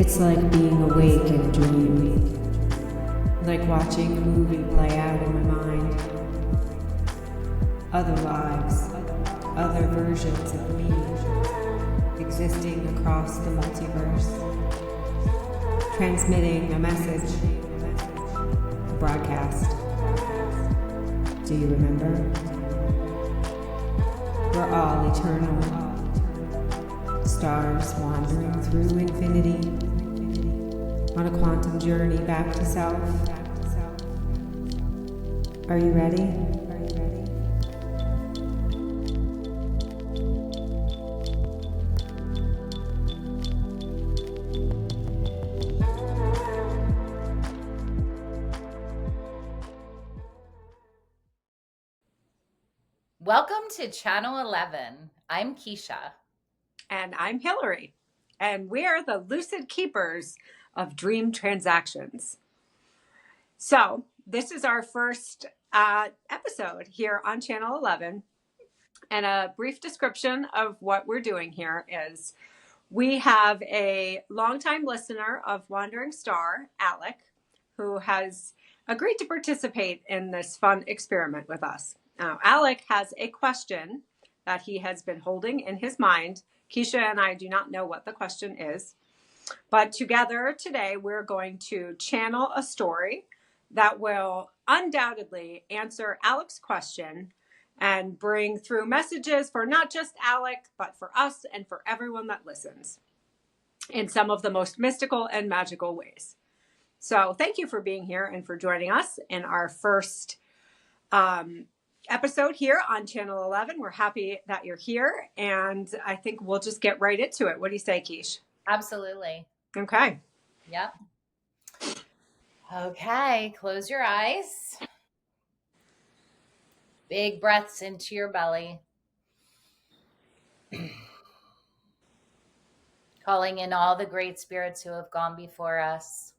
It's like being awake in a dream, like watching a movie play out in my mind. Other lives, other versions of me, existing across the multiverse, transmitting a message, a broadcast. Do you remember? We're all eternal, stars wandering through infinity, on a quantum journey back to self. Are you ready? Welcome to Channel 11. I'm Keysha. And I'm Hillary. And we are the lucid keepers of dream transactions. So this is our first episode here on Channel 11. And a brief description of what we're doing here is we have a longtime listener of Wandering Star, Alec, who has agreed to participate in this fun experiment with us. Now, Alec has a question that he has been holding in his mind. Keysha and I do not know what the question is, but together today we're going to channel a story that will undoubtedly answer Alec's question and bring through messages for not just Alec, but for us and for everyone that listens in some of the most mystical and magical ways. So thank you for being here and for joining us in our first episode here on Channel 11. We're happy that you're here, and I think we'll just get right into it. What do you say, Keish? Absolutely. Okay. Yep. Okay, close your eyes. Big breaths into your belly. Calling in all the great spirits who have gone before us.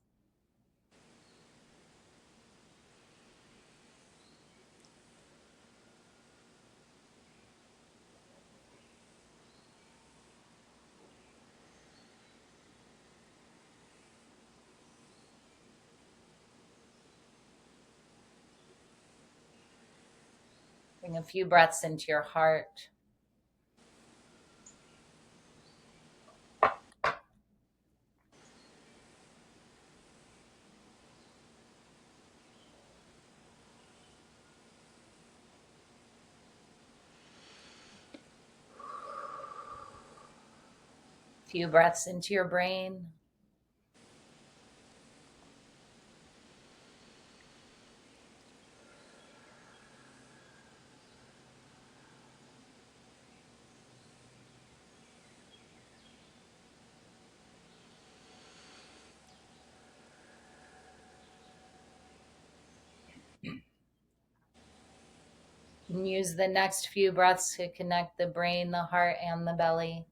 Bring a few breaths into your heart. Few breaths into your brain. And use the next few breaths to connect the brain, the heart, and the belly.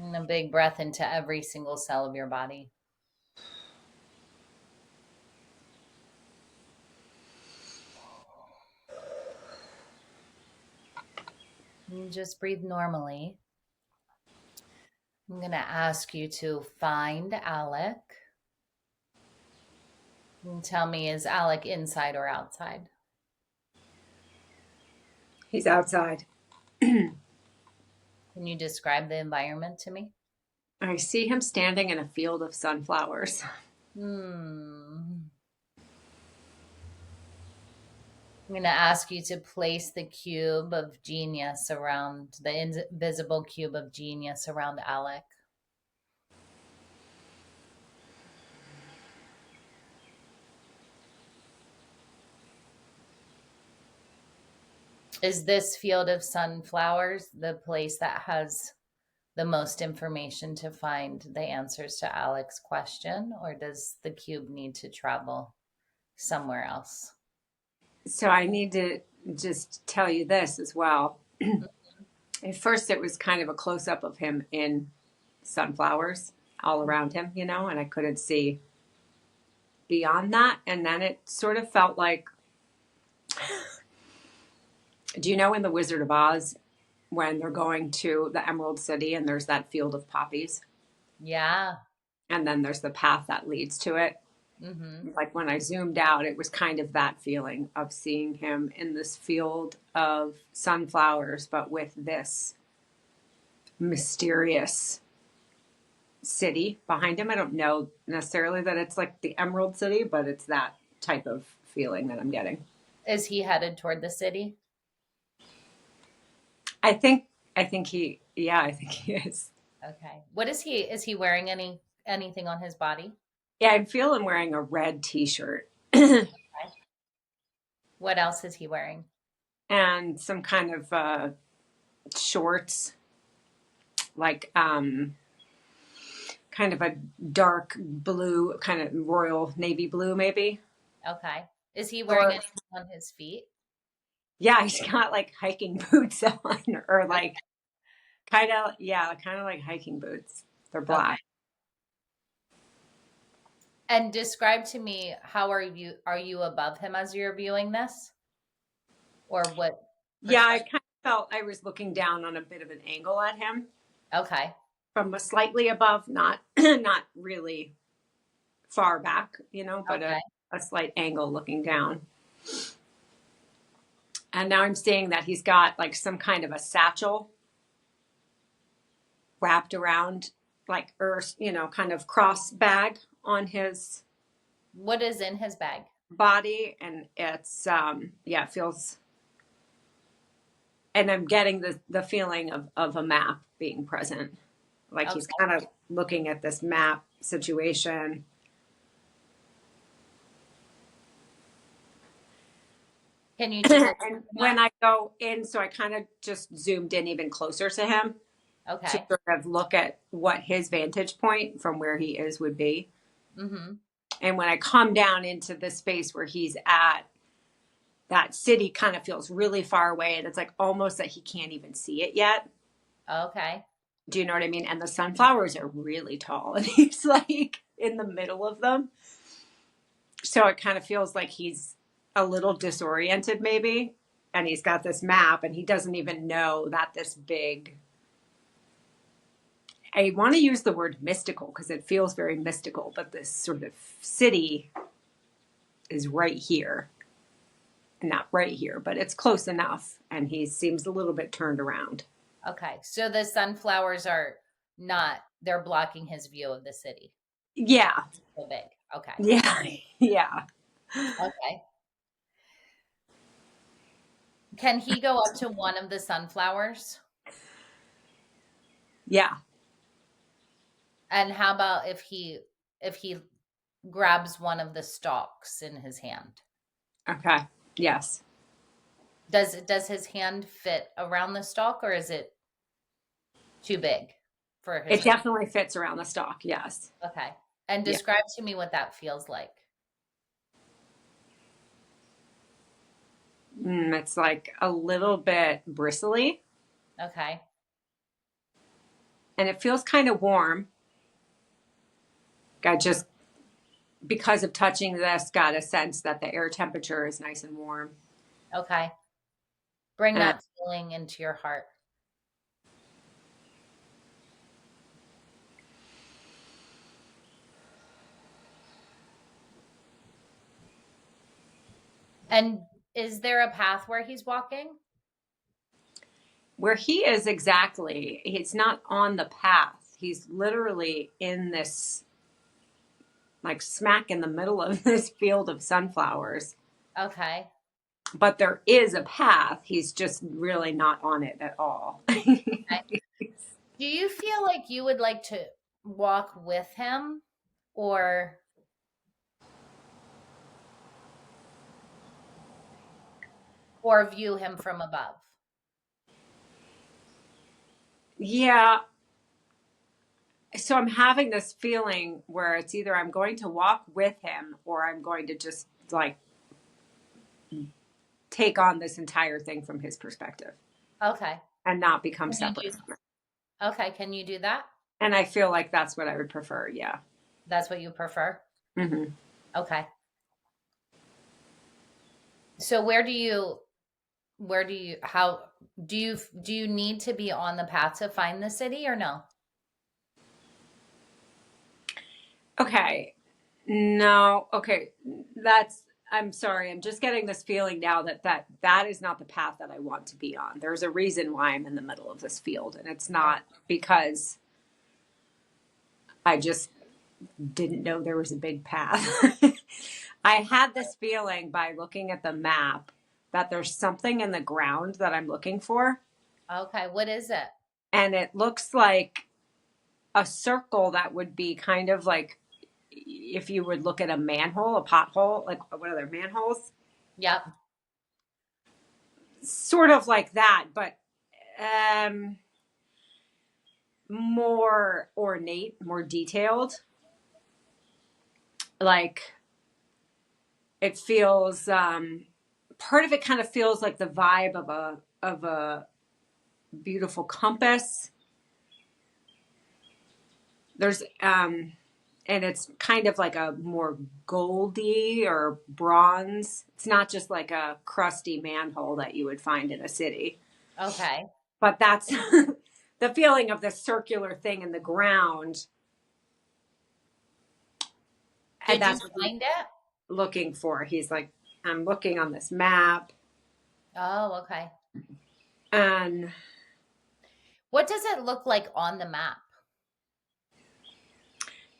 And a big breath into every single cell of your body. And just breathe normally. I'm going to ask you to find Alec. And tell me, is Alec inside or outside? He's outside. Can you describe the environment to me? I see him standing in a field of sunflowers. I'm going to ask you to place the cube of genius around, the invisible cube of genius around Alec. Is this field of sunflowers the place that has the most information to find the answers to Alec's question, or does the cube need to travel somewhere else? So I need to just tell you this as well. At first, it was kind of a close up of him in sunflowers all around him, you know, and I couldn't see beyond that. And then it sort of felt like, do you know in The Wizard of Oz when they're going to the Emerald City and there's that field of poppies? Yeah. And then there's the path that leads to it. Mm-hmm. Like when I zoomed out, it was kind of that feeling of seeing him in this field of sunflowers, but with this mysterious city behind him. I don't know necessarily that it's like the Emerald City, but it's that type of feeling that I'm getting. Is he headed toward the city? I think he is. Okay. What is he wearing anything on his body? Yeah, I feel him wearing a red t-shirt What else is he wearing? and some kind of shorts, like kind of a dark blue, kind of royal navy blue, maybe. Okay. Is he wearing anything on his feet? Yeah, he's got like hiking boots on, or like kind of like hiking boots. They're black. Okay. And describe to me, how are you above him as you're viewing this? Or what? Yeah, I kind of felt I was looking down on a bit of an angle at him Okay. from a slightly above, not not really far back, you know, but Okay. a slight angle looking down. And now I'm seeing that he's got like some kind of a satchel wrapped around like earth, you know, kind of cross bag on his What is in his bag? body. And it's, it feels, and I'm getting the feeling of a map being present. Like he's Okay. kind of looking at this map situation. Can you take a And when I go in, so I kind of just zoomed in even closer to him to Okay. sort of look at what his vantage point from where he is would be. Mm-hmm. And when I come down into the space where he's at, that city kind of feels really far away. And it's like almost that he can't even see it yet. Okay. Do you know what I mean? And the sunflowers are really tall and he's like in the middle of them. So it kind of feels like he's a little disoriented maybe. And he's got this map and he doesn't even know that this big, I want to use the word mystical because it feels very mystical, but this sort of city is right here. Not right here, but it's close enough. And he seems a little bit turned around. Okay. So the sunflowers they're blocking his view of the city. Yeah. So big. Okay. Yeah. Yeah. Okay. Can he go up to one of the sunflowers? Yeah. And how about if he grabs one of the stalks in his hand? Okay. Yes. Does his hand fit around the stalk, or is it too big for his It hand? definitely fits around the stalk. Yes. Okay. And Yeah. describe to me what that feels like. It's like a little bit bristly Okay. and it feels kind of warm. I just, because of touching this, got a sense that the air temperature is nice and warm. Okay. Bring And that feeling into your heart. And is there a path where he's walking? where he is exactly, he's not on the path. He's literally in this, like smack in the middle of this field of sunflowers. Okay. But there is a path. He's just really not on it at all. Okay. Do you feel like you would like to walk with him, or view him from above? Yeah. So I'm having this feeling where it's either I'm going to walk with him or I'm going to just like take on this entire thing from his perspective Okay. and not become Can you separate do, from it. okay. Can you do that? And I feel like that's what I would prefer. Yeah. That's what you prefer? Hmm. Okay. So how do you need to be on the path to find the city or no? Okay. No. Okay. I'm sorry. I'm just getting this feeling now that is not the path that I want to be on. There's a reason why I'm in the middle of this field, and it's not because I just didn't know there was a big path. I had this feeling by looking at the map that there's something in the ground that I'm looking for. Okay. What is it? And it looks like a circle that would be kind of like if you would look at a manhole, a pothole, like what are there, manholes? Yep. Sort of like that, but more ornate, more detailed. Like it feels part of it kind of feels like the vibe of a beautiful compass. There's and it's kind of like a more goldy or bronze. It's not just like a crusty manhole that you would find in a city. Okay. But that's the feeling of the circular thing in the ground. And Did you that's what find it? he's looking for. He's like, I'm looking on this map. Oh, okay. And What does it look like on the map?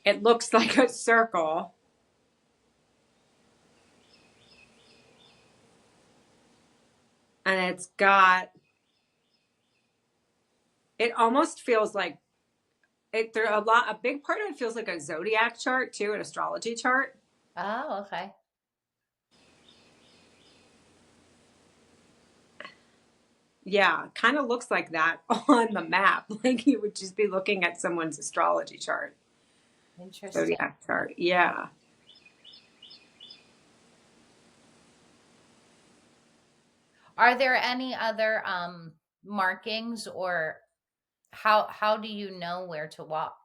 it looks like a circle. And it almost feels like a big part of it feels like a zodiac chart too, an astrology chart. Oh, okay. Yeah, kind of looks like that on the map. Like you would just be looking at someone's astrology chart, Interesting. zodiac chart. Yeah. Are there any other markings, or how do you know where to walk?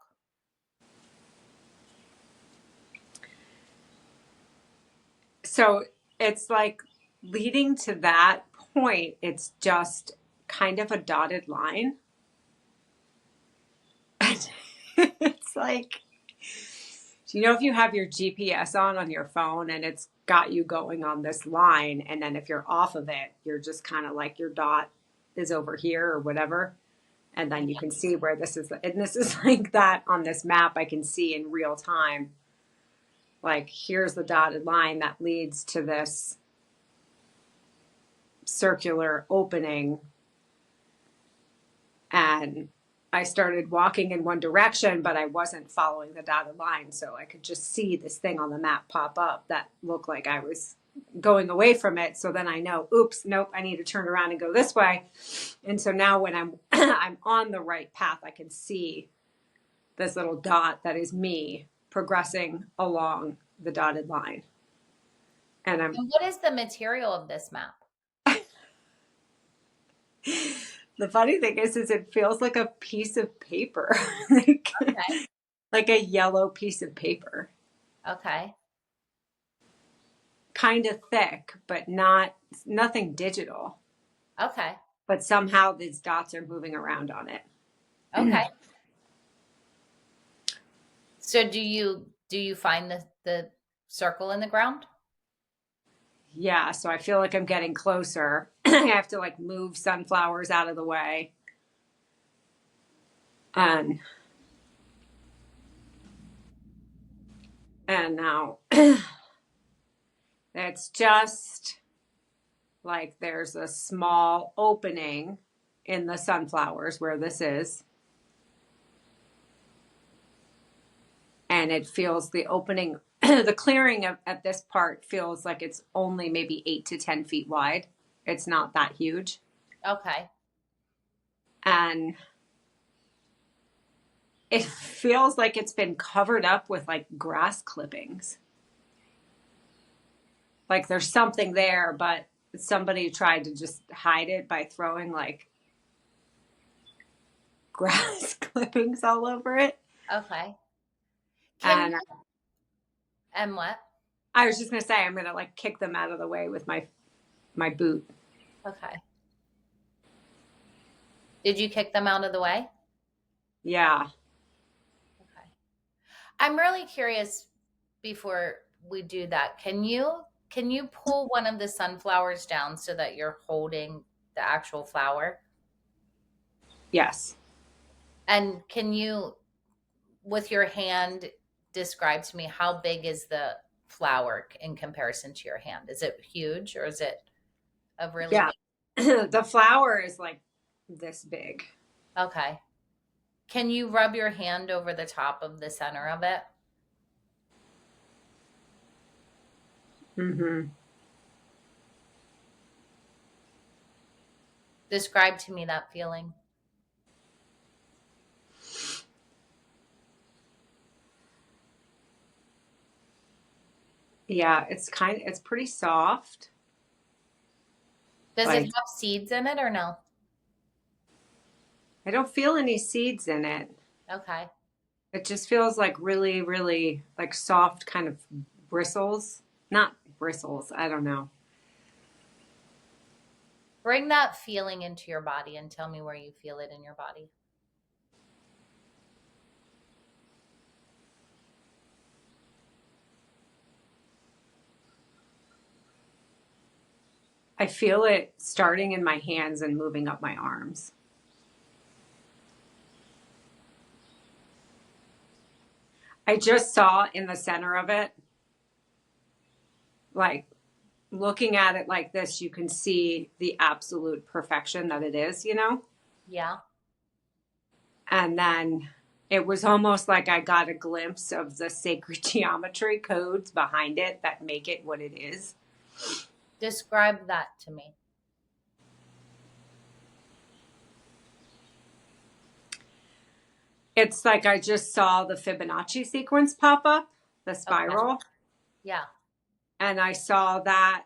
So it's like leading to that point, it's just kind of a dotted line. It's like, if you have your GPS on your phone and it's got you going on this line, and then if you're off of it, you're just kind of like your dot is over here or whatever. And then you can see where this is. And this is like that on this map. I can see in real time. Like, here's the dotted line that leads to this circular opening. And I started walking in one direction, but I wasn't following the dotted line. So I could just see this thing on the map pop up that looked like I was going away from it. So then I know, oops, nope, I need to turn around and go this way. And so now when I'm I'm on the right path, I can see this little dot that is me progressing along the dotted line. And And what is the material of this map? the funny thing is it feels like a piece of paper, like, Okay. like a yellow piece of paper, Okay. kind of thick, but nothing digital. Okay. But somehow these dots are moving around on it. Okay. So do you find the circle in the ground? Yeah, so I feel like I'm getting closer. I have to like move sunflowers out of the way. And now it's just like there's a small opening in the sunflowers where this is. And it feels the opening, the clearing at this part feels like it's only maybe 8 to 10 feet wide. It's not that huge. Okay. And it feels like it's been covered up with like grass clippings. Like there's something there, but somebody tried to just hide it by throwing like grass clippings all over it. Okay. And And what? I was just gonna say I'm gonna like kick them out of the way with my boot. Okay. Did you kick them out of the way? Yeah. Okay. I'm really curious before we do that. Can you pull one of the sunflowers down so that you're holding the actual flower? Yes. And can you, with your hand, describe to me how big is the flower in comparison to your hand? Is it huge or is it a really Yeah. The flower is like this big. big? Okay. Can you rub your hand over the top of the center of it? Mm-hmm. Describe to me that feeling. Yeah, it's pretty soft. Does it Like have seeds in it or no? I don't feel any seeds in it. Okay. It just feels like really, really like soft kind of bristles. Not bristles, I don't know. Bring that feeling into your body and tell me where you feel it in your body. I feel it starting in my hands and moving up my arms. I just saw in the center of it, like looking at it like this, you can see the absolute perfection that it is, you know? Yeah. And then it was almost like I got a glimpse of the sacred geometry codes behind it that make it what it is. Describe that to me. It's like I just saw the Fibonacci sequence pop up, the spiral, Okay. Yeah. and I saw that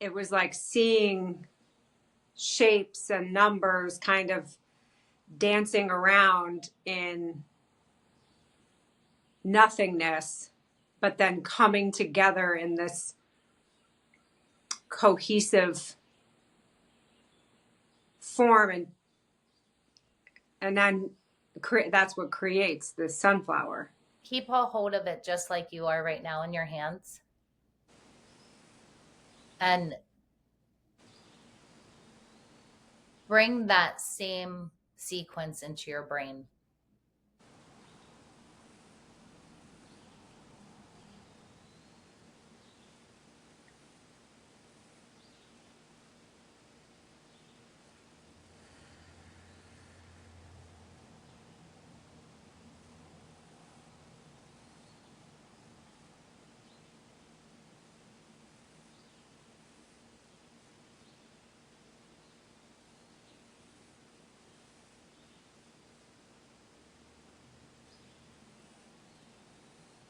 it was like seeing shapes and numbers kind of dancing around in nothingness, but then coming together in this cohesive form, and then that's what creates the sunflower. Keep a hold of it just like you are right now in your hands. And bring that same sequence into your brain.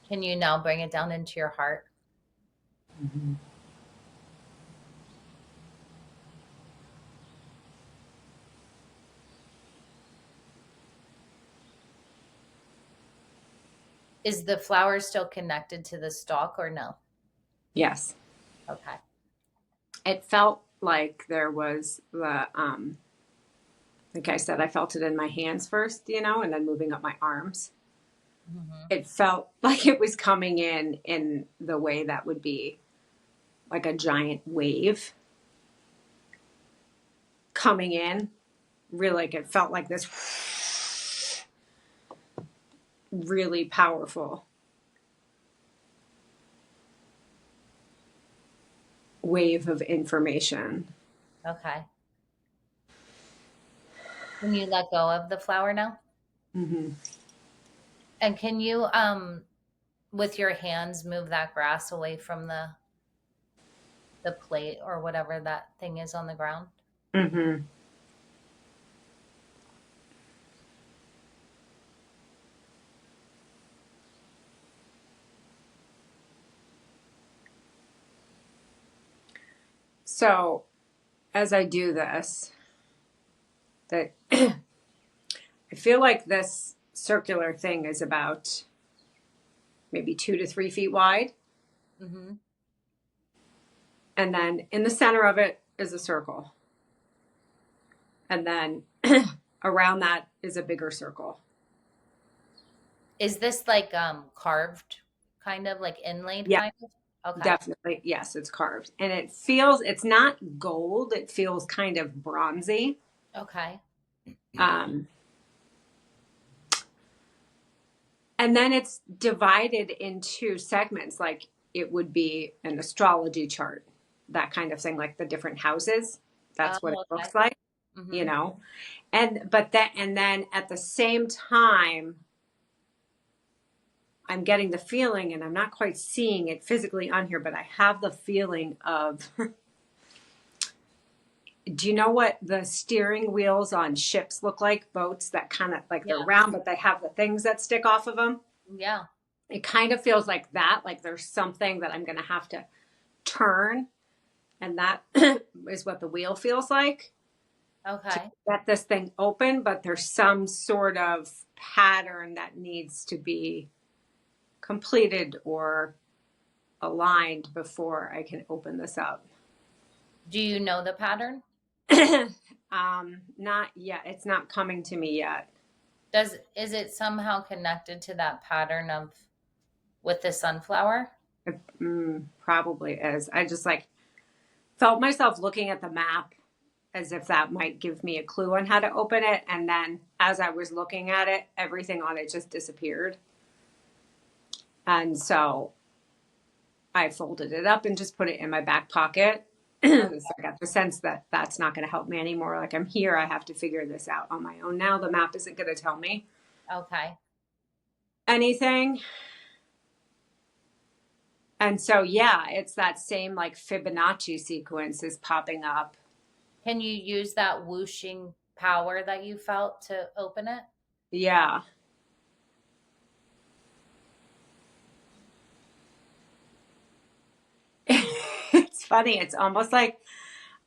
Can you now bring it down into your heart? Mm-hmm. Is the flower still connected to the stalk or no? Yes. Okay. It felt like there was the, like I said, I felt it in my hands first, you know, and then moving up my arms. Mm-hmm. It felt like it was coming in the way that would be like a giant wave coming in. Really, like it felt like this really powerful wave of information. Okay. Can you let go of the flower now? Mm-hmm. And can you, with your hands, move that grass away from the plate or whatever that thing is on the ground? Mm-hmm. So as I do this, that I feel like this circular thing is about maybe 2 to 3 feet wide. Mm-hmm. And then in the center of it is a circle. And then around that is a bigger circle. Is this like carved, kind of like inlaid, Yeah, kind of? Okay. definitely. Yes, it's carved. And it feels, it's not gold. It feels kind of bronzy. Okay. Um, and then it's divided into segments, like it would be an astrology chart, that kind of thing, like the different houses. That's what it Oh, okay. looks like, Mm-hmm. you know. And then at the same time, I'm getting the feeling, and I'm not quite seeing it physically on here, but I have the feeling of do you know what the steering wheels on ships look like? Boats that kind of like they're Yeah. round, but they have the things that stick off of them. Yeah. It kind of feels like that, like there's something that I'm going to have to turn. And that is what the wheel feels like to Okay. get this thing open. But there's some sort of pattern that needs to be completed or aligned before I can open this up. Do you know the pattern? Not yet. It's not coming to me yet. Is it somehow connected to that pattern of with the sunflower? It probably is. I just like felt myself looking at the map as if that might give me a clue on how to open it. And then as I was looking at it, everything on it just disappeared. And so I folded it up and just put it in my back pocket. So I got the sense that that's not going to help me anymore. Like I'm here, I have to figure this out on my own now. The map isn't going to tell me Okay. anything. And so, yeah, it's that same like Fibonacci sequence is popping up. Can you use that whooshing power that you felt to open it? Yeah. It's funny. It's almost like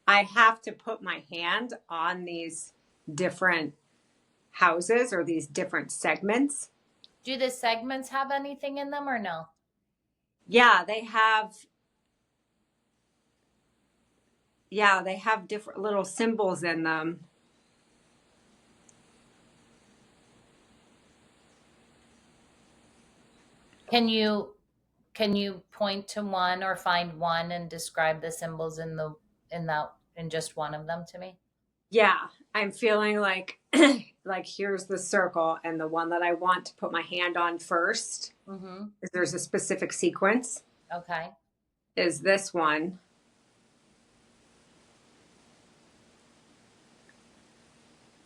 I have to put my hand on these different houses or these different segments. Do the segments have anything in them or no? Yeah, they have. Yeah, they have different little symbols in them. Can you point to one or find one and describe the symbols in just one of them to me? Yeah, I'm feeling like like here's the circle, and the one that I want to put my hand on first Mm-hmm. is there's a specific sequence. Okay. Is this one.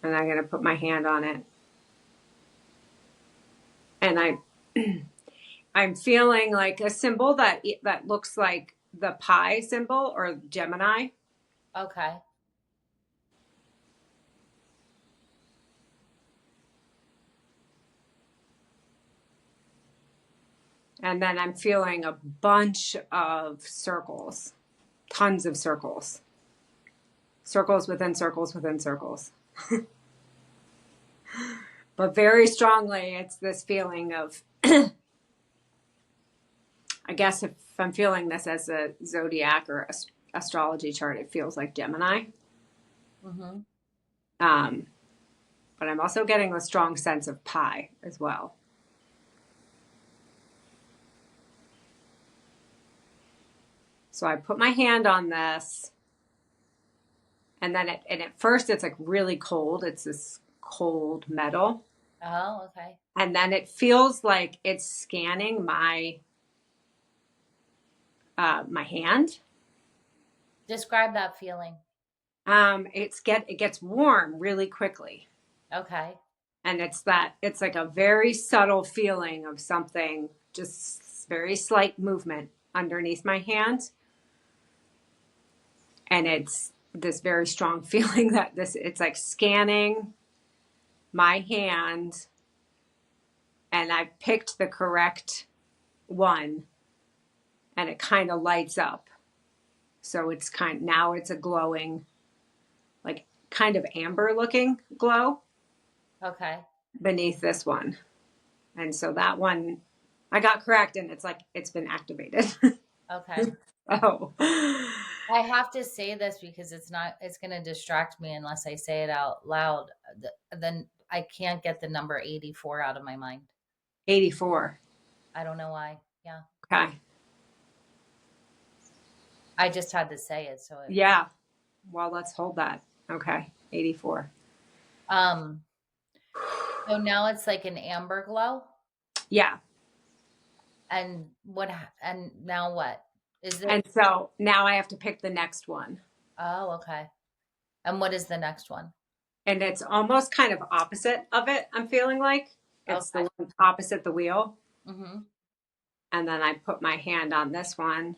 And I'm going to put my hand on it. And I'm feeling like a symbol that looks like the pi symbol or Gemini. Okay. And then I'm feeling a bunch of circles, tons of circles, circles within circles within circles. But very strongly, it's this feeling of, I guess if I'm feeling this as a zodiac or astrology chart, it feels like Gemini. Mm-hmm. But I'm also getting a strong sense of pi as well. So I put my hand on this, and then at first it's like really cold. It's this cold metal. Oh, okay. And then it feels like it's scanning my my hand. Describe that feeling. It gets warm really quickly. Okay. And it's like a very subtle feeling of something, just very slight movement underneath my hand. And it's this very strong feeling that it's like scanning my hand, and I picked the correct one, and it kind of lights up. So it's now it's a glowing, like kind of amber looking glow Okay. beneath this one. And so that one I got correct, and it's like it's been activated. Okay. Oh. I have to say this because it's going to distract me unless I say it out loud. Then I can't get the number 84 out of my mind. 84. I don't know why. Yeah. Okay. I just had to say it. Yeah. Well, let's hold that. Okay. 84. Um, so now it's like an amber glow. Yeah. And and now what? Is it? And so now I have to pick the next one. Oh, okay. And what is the next one? And it's almost kind of opposite of it, I'm feeling like. It's Okay. the one opposite the wheel. Mm-hmm. And then I put my hand on this one.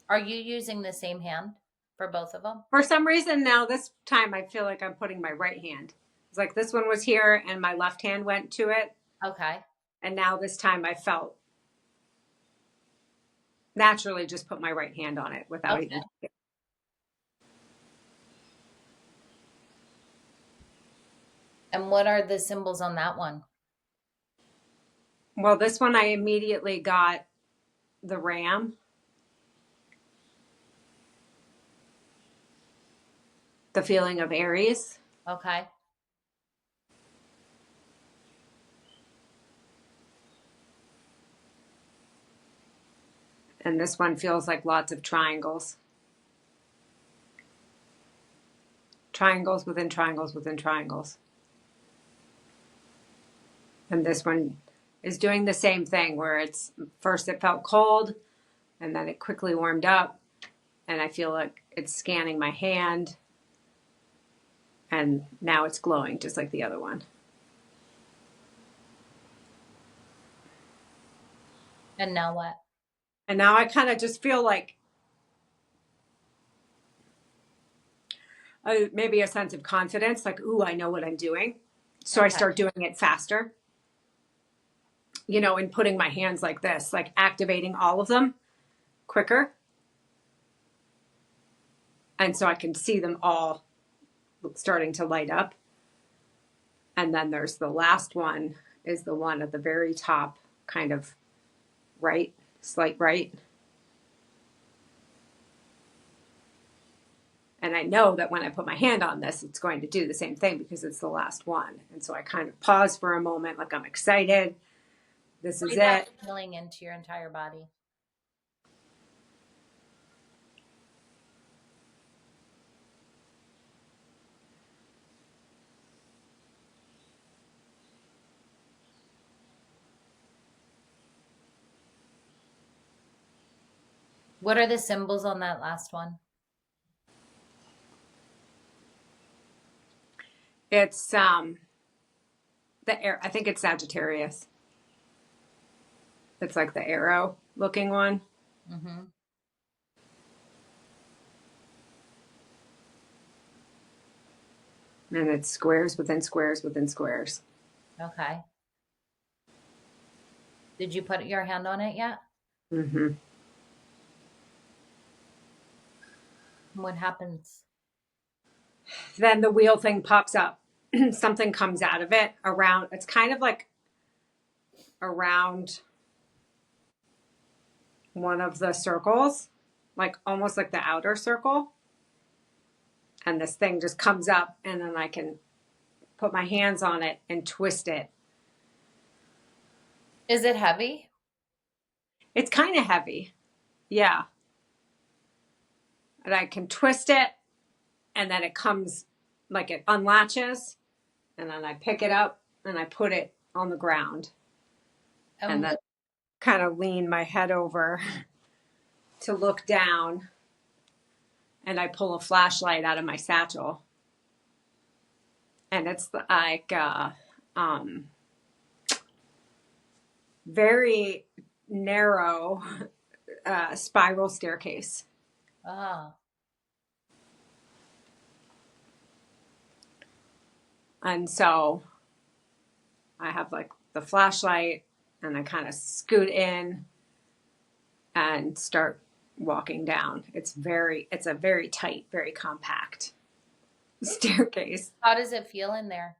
Are you using the same hand for both of them? For some reason now, this time I feel like I'm putting my right hand. It's like this one was here and my left hand went to it. Okay. And now this time I felt naturally just put my right hand on it without Okay. even. And what are the symbols on that one? Well, this one I immediately got the ram, the feeling of Aries. Okay. And this one feels like lots of triangles. Triangles within triangles within triangles. And this one is doing the same thing where it's first it felt cold and then it quickly warmed up. And I feel like it's scanning my hand. And now it's glowing just like the other one. And now what? And now I kind of just feel like maybe a sense of confidence, like, ooh, I know what I'm doing. So I Okay. start doing it faster, and putting my hands like this, like activating all of them quicker. And so I can see them all starting to light up. And then there's the last one is the one at the very top, kind of right, slight right. And I know that when I put my hand on this, it's going to do the same thing because it's the last one. And so I kind of pause for a moment, like I'm excited. This is Breathe that it. feeling into your entire body. What are the symbols on that last one? It's the air. I think it's Sagittarius. It's like the arrow looking one. Mm-hmm. And it's squares within squares within squares. Okay. Did you put your hand on it yet? Mm-hmm. What happens? Then the wheel thing pops up. Something comes out of it around. It's kind of like around one of the circles, like almost like the outer circle. And this thing just comes up, and then I can put my hands on it and twist it. Is it heavy? It's kind of heavy. Yeah. And I can twist it, and then it comes, like it unlatches, and then I pick it up and I put it on the ground. And then kind of lean my head over to look down, and I pull a flashlight out of my satchel. And it's like very narrow spiral staircase. Ah. And so I have like the flashlight, and I kind of scoot in and start walking down. It's a very tight, very compact staircase. How does it feel in there?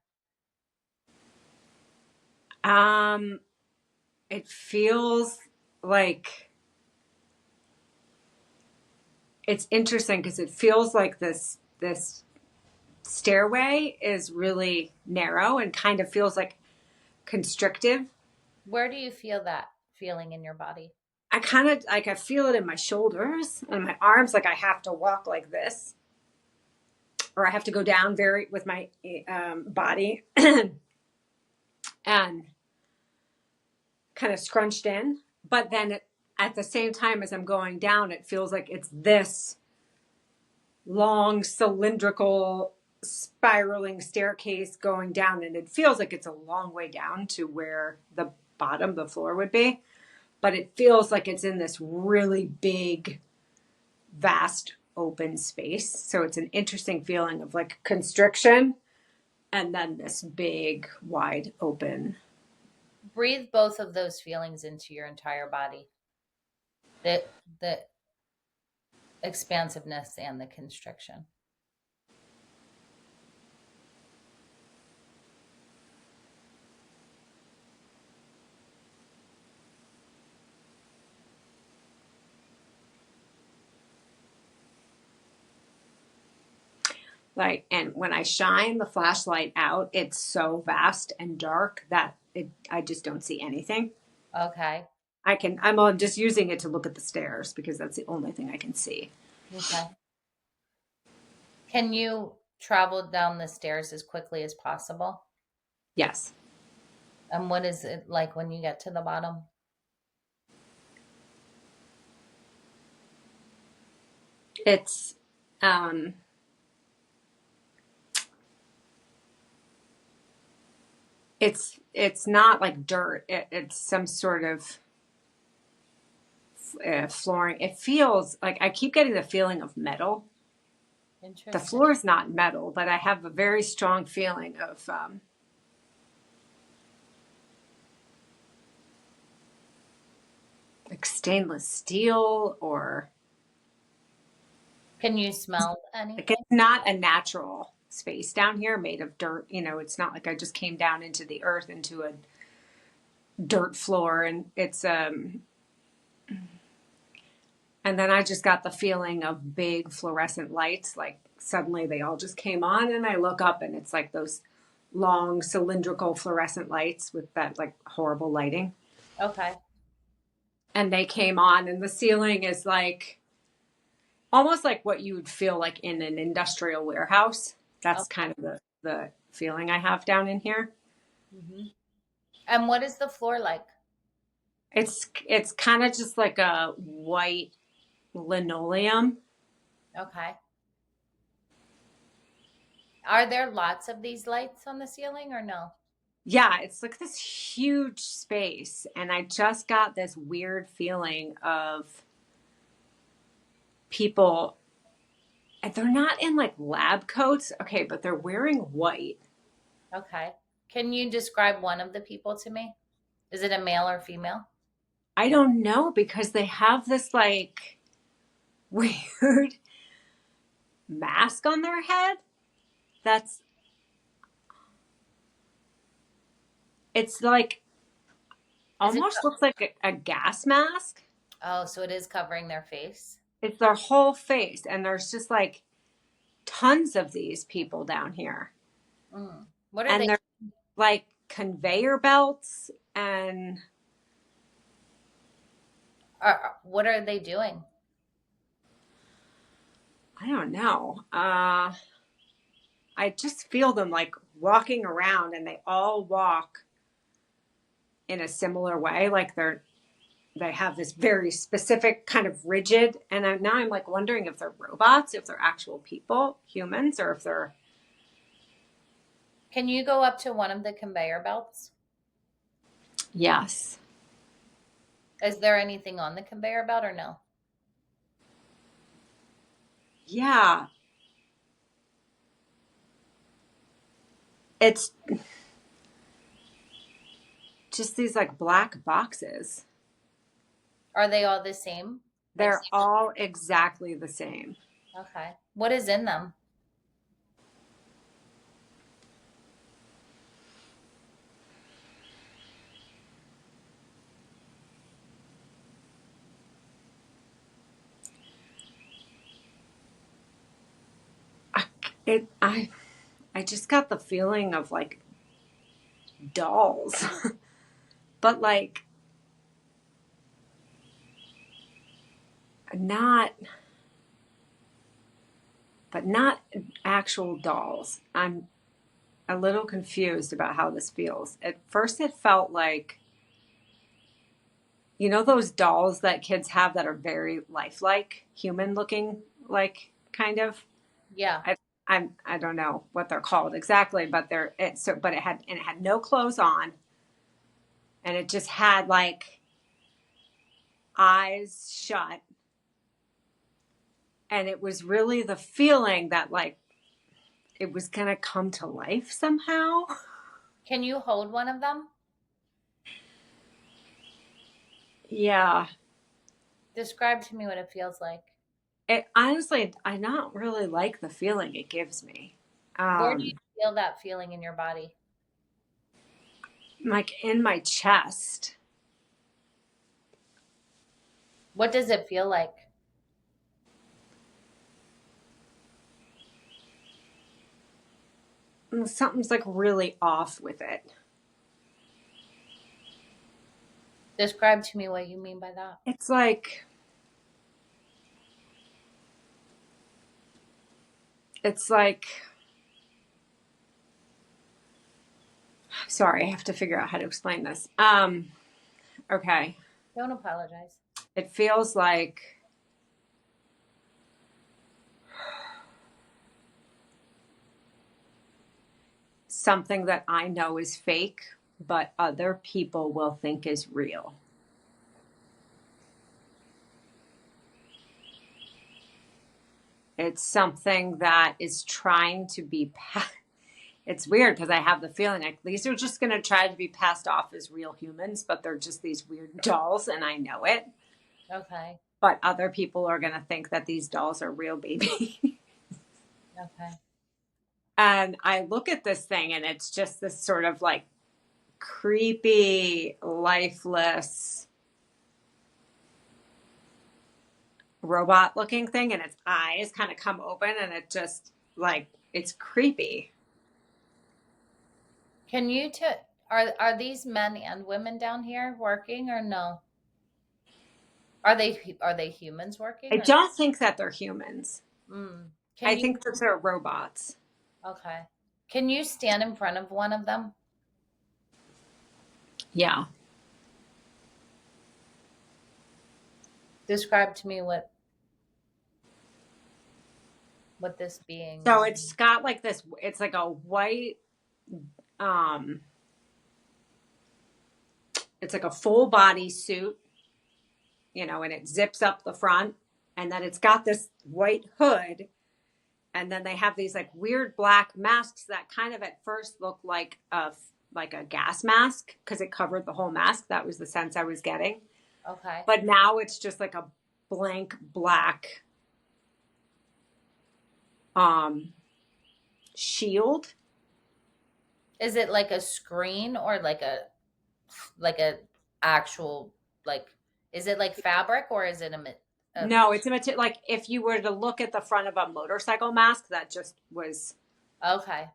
It feels like it's interesting because it feels like this stairway is really narrow and kind of feels like constrictive. Where do you feel that feeling in your body? I kind of like I feel it in my shoulders and my arms, like I have to walk like this, or I have to go down very with my body and kind of scrunched in. But then at the same time as I'm going down, it feels like it's this long cylindrical spiraling staircase going down, and it feels like it's a long way down to where the bottom, the floor would be. But it feels like it's in this really big, vast, open space. So it's an interesting feeling of like constriction and then this big, wide open. Breathe both of those feelings into your entire body. The expansiveness and the constriction. Like, and when I shine the flashlight out, it's so vast and dark that I just don't see anything. Okay. I'm just using it to look at the stairs because that's the only thing I can see. Okay. Can you travel down the stairs as quickly as possible? Yes. And what is it like when you get to the bottom? It's, it's not like dirt. It's some sort of flooring. It feels like I keep getting the feeling of metal. Interesting. The floor is not metal, but I have a very strong feeling of like stainless steel, or Can you smell like anything? it's not a natural space down here made of dirt. You know, it's not like I just came down into the earth into a dirt floor, and it's and then I just got the feeling of big fluorescent lights. Like suddenly they all just came on, and I look up and it's like those long cylindrical fluorescent lights with that like horrible lighting. Okay. And they came on, and the ceiling is like almost like what you would feel like in an industrial warehouse. That's kind of the feeling I have down in here. Mm-hmm. And what is the floor like? It's kind of just like a white linoleum. Okay. Are there lots of these lights on the ceiling or no? Yeah, it's like this huge space, and I just got this weird feeling of people, and they're not in like lab coats, okay, but they're wearing white. Okay. Can you describe one of the people to me? Is it a male or female? I don't know because they have this like weird mask on their head that's it's like almost looks like a gas mask. Oh, so it is covering their face? It's their whole face, and there's just like tons of these people down here. Mm. What are And they? they're like conveyor belts, and What are they doing? I don't know. I just feel them like walking around, and they all walk in a similar way. Like they have this very specific kind of rigid, and now I'm like wondering if they're robots, if they're actual people, humans, or if they're. Can you go up to one of the conveyor belts? Yes. Is there anything on the conveyor belt or no? Yeah. It's just these like black boxes. Are they all the same They're all exactly the same. Okay. What is in them? I just got the feeling of like dolls, but like not, but not actual dolls. I'm a little confused about how this feels. At first, it felt like, you know, those dolls that kids have that are very lifelike, human looking, like kind of. Yeah. I don't know what they're called exactly, but but it had no clothes on, and it just had like eyes shut, and it was really the feeling that like it was gonna come to life somehow. Can you hold one of them? Yeah. Describe to me what it feels like. It honestly, I not really like the feeling it gives me. Where do you Um, feel that feeling in your body? like in my chest. What does it feel like? Something's like really off with it. Describe to me what you mean by that. It's like it's like sorry, I have to figure out how to explain this. Okay. Don't apologize. It feels like something that I know is fake, but other people will think is real. It's something that is trying to be it's weird because I have the feeling like these are just going to try to be passed off as real humans, but they're just these weird dolls, and I know it. Okay. But other people are going to think that these dolls are real babies. Okay. And I look at this thing, and it's just this sort of like creepy, lifeless robot looking thing, and its eyes kind of come open, and it just like it's creepy. Can you are these men and women down here working or no? Are they humans I working or don't think that they're humans. Can I you think that they're robots. okay. Can you stand in front of one of them? Yeah. Describe to me what this being So it's got like this, it's like a white, um, it's like a full body suit, you know, and it zips up the front, and then it's got this white hood, and then they have these like weird black masks that kind of at first look like a gas mask because it covered the whole mask. That was the sense I was getting. okay. But now it's just like a blank black shield. Is it like a screen or like a actual like is it like fabric or is it a No, it's like if you were to look at the front of a motorcycle mask, that just was. okay.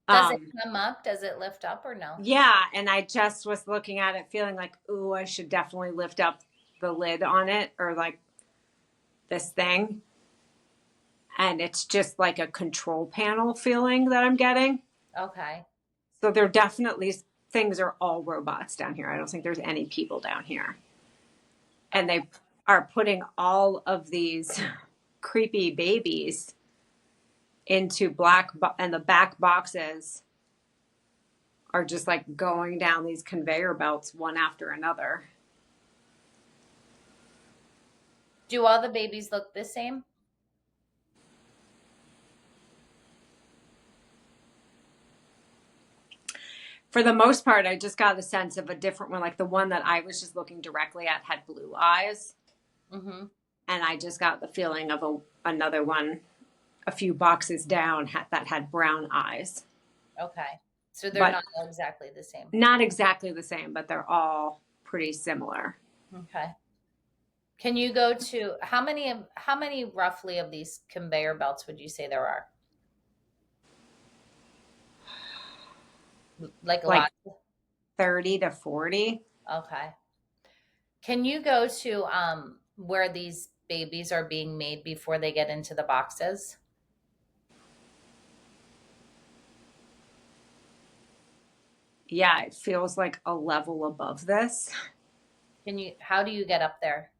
Does it Um, come up? Does it lift up or no? yeah, and I just was looking at it, feeling like, ooh, I should definitely lift up the lid on it or like this thing. And it's just like a control panel feeling that I'm getting. Okay. So they're definitely things are all robots down here. I don't think there's any people down here. And they are putting all of these creepy babies into and the back boxes are just like going down these conveyor belts one after another. Do all the babies look the same? For the most part, I just got a sense of a different one. Like the one that I was just looking directly at had blue eyes. Mm-hmm. And I just got the feeling of another one a few boxes down that had brown eyes. Okay. So they're But not all exactly the same. not exactly the same, but they're all pretty similar. Okay. Can you go to how many roughly of these conveyor belts would you say there are? Like a Like lot. 30 to 40. Okay. Can you go to where these babies are being made before they get into the boxes? Yeah, it feels like a level above this. How do you get up there?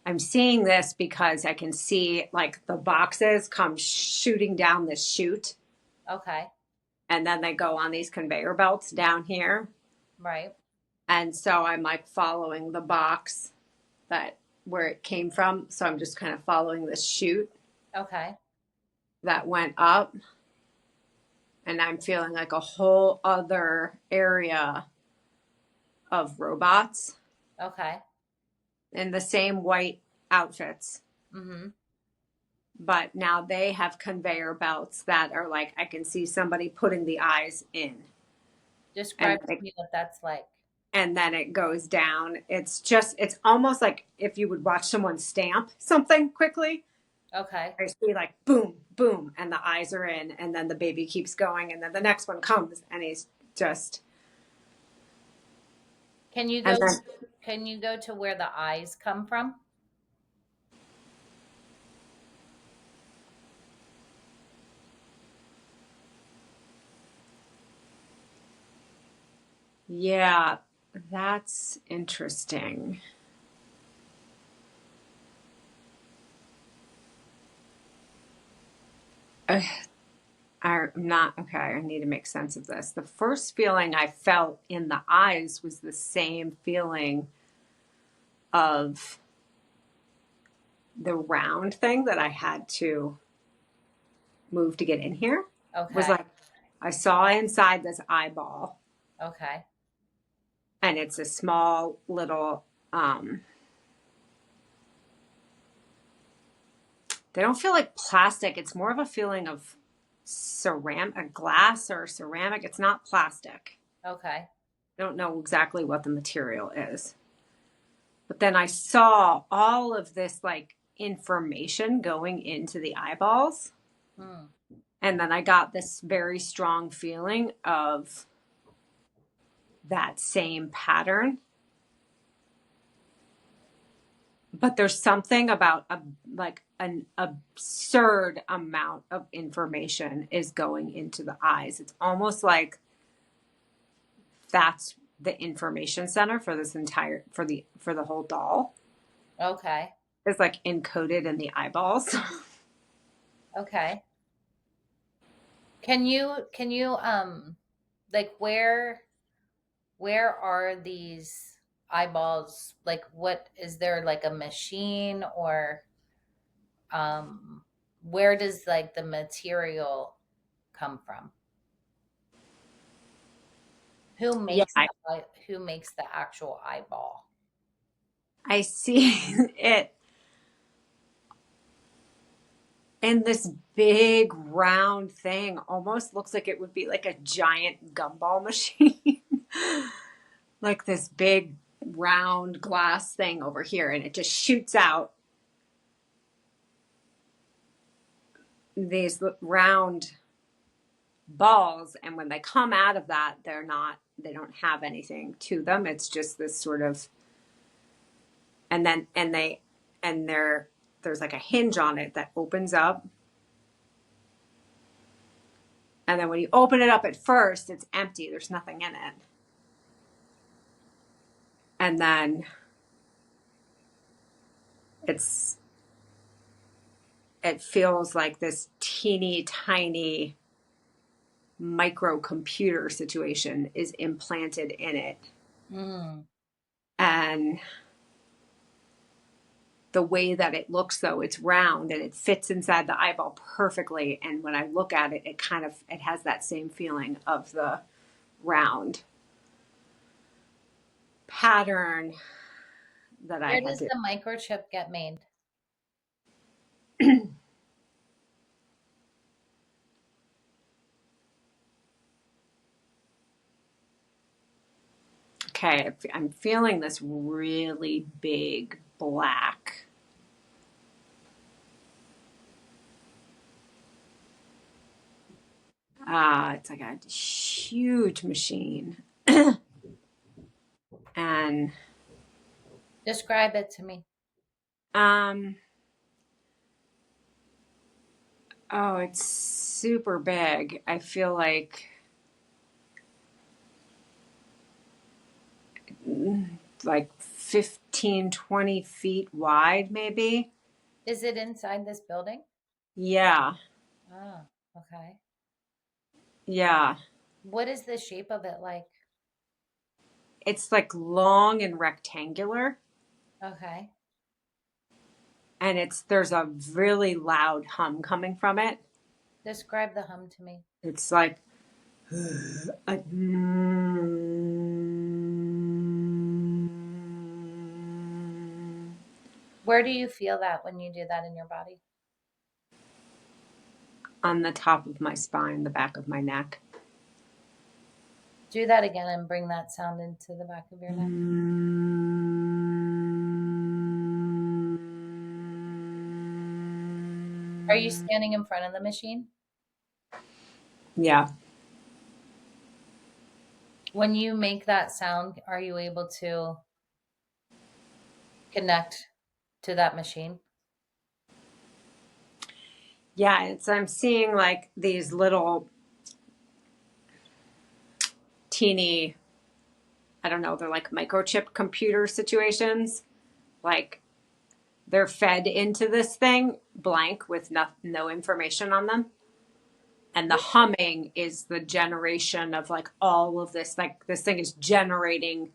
I'm seeing this because I can see like the boxes come shooting down this chute, Okay. and then they go on these conveyor belts down here. Right. And so I'm like following the box that where it came from. So I'm just kind of following this chute Okay. that went up. And I'm feeling like a whole other area of robots Okay. in the same white outfits. Mm-hmm. But now they have conveyor belts that are like, I can see somebody putting the eyes in. Describe to me what that's like. And then it goes down. It's almost like if you would watch someone stamp something quickly. Okay. I see like boom, boom, and the eyes are in, and then the baby keeps going, and then the next one comes, and he's just. Can you go to where the eyes come from? Yeah, that's interesting. I'm not okay. I need to make sense of this. The first feeling I felt in the eyes was the same feeling of the round thing that I had to move to get in here. Okay. Was like I saw inside this eyeball, Okay. and it's a small little. They don't feel like plastic. It's more of a feeling of ceramic, glass or ceramic. It's not plastic. Okay. I don't know exactly what the material is. But then I saw all of this like information going into the eyeballs. Hmm. And then I got this very strong feeling of that same pattern. But there's something about an absurd amount of information is going into the eyes. It's almost like that's the information center for this entire for the whole doll. Okay. It's like encoded in the eyeballs. Okay. Can you like where are these eyeballs? Like what is there like a machine or where does like the material come from? Who Yeah, makes who makes the actual eyeball? I see it in this big round thing. Almost looks like it would be like a giant gumball machine. Like this big round glass thing over here, and it just shoots out these round balls, and when they come out of that, they don't have anything to them. It's just this sort of there's like a hinge on it that opens up, and then when you open it up at first, it's empty. There's nothing in it. And then it feels like this teeny tiny microcomputer situation is implanted in it. Mm. And the way that it looks, though, it's round and it fits inside the eyeball perfectly. And when I look at it, it has that same feeling of the round pattern that I Where had does to. the microchip get made? Okay, I'm feeling this really big black. It's like a huge machine. And Describe it to me. oh, it's super big. I feel like 15, 20 feet wide, maybe. Is it inside this building? Yeah, Oh, okay. yeah. What is the shape of it like? It's like long and rectangular, Okay. and there's a really loud hum coming from it. Describe the hum to me. It's like like Where do you feel that when you do that in your body? on the top of my spine, the back of my neck. Do that again and bring that sound into the back of your neck. Are you standing in front of the machine? Yeah. When you make that sound, are you able to connect to that machine? Yeah, I'm seeing like these little teeny, I don't know, they're like microchip computer situations. Like they're fed into this thing blank with no information on them. And the humming is the generation of like all of this. Like this thing is generating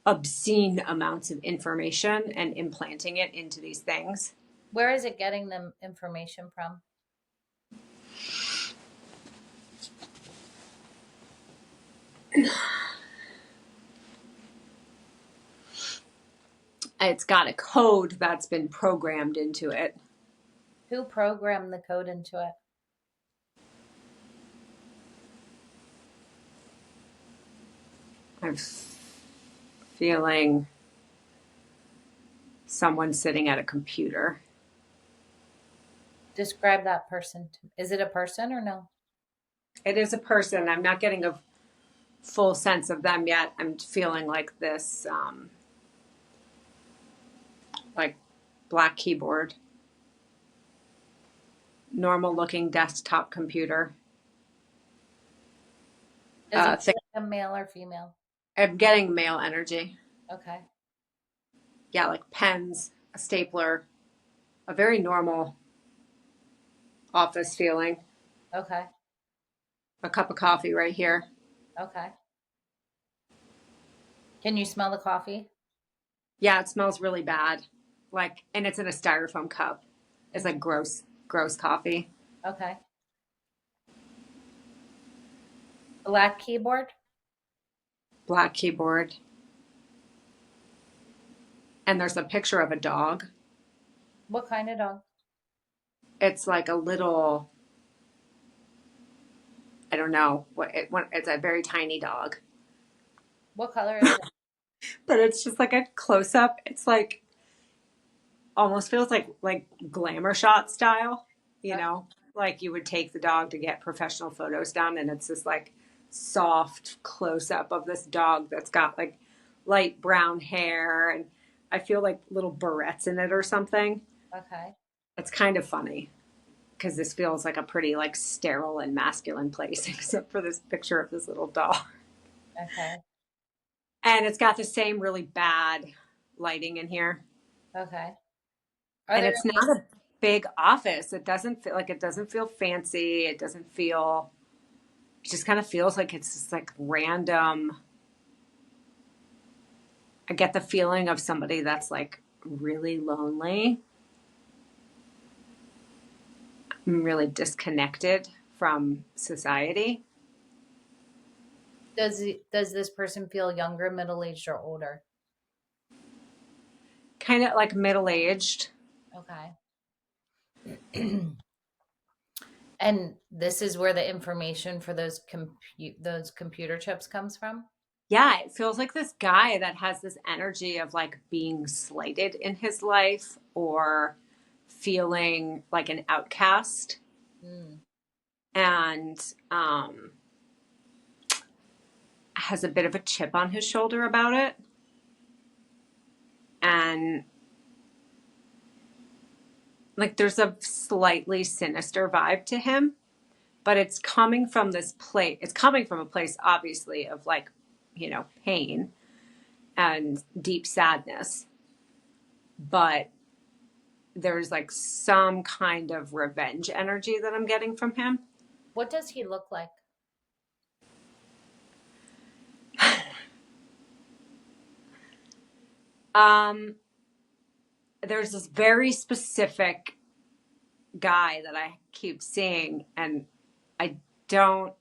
obscene amounts of information and implanting it into these things. Where is it getting the information from? It's got a code that's been programmed into it. Who programmed the code into it? I'm feeling someone sitting at a computer. Describe that person. Is it a person or no? It is a person. I'm not getting a full sense of them yet. I'm feeling like this, like black keyboard, normal looking desktop computer. Does it Thick, look like a male or female? I'm getting male energy. Okay. Yeah, like pens, a stapler, a very normal office feeling. Okay. A cup of coffee right here. Okay. Can you smell the coffee? Yeah, it smells really bad. Like, and it's in a styrofoam cup. It's like gross, gross coffee. Okay. Black keyboard? Black keyboard. And there's a picture of a dog. What kind of dog? It's like a little, I don't know, it's a very tiny dog. What color is it? But it's just like a close up. It's like almost feels like glamour shot style, you know, like you would take the dog to get professional photos done, and it's this like soft close up of this dog that's got like light brown hair, and I feel like little barrettes in it or something. Okay. It's kind of funny because this feels like a pretty like sterile and masculine place, except for this picture of this little dog. Okay. And it's got the same really bad lighting in here. Okay. Are And there it's any, not a big office. It doesn't feel fancy. It just kind of feels like it's just like random. I get the feeling of somebody that's like really lonely, really disconnected from society. does this person feel younger, middle-aged, or older? kind of like middle-aged. Okay. And this is where the information for those computer chips comes from? Yeah, it feels like this guy that has this energy of like being slighted in his life or feeling like an outcast. Mm. And has a bit of a chip on his shoulder about it. And like there's a slightly sinister vibe to him, but it's coming from this place. It's coming from a place, obviously, of like, pain and deep sadness. But there's like some kind of revenge energy that I'm getting from him. What does he look like? There's this very specific guy that I keep seeing, and I don't.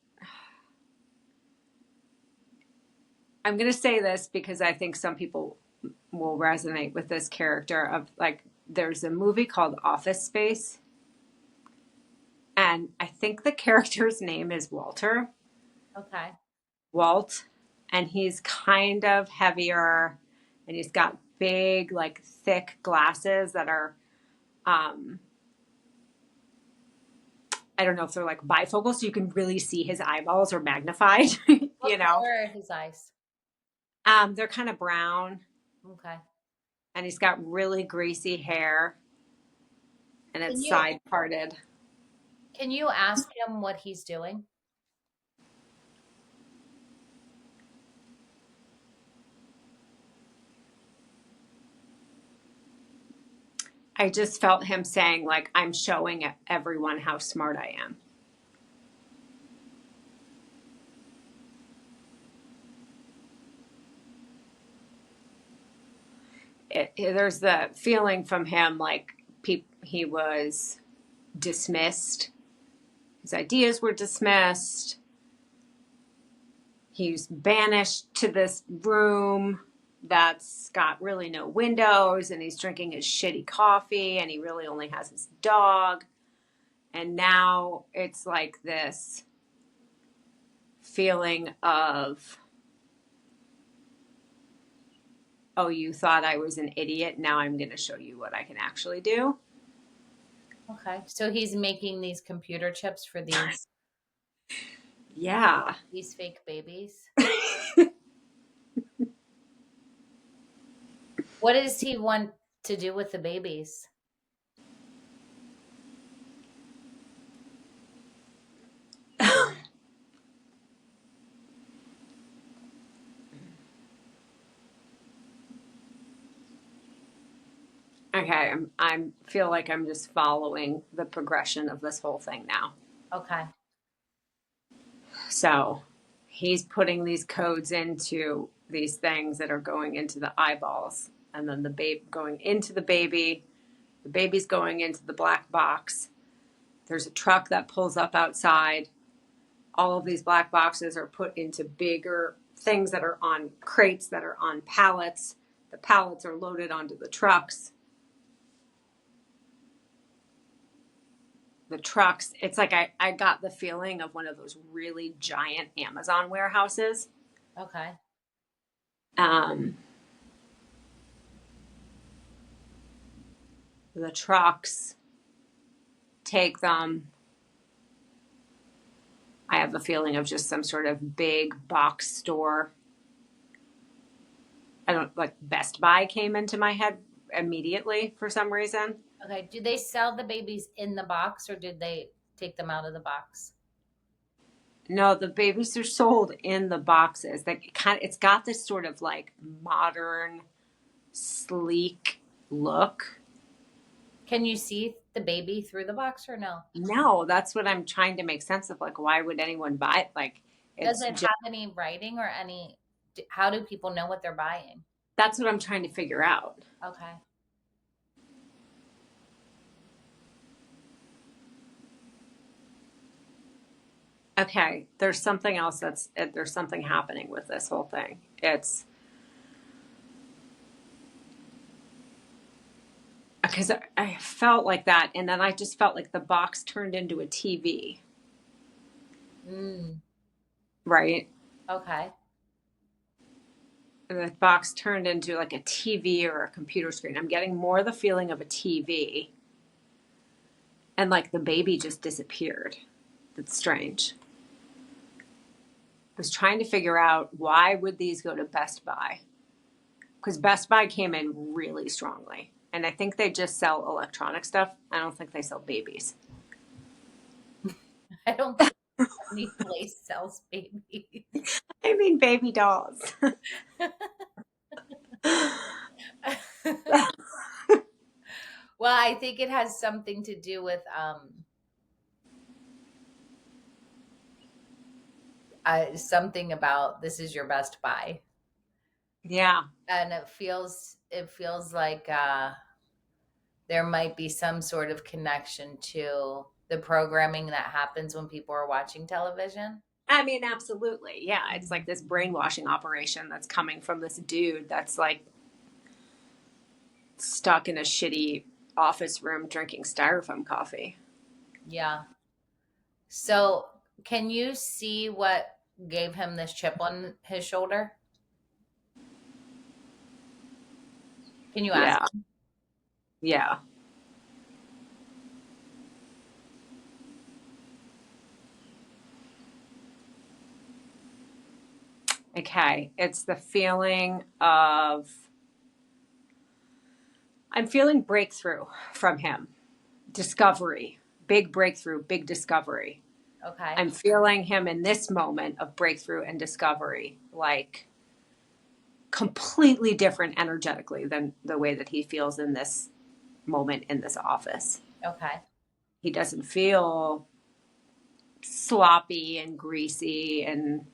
I'm going to say this because I think some people will resonate with this character of like, there's a movie called Office Space. And I think the character's name is Walter. Okay. Walt. And he's kind of heavier and he's got big, like thick glasses that are, I don't know if they're like bifocal, so you can really see his eyeballs are magnified, What color are his eyes? They're kind of brown. Okay. And he's got really greasy hair and it's side parted. Can you ask him what he's doing? I just felt him saying, like, I'm showing everyone how smart I am. There's the feeling from him like he was dismissed. His ideas were dismissed. He's banished to this room that's got really no windows, and he's drinking his shitty coffee, and he really only has his dog. And now it's like this feeling of, oh, you thought I was an idiot. Now I'm going to show you what I can actually do. Okay. So he's making these computer chips for these Yeah. these fake babies. What does he want to do with the babies? Okay, I'm feel like I'm just following the progression of this whole thing now. Okay. So he's putting these codes into these things that are going into the eyeballs, and then the babe going into the baby's going into the black box. There's a truck that pulls up outside. All of these black boxes are put into bigger things that are on crates that are on pallets. The pallets are loaded onto the trucks. The trucks, it's like I got the feeling of one of those really giant Amazon warehouses. Okay. The trucks take them. I have a feeling of just some sort of big box store. I don't like Best Buy came into my head immediately for some reason. Okay. Do they sell the babies in the box or did they take them out of the box? No, the babies are sold in the boxes. It's got this sort of like modern, sleek look. Can you see the baby through the box or no? No, that's what I'm trying to make sense of. Like, why would anyone buy it? Like, Does it have any writing or how do people know what they're buying? That's what I'm trying to figure out. Okay. Okay, there's something else there's something happening with this whole thing. because I felt like that. And then I just felt like the box turned into a TV, Mm, right? okay. And the box turned into like a TV or a computer screen. I'm getting more the feeling of a TV. And like the baby just disappeared. That's strange. I was trying to figure out why would these go to Best Buy? Because Best Buy came in really strongly. And I think they just sell electronic stuff. I don't think they sell babies. I don't think any place sells babies. I mean, baby dolls. Well, I think it has something to do with something about this is your Best Buy. Yeah. And it feels like there might be some sort of connection to the programming that happens when people are watching television. I mean, absolutely. Yeah. It's like this brainwashing operation that's coming from this dude that's like stuck in a shitty office room drinking styrofoam coffee. Yeah. So, can you see what gave him this chip on his shoulder? Can you ask? Yeah. Yeah. Okay. It's the feeling of, I'm feeling breakthrough from him, discovery, big breakthrough, big discovery. Okay. I'm feeling him in this moment of breakthrough and discovery, like completely different energetically than the way that he feels in this moment in this office. Okay. He doesn't feel sloppy and greasy, and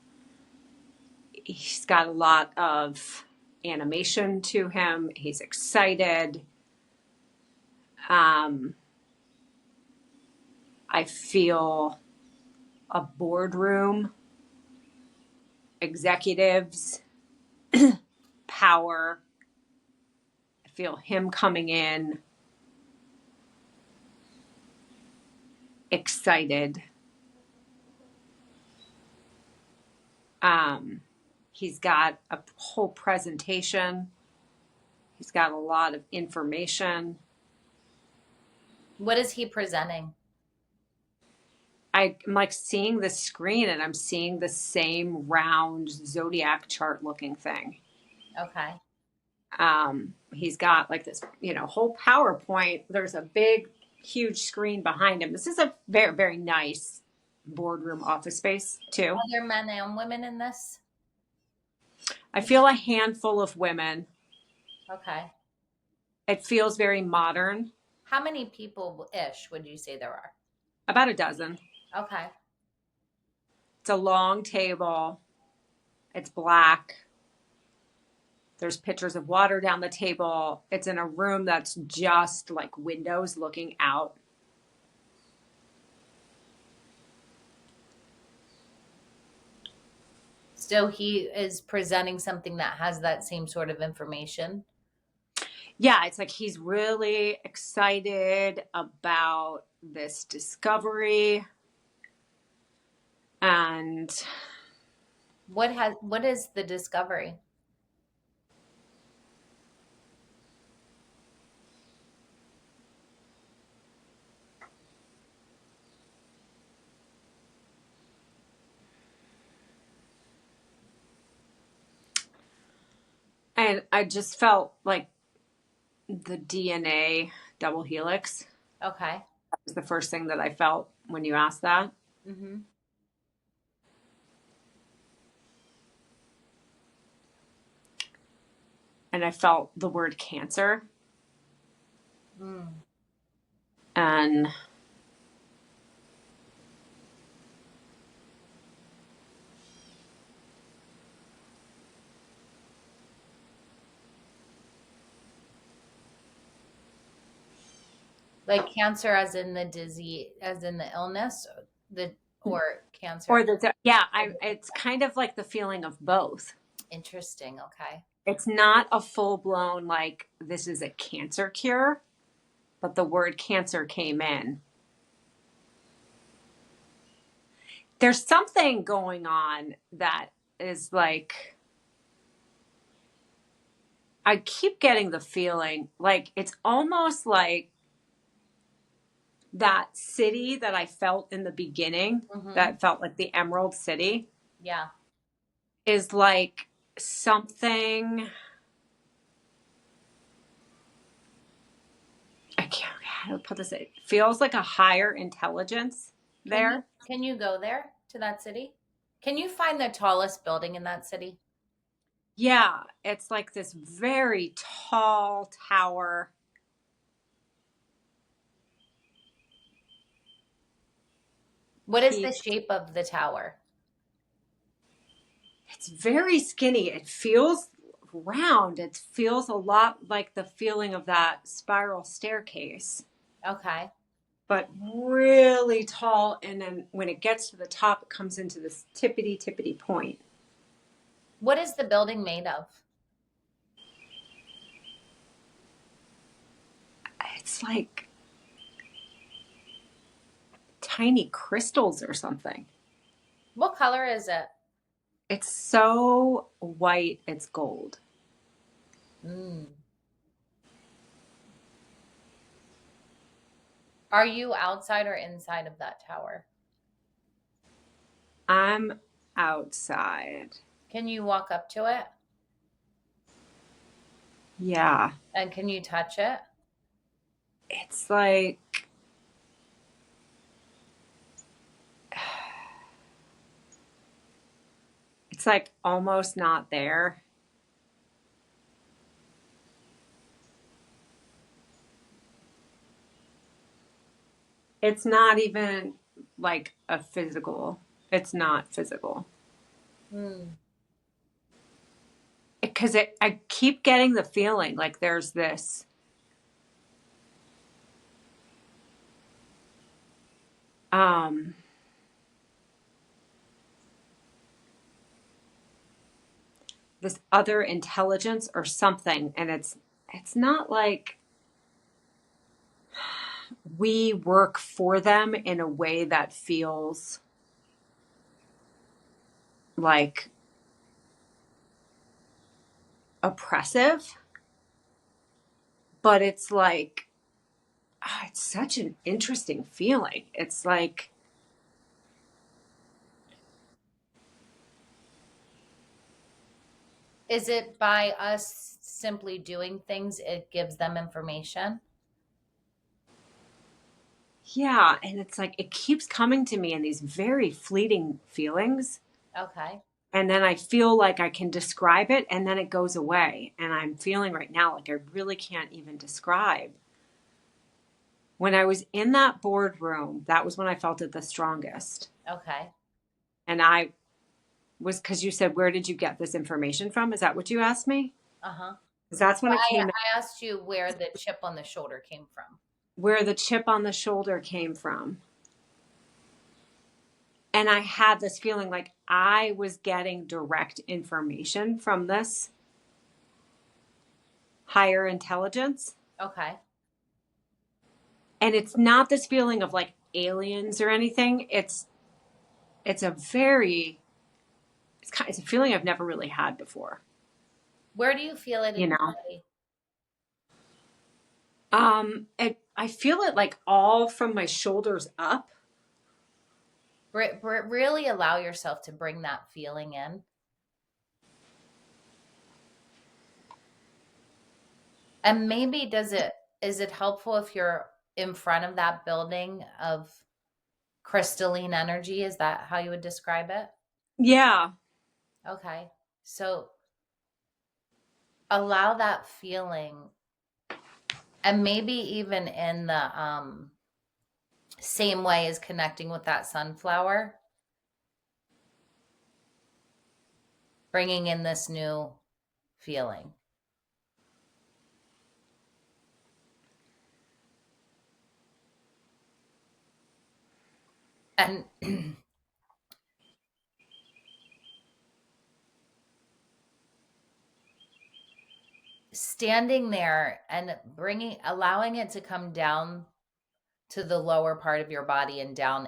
he's got a lot of animation to him. He's excited. I feel a boardroom, executives, power. I feel him coming in, excited. He's got a whole presentation. He's got a lot of information. What is he presenting? I'm like seeing the screen and I'm seeing the same round zodiac chart looking thing. Okay. He's got like this, whole PowerPoint. There's a big, huge screen behind him. This is a very, very nice boardroom office space too. Are there men and women in this? I feel a handful of women. Okay. It feels very modern. How many people-ish would you say there are? About a dozen. Okay. It's a long table. It's black. There's pitchers of water down the table. It's in a room that's just like windows looking out. So he is presenting something that has that same sort of information. Yeah, it's like he's really excited about this discovery. And What is the discovery? I just felt like the DNA double helix Okay. was the first thing that I felt when you asked that. Mm-hmm. And I felt the word cancer. Mm. And Like cancer as in the disease, as in the illness, or cancer. or it's kind of like the feeling of both. Interesting. Okay. It's not a full blown like this is a cancer cure. but the word Cancer came in. There's something going on that is like, I keep getting the feeling like it's almost like that city that I felt in the beginning, that felt like the Emerald City, Yeah. is like something, I can't, how to put this, it feels like a higher intelligence there. Can you go there to that city? Can you find the tallest building in that city? Yeah, it's like this very tall tower. What is the shape of the tower? It's very skinny. It feels round. It feels a lot like the feeling of that spiral staircase, Okay. but really tall. And then when it gets to the top, it comes into this tippity point. What is the building made of? It's like tiny crystals or something. What color is it? It's so white, it's gold. Are you outside or inside of that tower? I'm outside. Can you walk up to it? Yeah. And can you touch it? It's like, it's like almost not there. It's not even like a physical. It's not physical. Because I keep getting the feeling like there's this this other intelligence or something, and it's not like we work for them in a way that feels like oppressive, but it's like, it's such an interesting feeling. It's like, Is it by us simply doing things, it gives them information? yeah, and it's like it keeps coming to me in these very fleeting feelings. Okay. And then I feel like I can describe it and then it goes away. And I'm feeling right now like I really can't even describe. When I was in that boardroom, that was when I felt it the strongest. Okay. And I was, because you said, where did you get this information from? Is that what you asked me? Uh-huh. Because that's when it came, I asked you where the chip on the shoulder came from. where the chip on the shoulder came from. And I had this feeling like I was getting direct information from this higher intelligence. Okay. And it's not this feeling of like aliens or anything. It's a very, it's a feeling I've never really had before. Where do you feel it in You your know? body? I feel it like all from my shoulders up. Really allow yourself to bring that feeling in. And maybe is it helpful if you're in front of that building of crystalline energy? Is that how you would describe it? Yeah. Okay. So allow that feeling, and maybe even in the same way as connecting with that sunflower, bringing in this new feeling. And standing there and allowing it to come down to the lower part of your body and down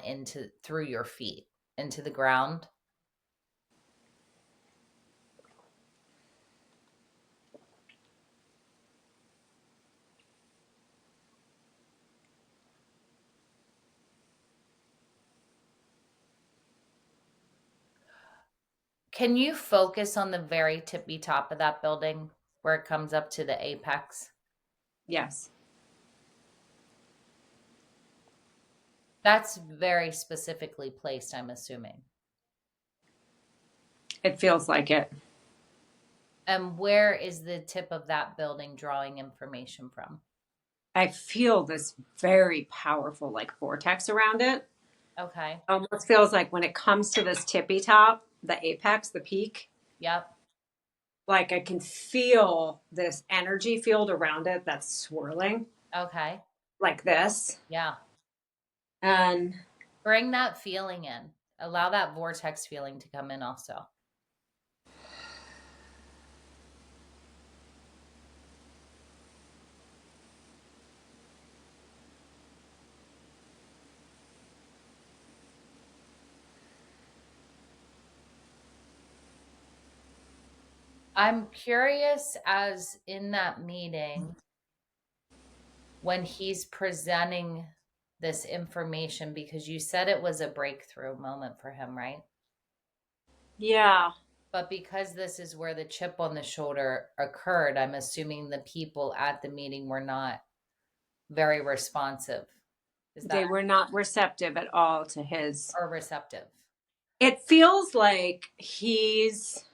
through your feet into the ground. Can you focus on the very tippy top of that building where it comes up to the apex? Yes. That's very specifically placed, I'm assuming. It feels like it. And where is the tip of that building drawing information from? I feel this very powerful like vortex around it. Okay. Almost feels like when it comes to this tippy top, the apex, the peak, Yep. like I can feel this energy field around it that's swirling Okay. like this. Yeah. And Bring that feeling in. Allow that vortex feeling to come in also. I'm curious, as in that meeting, when he's presenting this information, because you said it was a breakthrough moment for him, right? yeah, But because this is where the chip on the shoulder occurred, I'm assuming the people at the meeting were not very responsive. Is they that were not receptive at all to his. or receptive? It feels like he's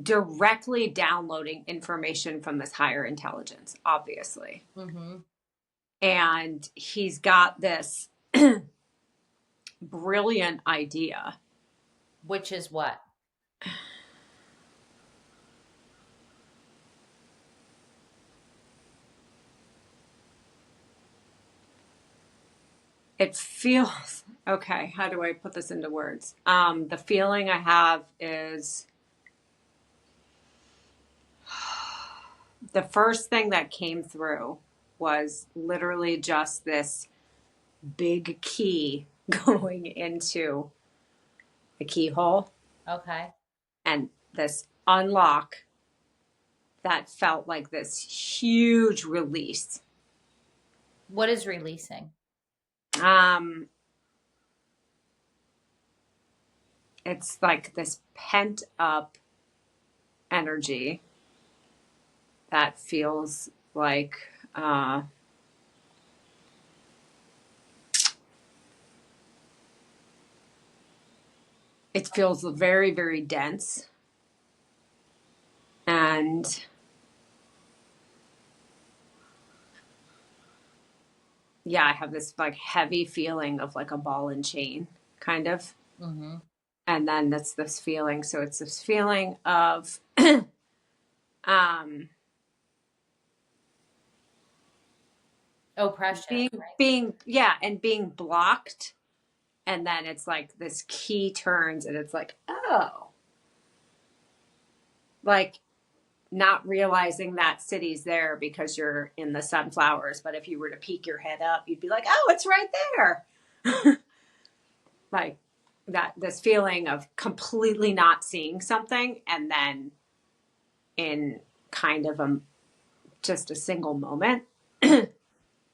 directly downloading information from this higher intelligence, obviously. Mm-hmm. And he's got this brilliant idea. Which is what? It feels okay. How do I put this into words? The feeling I have is the first thing that came through was literally just this big key going into the keyhole Okay. and this unlock that felt like this huge release. What is releasing? It's like this pent up energy that feels like it feels very, very dense. And yeah, I have this like heavy feeling of like a ball and chain kind of. Mm-hmm. And then that's this feeling. So it's this feeling of Oppression. being yeah, and being blocked. And then it's like this key turns and it's like, oh, like not realizing that city's there because you're in the sunflowers. But if you were to peek your head up, you'd be like, oh, it's right there. Like that, this feeling of completely not seeing something. And then in kind of just a single moment,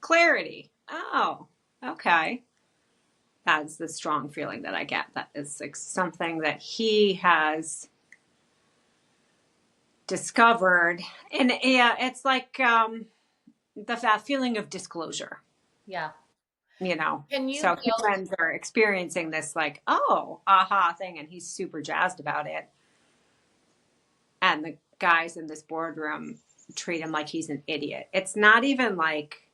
clarity. Oh, okay. That's the strong feeling that I get. That is like something that he has discovered. And yeah, it's like that feeling of disclosure, Yeah. you know. Can you So feel humans are experiencing this like, oh, aha thing, and he's super jazzed about it. And the guys in this boardroom treat him like he's an idiot. It's not even like,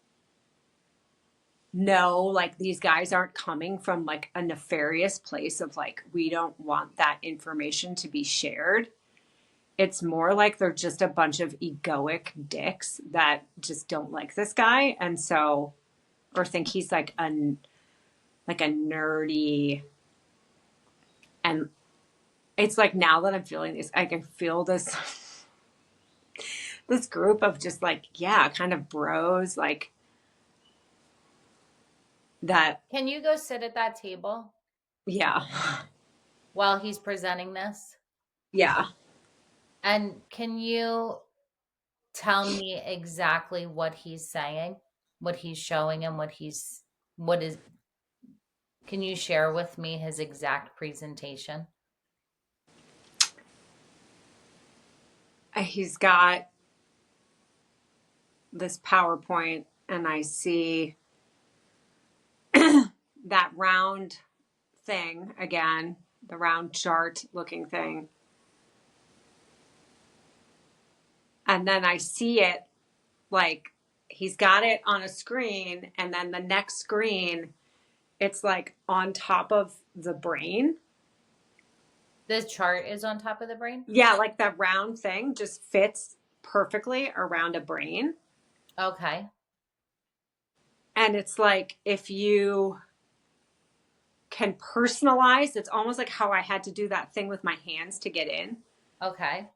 no, like these guys aren't coming from like a nefarious place of like, we don't want that information to be shared. It's more like they're just a bunch of egoic dicks that just don't like this guy. And so, or think he's like a nerdy. And it's like now that I'm feeling this, I can feel this this group of just like, yeah, kind of bros, like that. Can you go sit at that table Yeah. while he's presenting this? Yeah. And can you tell me exactly what he's saying, what he's showing, and what is, can you share with me his exact presentation? He's got this PowerPoint, and I see that round thing again, the round chart looking thing. And then I see it like he's got it on a screen, and then the next screen, it's like on top of the brain. The chart is on top of the brain? Yeah, like that round thing just fits perfectly around a brain. Okay. And it's like if you can personalize, it's almost like how I had to do that thing with my hands to get in. Okay.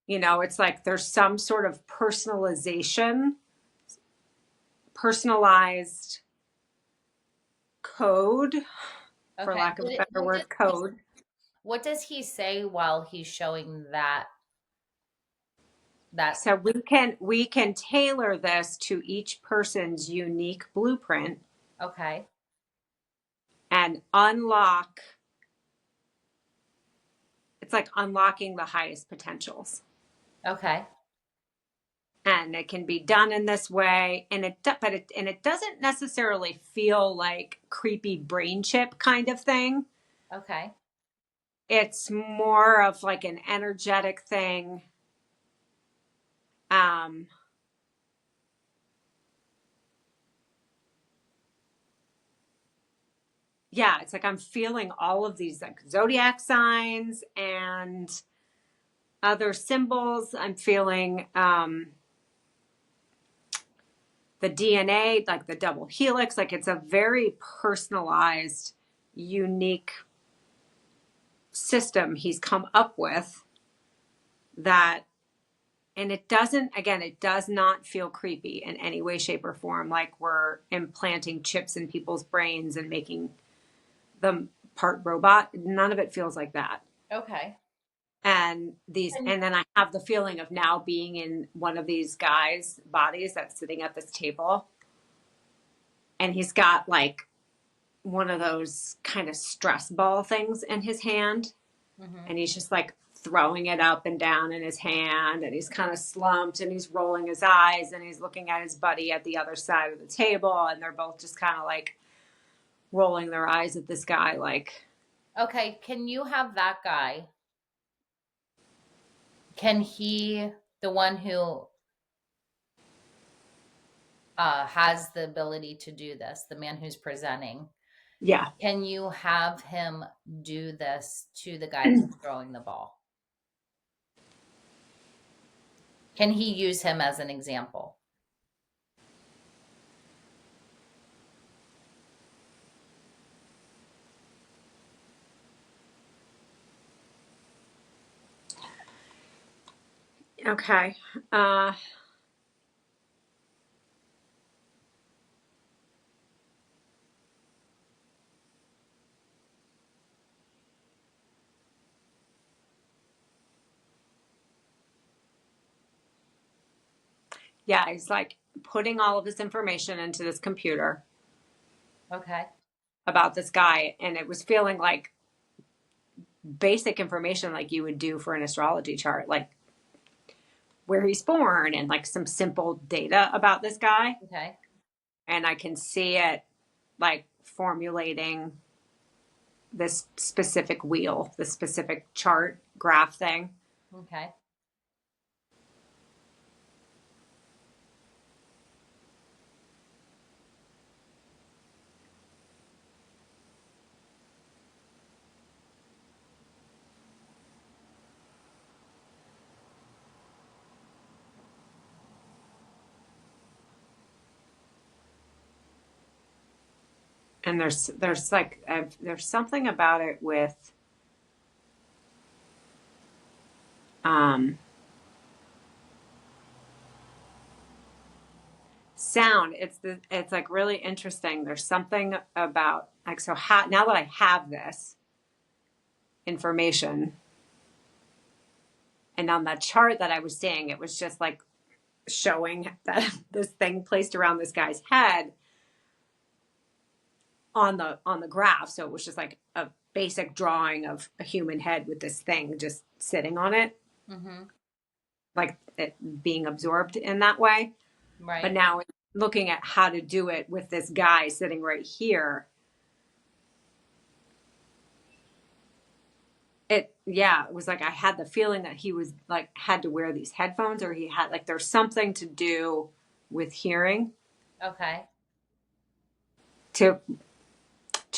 You know, it's like there's some sort of personalized code, for Okay. lack of a better word, code. What does he say while he's showing that? So we can tailor this to each person's unique blueprint Okay. and unlock. It's like unlocking the highest potentials. Okay. And it can be done in this way, and it doesn't necessarily feel like creepy brain chip kind of thing. Okay. It's more of like an energetic thing. Yeah, it's like I'm feeling all of these like zodiac signs and other symbols. I'm feeling the DNA, like the double helix. Like it's a very personalized, unique system he's come up with that. And it does not feel creepy in any way, shape, or form. Like we're implanting chips in people's brains and making them part robot. None of it feels like that. Okay. And then I have the feeling of now being in one of these guys' bodies that's sitting at this table. And he's got like one of those kind of stress ball things in his hand. Mm-hmm. And he's just like throwing it up and down in his hand, and he's kind of slumped, and he's rolling his eyes, and he's looking at his buddy at the other side of the table, and they're both just kind of like rolling their eyes at this guy like, Okay. Can you have that guy? Can he, the one who has the ability to do this, the man who's presenting, yeah. can you have him do this to the guy who's throwing the ball? Can he use him as an example? Okay. Yeah, he's like putting all of this information into this computer Okay. about this guy, and it was feeling like basic information like you would do for an astrology chart, like where he's born and like some simple data about this guy. Okay. And I can see it like formulating this specific wheel, this specific chart graph thing. Okay. And there's like there's something about it with sound. It's like really interesting. There's something about like, so how, now that I have this information, and on that chart that I was seeing, it was just like showing that this thing placed around this guy's head on the graph. So it was just like a basic drawing of a human head with this thing just sitting on it, Mm-hmm. like it being absorbed in that way. Right. But now looking at how to do it with this guy sitting right here, it was like I had the feeling that he was like had to wear these headphones, or he had like there's something to do with hearing Okay. to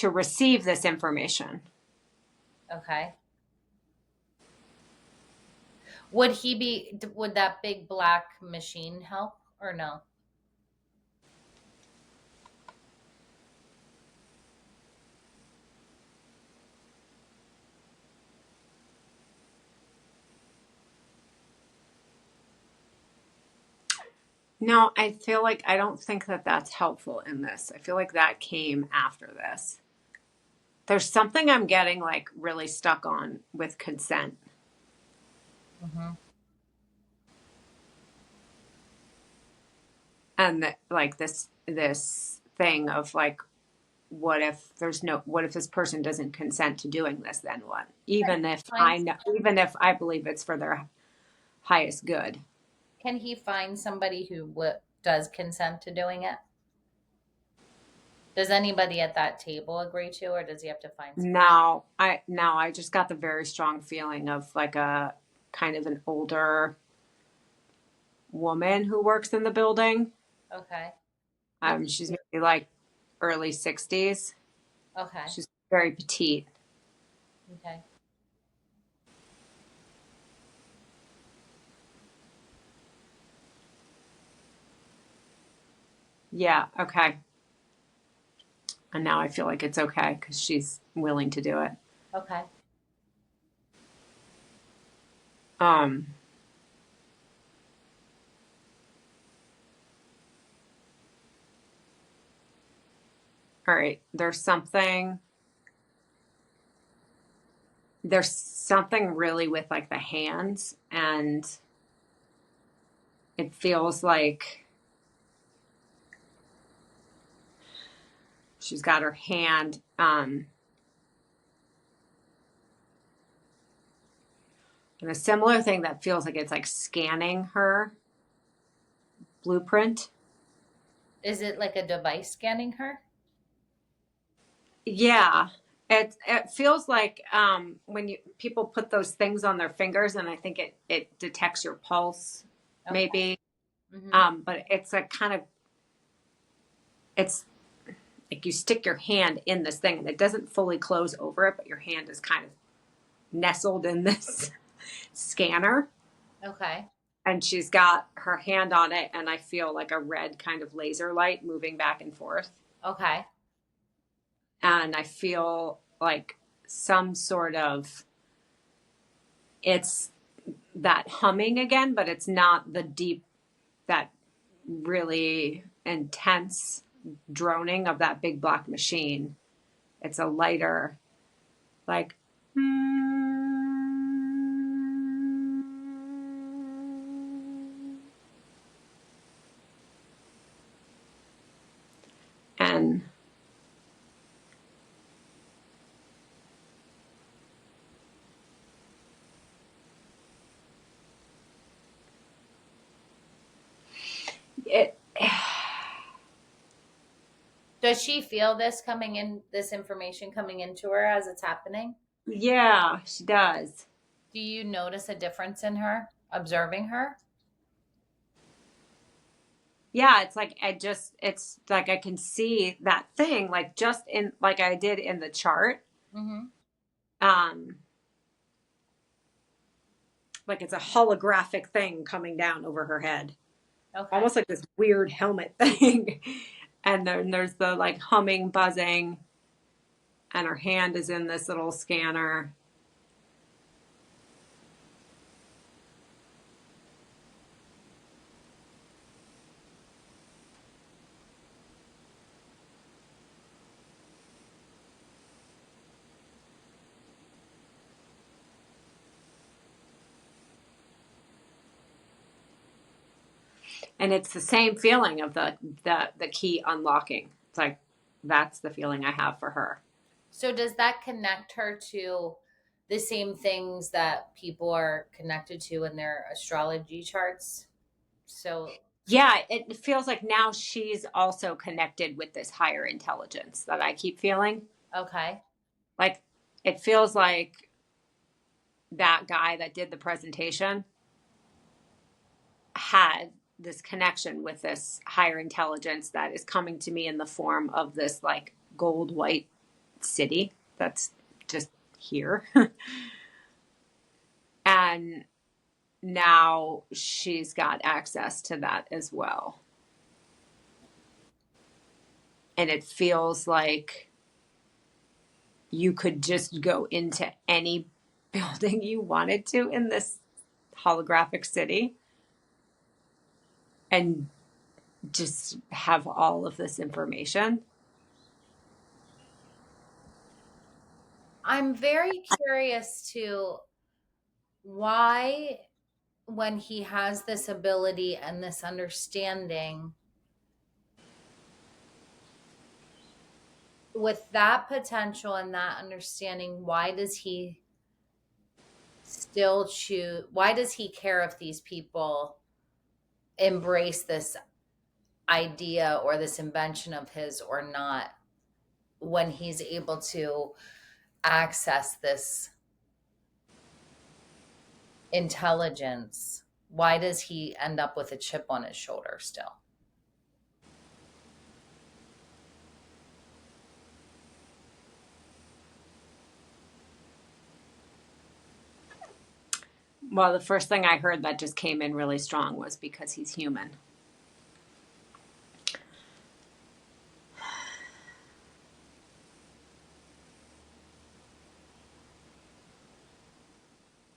receive this information. Okay. Would that big black machine help or no? No, I feel like I don't think that that's helpful in this. I feel like that came after this. There's something I'm getting like really stuck on with consent. Mm-hmm. And like this thing of like, what if this person doesn't consent to doing this, then what? Even if I believe it's for their highest good. Can he find somebody who does consent to doing it? Does anybody at that table agree to, or does he have to find somebody? I just got the very strong feeling of like a kind of an older woman who works in the building. Okay. She's maybe like early 60s. Okay. She's very petite. Okay. Yeah, okay. And now I feel like it's okay because she's willing to do it. Okay. All right, there's something really with like the hands, and it feels like she's got her hand and a similar thing that feels like it's like scanning her blueprint. Is it like a device scanning her? Yeah. It feels like when people put those things on their fingers, and I think it detects your pulse, maybe. Mm-hmm. But it's a kind of, it's like you stick your hand in this thing and it doesn't fully close over it, but your hand is kind of nestled in this scanner. Okay. And she's got her hand on it, and I feel like a red kind of laser light moving back and forth. Okay. And I feel like some sort of, it's that humming again, but it's not the deep, that really intense droning of that big black machine. It's a lighter, like, and it, Does she feel this information coming into her as it's happening? yeah, she does. Do you notice a difference in her observing her? Yeah, it's like it's like I can see that thing like just in like I did in the chart. Mm-hmm. Like it's a holographic thing coming down over her head. Okay. Almost like this weird helmet thing. And then there's the like humming, buzzing, and her hand is in this little scanner. And it's the same feeling of the key unlocking. It's like, that's the feeling I have for her. So does that connect her to the same things that people are connected to in their astrology charts? So, Yeah, it feels like now she's also connected with this higher intelligence that I keep feeling. okay. Like, it feels like that guy that did the presentation had this connection with this higher intelligence that is coming to me in the form of this like gold white city that's just here. And now she's got access to that as well. And it feels like you could just go into any building you wanted to in this holographic city and just have all of this information. I'm very curious to why, when he has this ability and this understanding, with that potential and that understanding, why does he still choose? Why does he care if these people embrace this idea or this invention of his or not, when he's able to access this intelligence? Why does he end up with a chip on his shoulder still? Well, the first thing I heard that just came in really strong was because he's human.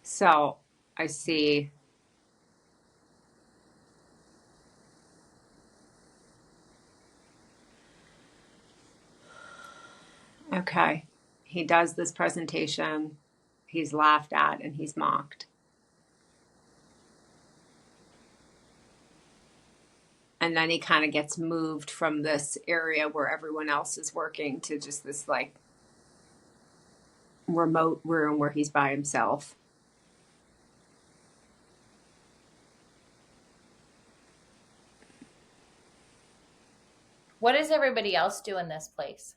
So I see. Okay. He does this presentation. He's laughed at and he's mocked. And then he kind of gets moved from this area where everyone else is working to just this like remote room where he's by himself. What does everybody else do in this place?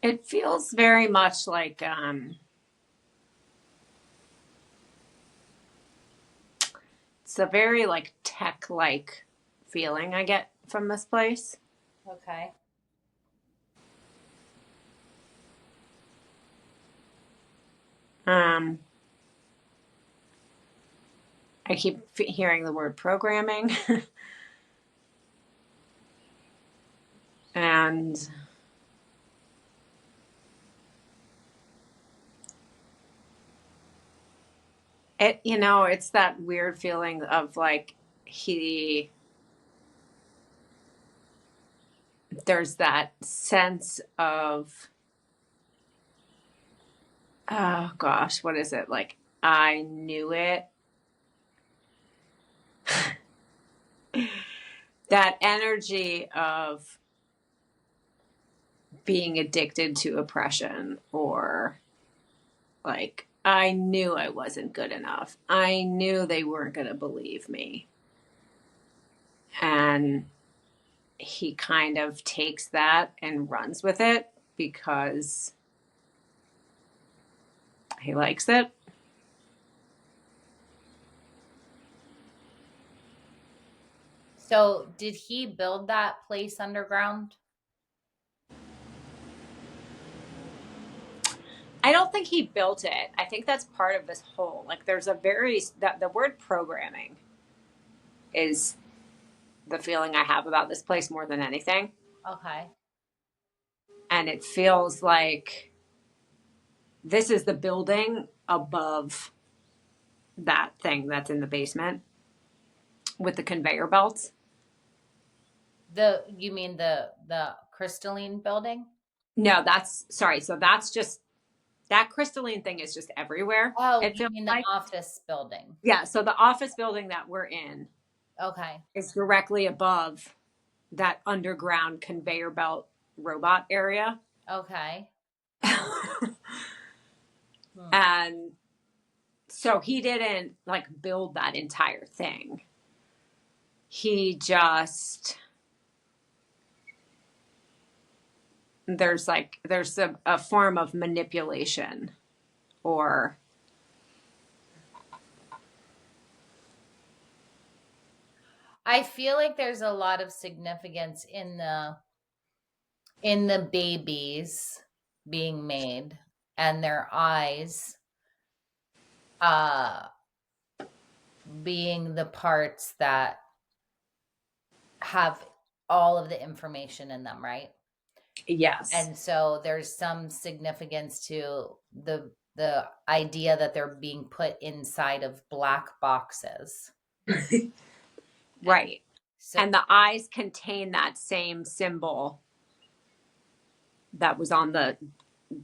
It feels very much like it's a very like tech like feeling I get from this place. Okay. I keep hearing the word programming. And it, you know, it's that weird feeling of like there's that sense of, oh gosh, what is it? Like, I knew it. That energy of being addicted to oppression, or like, I knew I wasn't good enough. I knew they weren't going to believe me. And he kind of takes that and runs with it because he likes it. So, did he build that place underground? I don't think he built it. I think that's part of this whole, like, there's a very, that the word programming is the feeling I have about this place more than anything. Okay. And it feels like this is the building above that thing that's in the basement with the conveyor belts. You mean the crystalline building? No, that's sorry. So that's just that crystalline thing is just everywhere. Oh, It you feels mean the like. office building? Yeah. So the office building that we're in Okay. is directly above that underground conveyor belt robot area. Okay. Hmm. And so he didn't like build that entire thing. He just there's a form of manipulation or I feel like there's a lot of significance in the babies being made and their eyes uh being the parts that have all of the information in them, right? yes. And so there's some significance to the idea that they're being put inside of black boxes. Right. So And the eyes contain that same symbol that was on the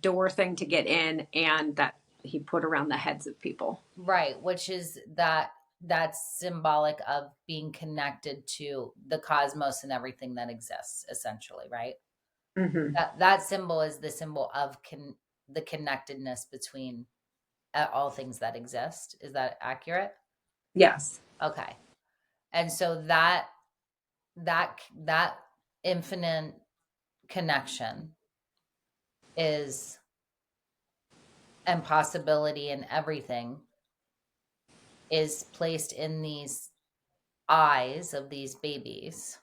door thing to get in and that he put around the heads of people. right, which is that's symbolic of being connected to the cosmos and everything that exists, essentially, right? Mm-hmm. That symbol is the symbol of the connectedness between all things that exist. Is that accurate? Yes. Okay. And so that infinite connection is and possibility and everything is placed in these eyes of these babies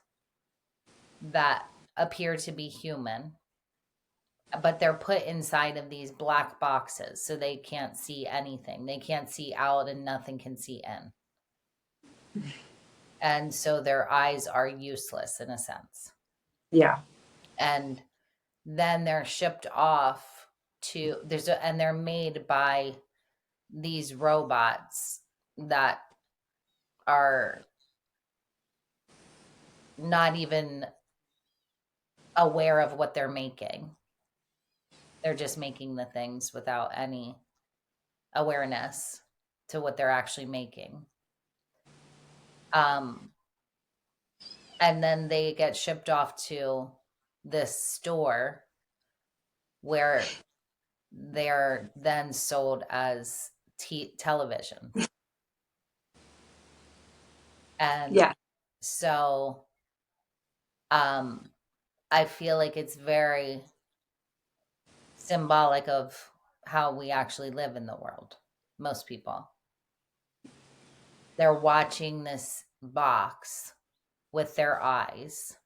that appear to be human, but they're put inside of these black boxes so they can't see anything. They can't see out and nothing can see in. And so their eyes are useless in a sense. Yeah. And then they're shipped off to and they're made by these robots that are not even aware of what they're making. They're just making the things without any awareness to what they're actually making. And then they get shipped off to this store where they're then sold as television. And Yeah. so I feel like it's very symbolic of how we actually live in the world. Most people. They're watching this box with their eyes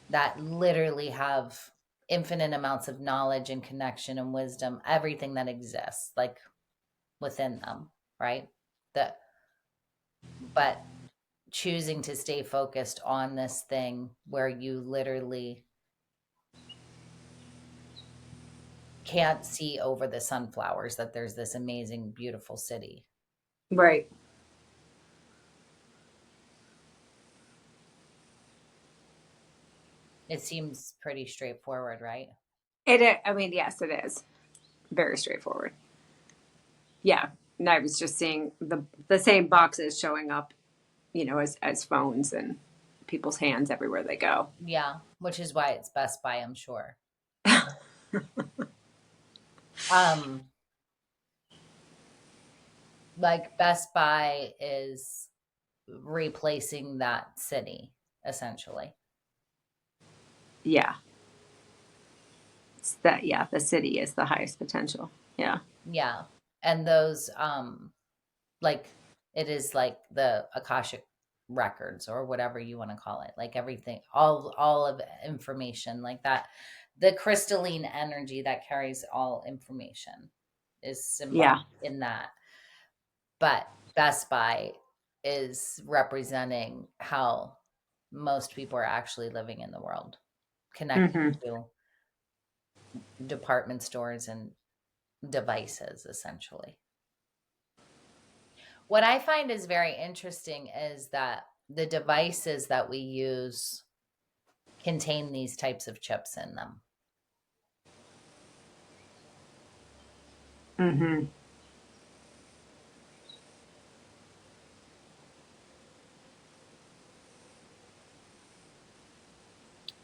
that literally have infinite amounts of knowledge and connection and wisdom, everything that exists, like within them, right? But choosing to stay focused on this thing where you literally can't see over the sunflowers that there's this amazing, beautiful city. Right. It seems pretty straightforward, right? I mean, yes, it is very straightforward. Yeah. And I was just seeing the same boxes showing up, as phones and people's hands everywhere they go. Yeah, which is why it's Best Buy, I'm sure. Like Best Buy is replacing that city, essentially. Yeah. The city is the highest potential. Yeah. Yeah. And those like it is like the Akashic records or whatever you want to call it. Like everything, all of information like that. The crystalline energy that carries all information is symbolic in that. But Best Buy is representing how most people are actually living in the world, connected to department stores and devices, essentially. What I find is very interesting is that the devices that we use contain these types of chips in them. Mm-hmm.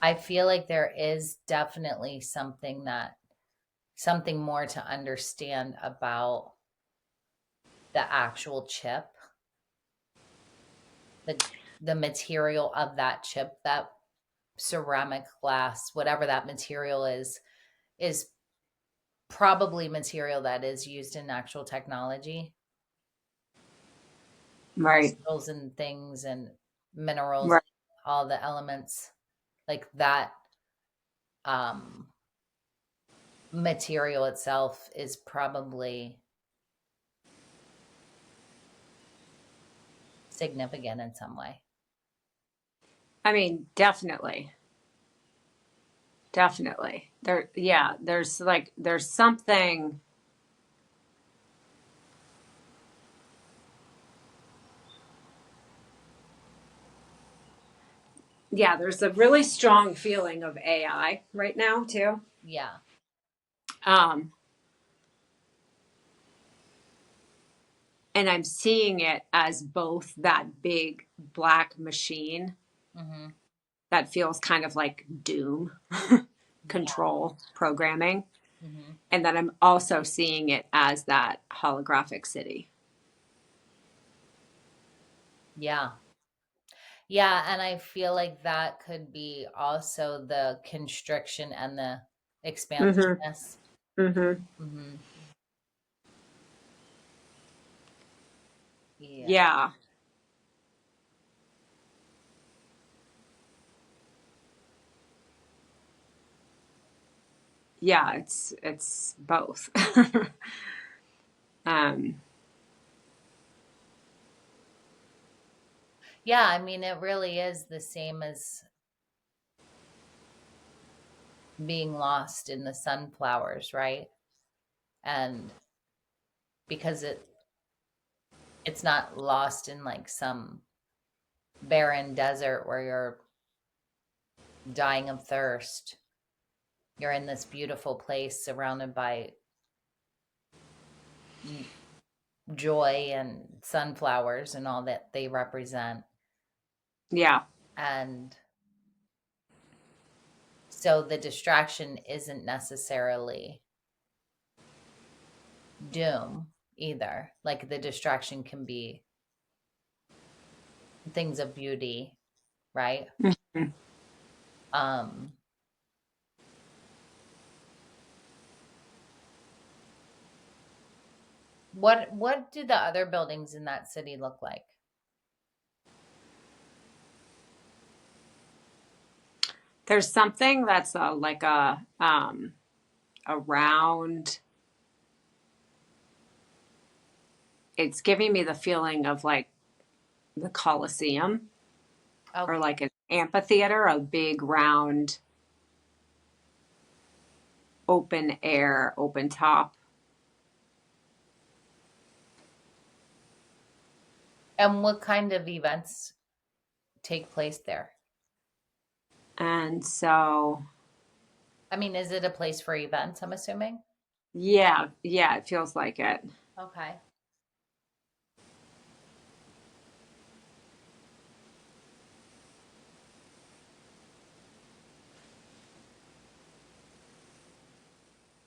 I feel like there is definitely something more to understand about the actual chip, the material of that chip, that ceramic glass, whatever that material is probably material that is used in actual technology, Right. crystals and things and minerals, Right. all the elements like that. Material itself is probably significant in some way. I mean, definitely. Definitely. There's something. Yeah, there's a really strong feeling of AI right now too. Yeah. Um, and I'm seeing it as both that big black machine Mm-hmm. that feels kind of like doom control programming. Mm-hmm. And then I'm also seeing it as that holographic city. Yeah. Yeah. And I feel like that could be also the constriction and the Mm-hmm. expansiveness. Mm-hmm. Mm-hmm. Yeah. Yeah. Yeah, it's both. um, Yeah. I mean, it really is the same as being lost in the sunflowers, right? And because it's not lost in like some barren desert where you're dying of thirst. You're in this beautiful place surrounded by joy and sunflowers and all that they represent. yeah. And so the distraction isn't necessarily doom either. Like the distraction can be things of beauty, right? Mhm. Um what do the other buildings in that city look like? There's something that's like a round. It's giving me the feeling of like the Colosseum or Okay. like an amphitheater, a big round open air, open top. And what kind of events take place there? And so, I mean, is it a place for events, I'm assuming? yeah, it feels like it. Okay.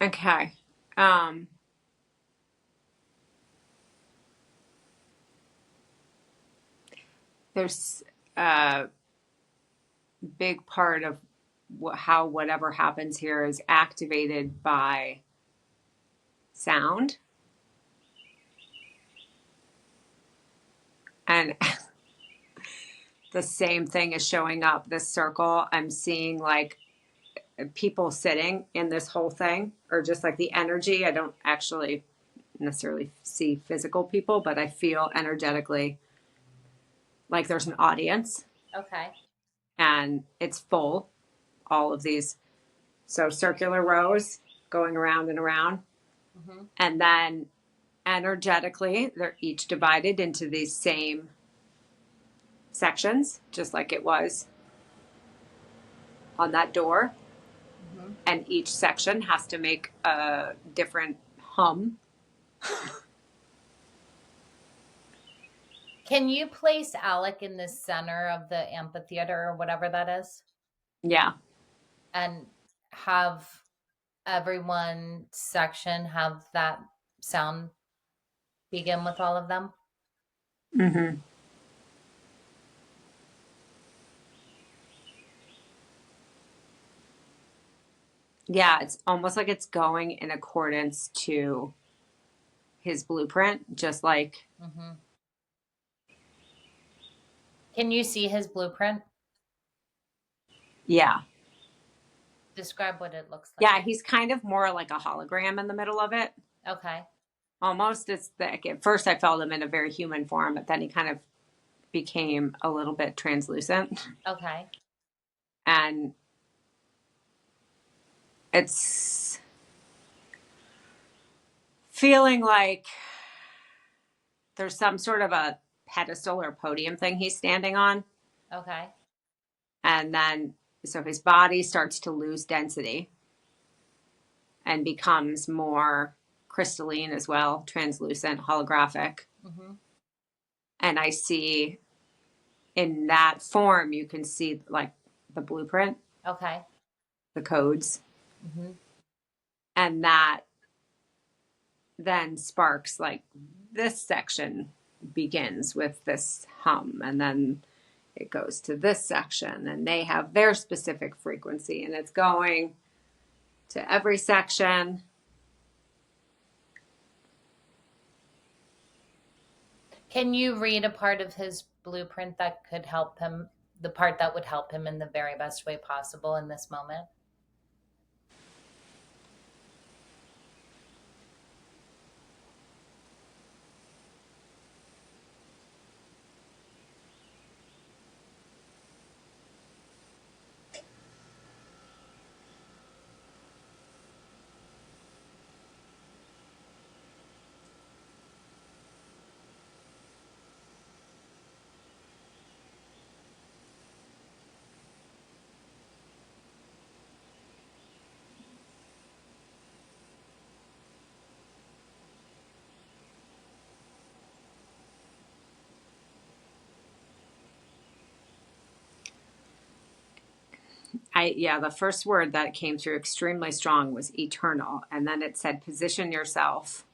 Okay. Um, there's a big part of how whatever happens here is activated by sound. And the same thing is showing up. This circle, I'm seeing like people sitting in this whole thing, or just like the energy. I don't actually necessarily see physical people, but I feel energetically like there's an audience Okay. and it's full. All of these, so circular rows going around and around. Mm-hmm. And then energetically, they're each divided into these same sections, just like it was on that door. Mhm. And each section has to make a different hum. Can you place Alec in the center of the amphitheater or whatever that is, Yeah. and have everyone section have that sound begin with all of them? Mm-hmm. Yeah, it's almost like it's going in accordance to his blueprint, just like, Hmm. Can you see his blueprint? yeah. Describe what it looks like. Yeah, he's kind of more like a hologram in the middle of it. Okay. Almost as thick. At first, I felt him in a very human form, but then he kind of became a little bit translucent. Okay. And it's feeling like there's some sort of a pedestal or podium thing he's standing on. Okay. And then, so his body starts to lose density and becomes more crystalline as well, translucent, holographic. Hmm. And I see in that form, you can see like the blueprint, Okay. the codes, Hmm. and that then sparks like this section begins with this hum, and then it goes to this section, and they have their specific frequency, and it's going to every section. Can you read a part of his blueprint that could help him, the part that would help him in the very best way possible in this moment? The first word that came through extremely strong was eternal, and then it said position yourself.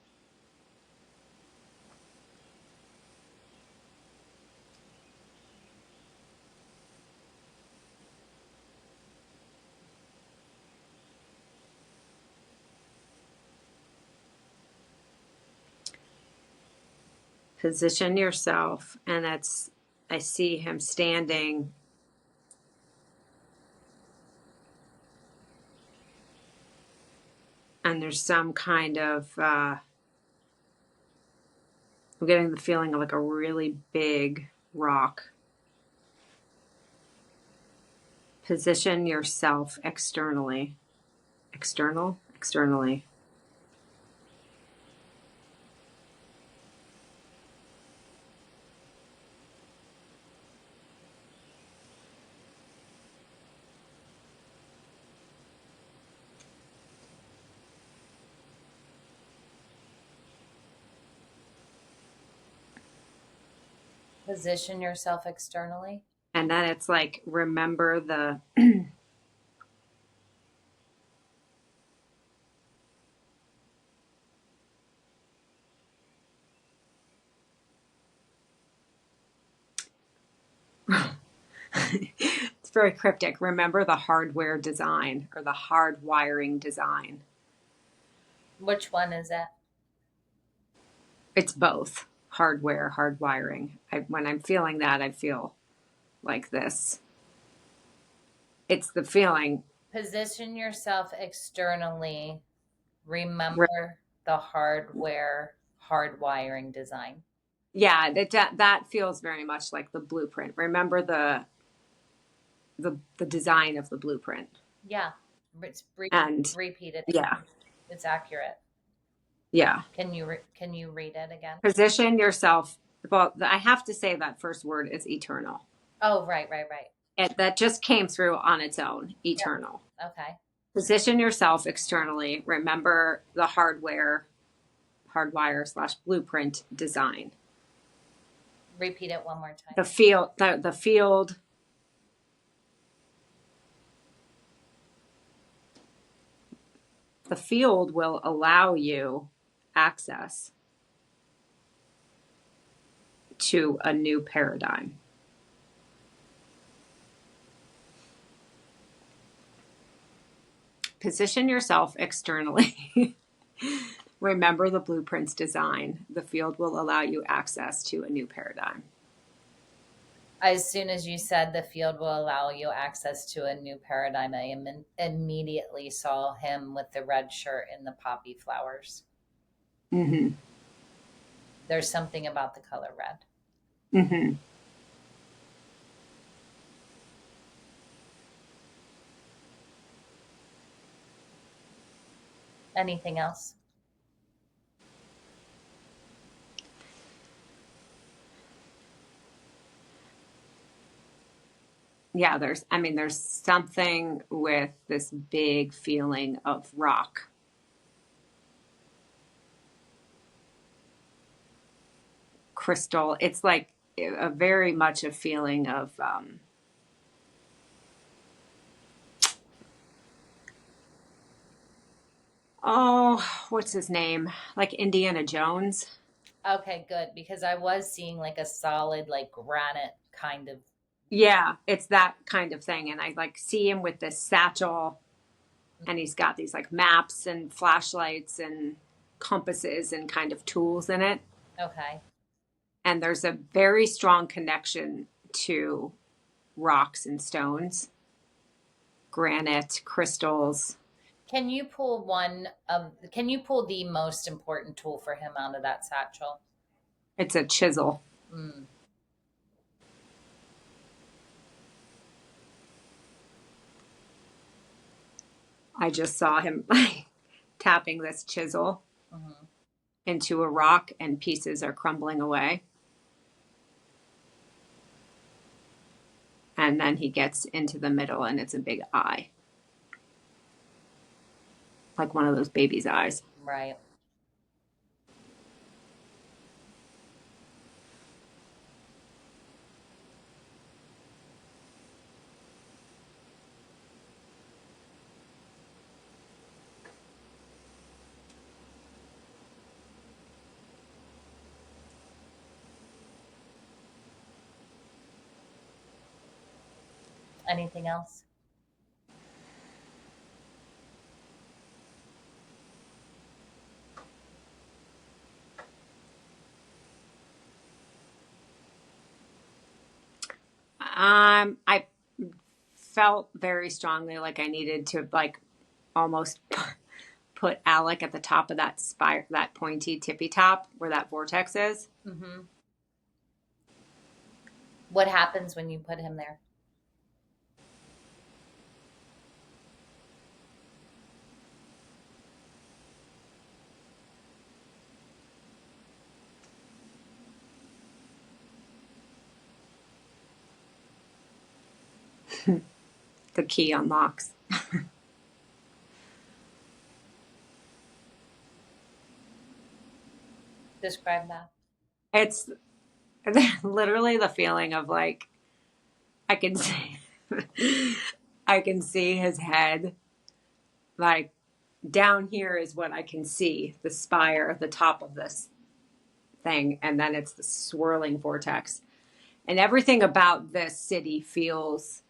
Position yourself, and that's, I see him standing and there's some kind of I'm getting the feeling of like a really big rock. Position yourself externally. Externally. Position yourself externally. And then it's like, remember the it's very cryptic. Remember the hardware design or the hard wiring design. Which one is it? It's both hardware, hard wiring. When I'm feeling that, I feel like this. It's the feeling. Position yourself externally. Remember the hardware, hardwiring design. Yeah, that feels very much like the blueprint. Remember the design of the blueprint. Yeah. It's And repeat it. yeah, It's accurate. yeah. Can you read it again? Position yourself. Well, I have to say that first word is eternal. Oh, right. That just came through on its own. Eternal. Okay. Position yourself externally. Remember the hardwire / blueprint design. Repeat it one more time. The field. The field will allow you access to a new paradigm. Position yourself externally. Remember the blueprint's design. The field will allow you access to a new paradigm. As soon as you said the field will allow you access to a new paradigm, I immediately saw him with the red shirt and the poppy flowers. Mm-hmm. There's something about the color red. Mm-hmm. Anything else? Yeah, there's something with this big feeling of rock. Crystal. It's like a very much a feeling of what's his name? Like Indiana Jones. Okay, good. Because I was seeing like a solid, like granite kind of. Yeah, it's that kind of thing. And I like see him with this satchel, and he's got these like maps and flashlights and compasses and kind of tools in it. Okay. And there's a very strong connection to rocks and stones, granite, crystals. Can you pull the most important tool for him out of that satchel? It's a chisel. Mm. I just saw him like tapping this chisel into a rock, and pieces are crumbling away. And then he gets into the middle, and it's a big eye. Like one of those baby's eyes. Right. Anything else? I felt very strongly like I needed to like almost put Alec at the top of that spire, that pointy tippy top where that vortex is. Mm-hmm. What happens when you put him there? The key unlocks. Describe that. It's literally the feeling of like I can see I can see his head. Like down here is what I can see, the spire, the top of this thing, and then it's the swirling vortex. And everything about this city feels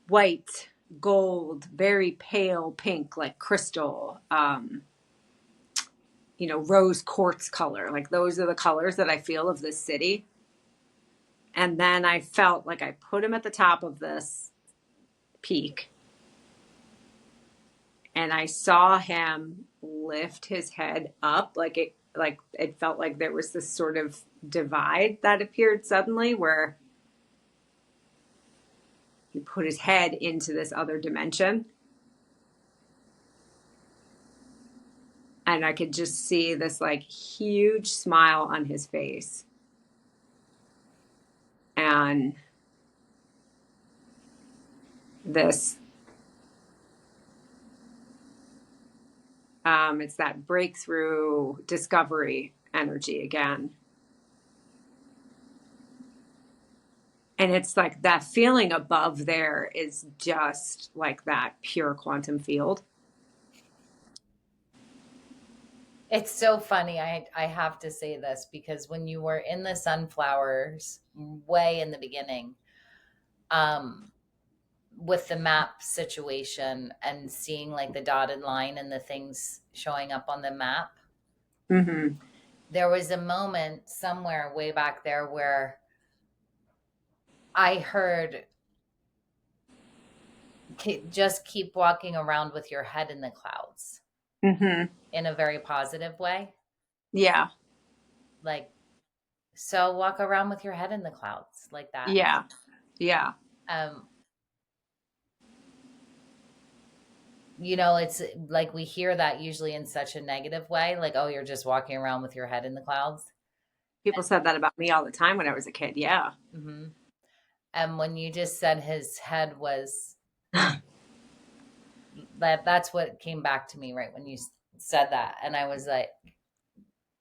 white, gold, very pale pink, like crystal, rose quartz color. Like those are the colors that I feel of this city. And then I felt like I put him at the top of this peak, and I saw him lift his head up. Like it felt like there was this sort of divide that appeared suddenly where he put his head into this other dimension. And I could just see this like huge smile on his face. And this, it's that breakthrough discovery energy again. And it's like that feeling above there is just like that pure quantum field. It's so funny. I have to say this because when you were in the sunflowers way in the beginning, with the map situation and seeing like the dotted line and the things showing up on the map, Mm-hmm. there was a moment somewhere way back there where I heard, just keep walking around with your head in the clouds Mm-hmm. in a very positive way. Yeah. Like, so walk around with your head in the clouds like that. Yeah. Yeah. You know, it's like we hear that usually in such a negative way, like, oh, you're just walking around with your head in the clouds. People said that about me all the time when I was a kid. Yeah. Mm-hmm. And when you just said his head was that's what came back to me right when you said that. And I was like,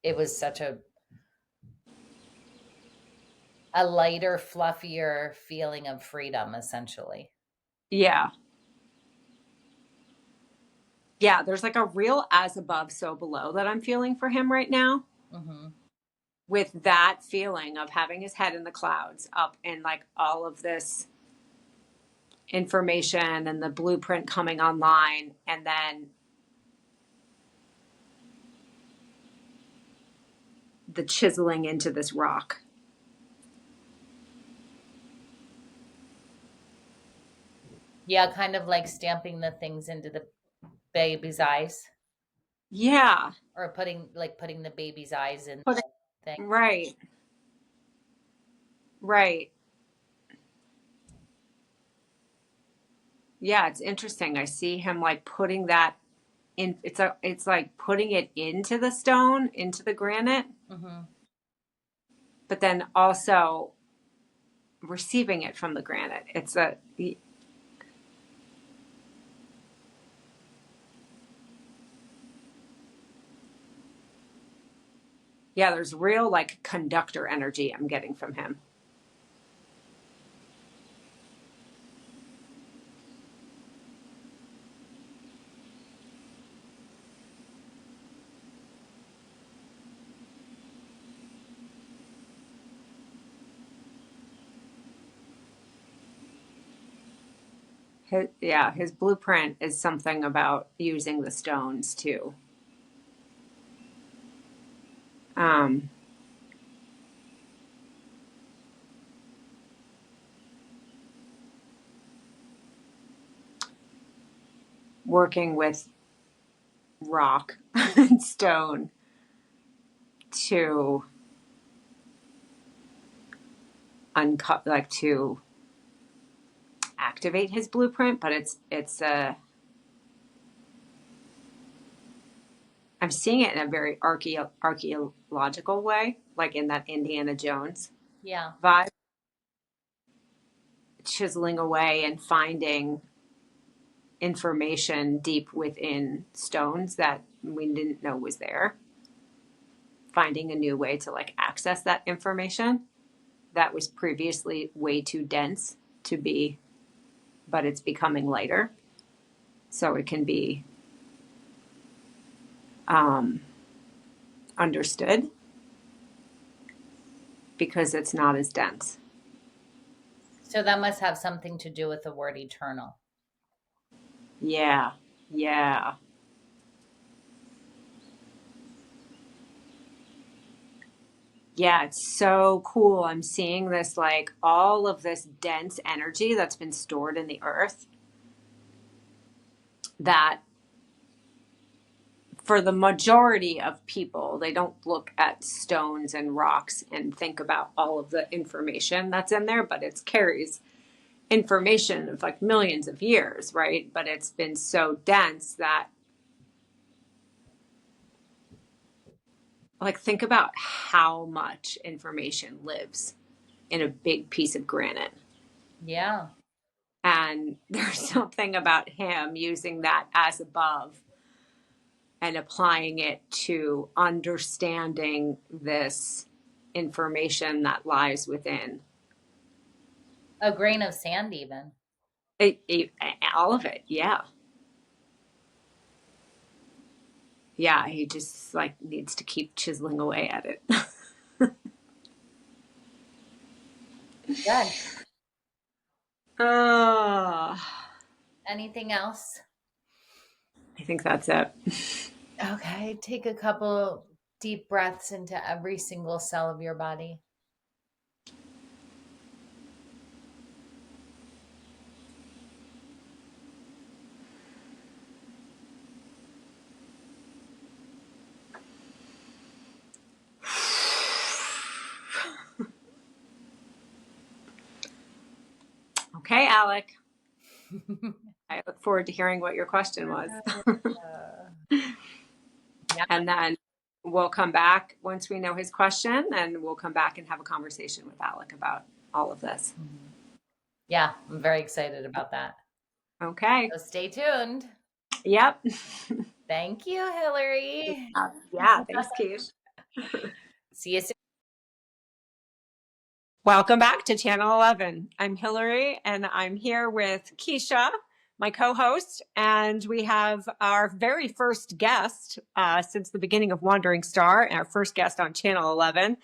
it was such a lighter, fluffier feeling of freedom, essentially. Yeah. Yeah. There's like a real as above, so below that I'm feeling for him right now. Mm-hmm. With that feeling of having his head in the clouds up and like all of this information and the blueprint coming online, and then the chiseling into this rock. Yeah, kind of like stamping the things into the baby's eyes, Yeah. or putting the baby's eyes in But the thing. right. Right. Yeah, it's interesting. I see him like putting that in. It's like putting it into the stone, into the granite, Mm-hmm. but then also receiving it from the granite. Yeah, there's real like conductor energy I'm getting from him. His blueprint is something about using the stones too. Um, Working with rock and stone to uncut, like to activate his blueprint, but I'm seeing it in a very archaeological way, like in that Indiana Jones Yeah. vibe, chiseling away and finding information deep within stones that we didn't know was there. Finding a new way to like access that information that was previously way too dense to be, but it's becoming lighter. So it can be understood because it's not as dense. So that must have something to do with the word eternal. Yeah. Yeah. Yeah, it's so cool. I'm seeing this like all of this dense energy that's been stored in the earth that for the majority of people, they don't look at stones and rocks and think about all of the information that's in there, but it carries information of like millions of years, right? But it's been so dense that like think about how much information lives in a big piece of granite. Yeah. And there's something about him using that as above and applying it to understanding this information that lies within. A grain of sand, even. All of it, yeah. Yeah, he just like needs to keep chiseling away at it. Good. Oh, Anything else? I think that's it. Okay, take a couple deep breaths into every single cell of your body. Okay, Alec. I look forward to hearing what your question was. Yeah. And then we'll come back once we know his question, and we'll come back and have a conversation with Alec about all of this. Yeah, I'm very excited about that. Okay. So stay tuned. Yep. Thank you, Hillary. Yeah, thanks, Keish. See you soon. Welcome back to Channel 11. I'm Hillary, and I'm here with Keysha, my co-host, and we have our very first guest since the beginning of Wandering Star, our first guest on Channel 11.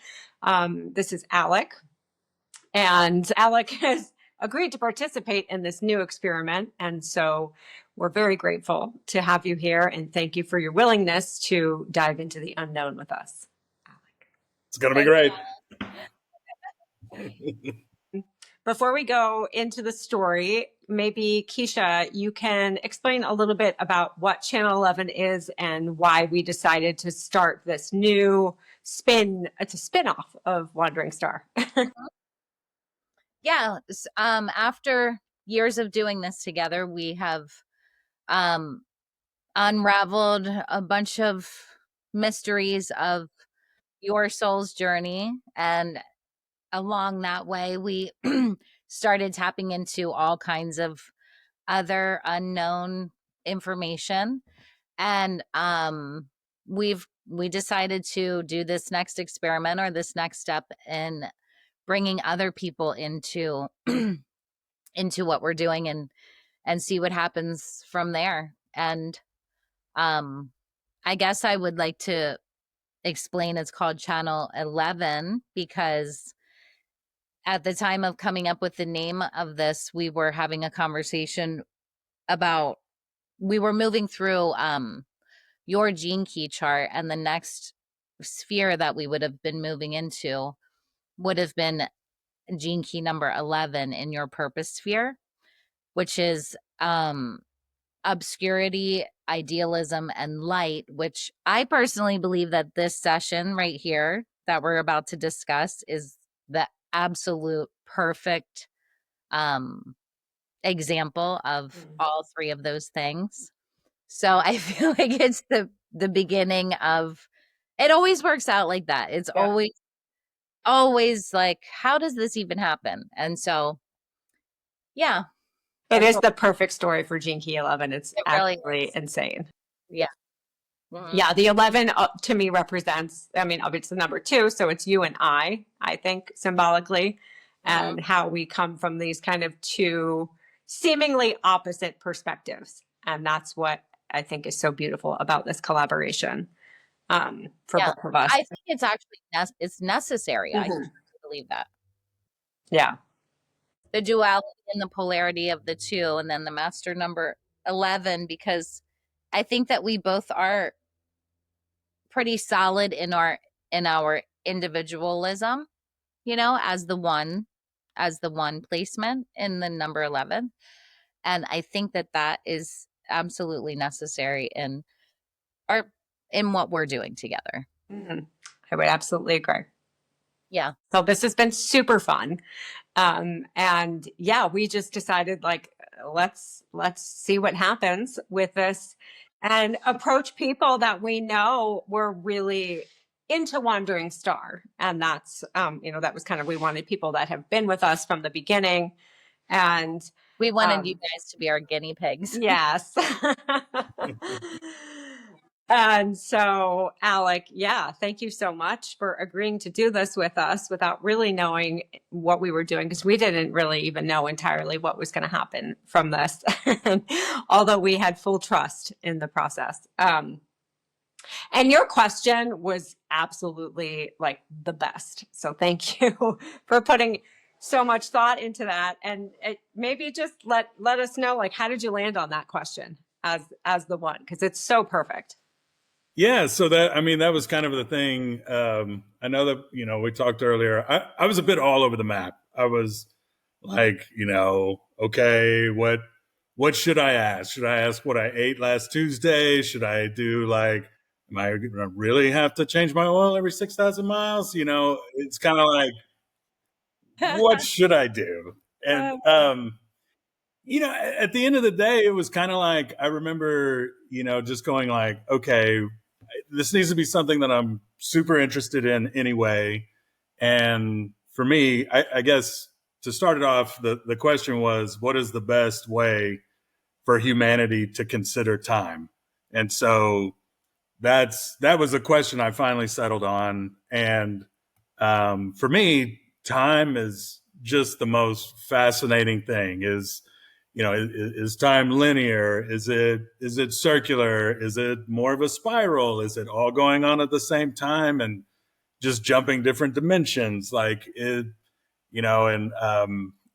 This is Alec, and Alec has agreed to participate in this new experiment, and so we're very grateful to have you here, and thank you for your willingness to dive into the unknown with us, Alec. It's going to be great. Before we go into the story, maybe Keysha, you can explain a little bit about what Channel 11 is and why we decided to start this new it's a spin-off of Wandering Star. Yeah. After years of doing this together, we have unraveled a bunch of mysteries of your soul's journey. And along that way, we started tapping into all kinds of other unknown information. And we decided to do this next experiment, or this next step in bringing other people into into what we're doing, and see what happens from there. And I guess I would like to explain it's called Channel 11 because at the time of coming up with the name of this, we were having a conversation about, we were moving through your gene key chart, and the next sphere that we would have been moving into would have been gene key number 11 in your purpose sphere, which is obscurity, idealism, and light, which I personally believe that this session right here that we're about to discuss is the absolute perfect example of all three of those things. So I feel like it's the beginning of, it always works out like that. It's always like, how does this even happen? And so, yeah. It is the perfect story for Gene Key 11. It's really absolutely insane. Yeah. Mm-hmm. Yeah, the 11 to me represents, I mean, it's the number 2, so it's you and I think, symbolically, and how we come from these kind of two seemingly opposite perspectives. And that's what I think is so beautiful about this collaboration for both of us. I think it's actually it's necessary. I believe that. Yeah. The duality and the polarity of the two, and then the master number 11, because I think that we both are pretty solid in our individualism, as the one placement in the number 11. And I think that is absolutely necessary in what we're doing together. I would absolutely agree. Yeah. So this has been super fun. And yeah, we just decided let's see what happens with this and approach people that we know were really into Wandering Star. And that's, that was kind of, we wanted people that have been with us from the beginning. And We wanted you guys to be our guinea pigs. Yes. And so, Alec, yeah, thank you so much for agreeing to do this with us without really knowing what we were doing, because we didn't really even know entirely what was going to happen from this, although we had full trust in the process. And your question was absolutely like the best. So thank you for putting so much thought into that. And maybe just let us know, like, how did you land on that question as the one? Because it's so perfect. Yeah, so that was kind of the thing. I know that we talked earlier. I was a bit all over the map. I was like, okay, what should I ask? Should I ask what I ate last Tuesday? Should I do like, am I gonna really have to change my oil every 6,000 miles? It's kind of like, what should I do? And at the end of the day, it was kind of like, I remember, just going like, okay, this needs to be something that I'm super interested in anyway. And for me, I guess to start it off, the question was, what is the best way for humanity to consider time? And so that was a question I finally settled on. And for me, time is just the most fascinating thing. Is time linear? Is it circular? Is it more of a spiral? Is it all going on at the same time and just jumping different dimensions? Like and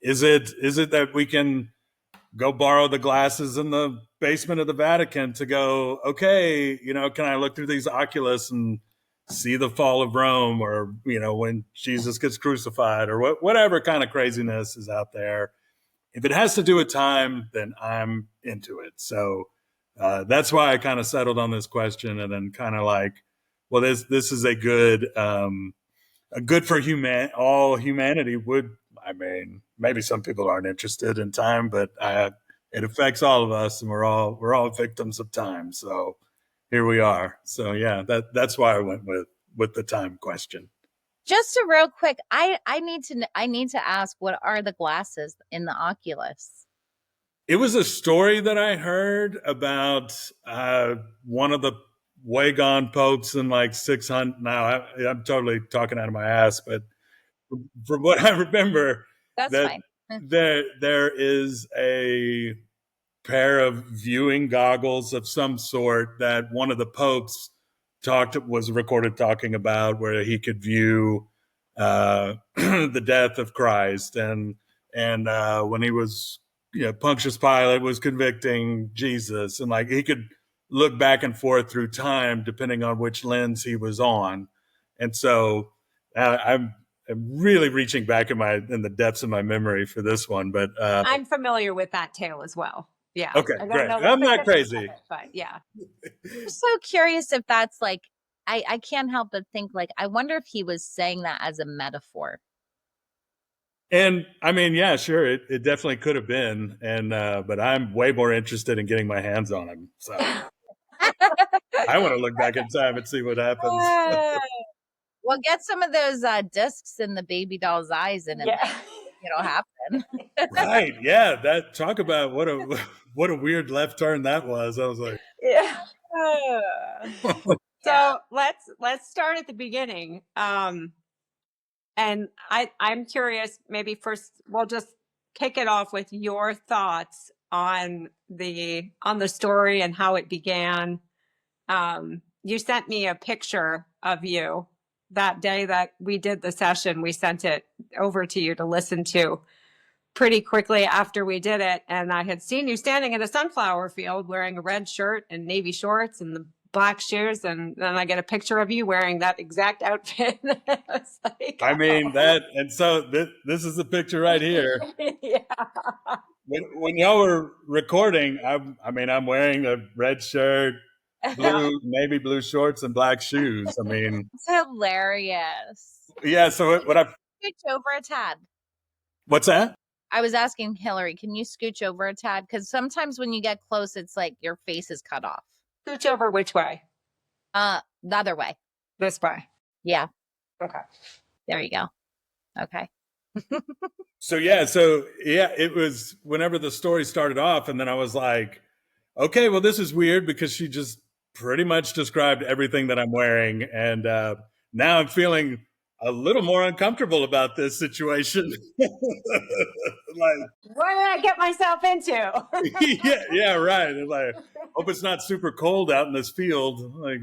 is it that we can go borrow the glasses in the basement of the Vatican to go, okay, can I look through these Oculus and see the fall of Rome, or when Jesus gets crucified, or whatever kind of craziness is out there? If it has to do with time, then I'm into it. So that's why I kind of settled on this question, and then kind of like, well, this is a good for all humanity. Maybe some people aren't interested in time, but it affects all of us, and we're all victims of time. So here we are. So yeah, that's why I went with the time question. Just a real quick, I need to ask, what are the glasses in the Oculus? It was a story that I heard about one of the way gone popes in like 600. Now I'm totally talking out of my ass, but from what I remember, That's that fine. there is a pair of viewing goggles of some sort that one of the popes was recorded talking about, where he could view the death of Christ, and when he was, Pontius Pilate was convicting Jesus, and like he could look back and forth through time depending on which lens he was on. And so I'm really reaching back in the depths of my memory for this one, but I'm familiar with that tale as well. Yeah. Okay, I don't great. know the I'm not specifics crazy. of it, but yeah. I'm so curious if that's like, I can't help but think, like, I wonder if he was saying that as a metaphor. And yeah, sure, it definitely could have been. And but I'm way more interested in getting my hands on him. So I want to look back in time and see what happens. Well, get some of those discs in the baby doll's eyes, and it'll happen. Right? Yeah. That, talk about what a weird left turn that was. I was like, yeah. So let's start at the beginning. And I'm curious, maybe first we'll just kick it off with your thoughts on the story and how it began. You sent me a picture of you that day that we did the session. We sent it over to you to listen to pretty quickly after we did it. And I had seen you standing in a sunflower field wearing a red shirt and navy shorts and the black shoes. And then I get a picture of you wearing that exact outfit. I was like, that. And so this is the picture right here. Yeah. When y'all were recording, I'm wearing a red shirt, navy blue shorts, and black shoes. It's hilarious. Yeah. So what Scooch over a tad. What's that? I was asking Hillary, can you scooch over a tad? Because sometimes when you get close, it's like your face is cut off. Scooch over which way? The other way. This way. Yeah. Okay. There you go. Okay. So it was whenever the story started off, and then I was like, okay, well, this is weird because she just pretty much described everything that I'm wearing, and now I'm feeling a little more uncomfortable about this situation. Like, What did I get myself into? yeah, right. And like, hope it's not super cold out in this field. Like,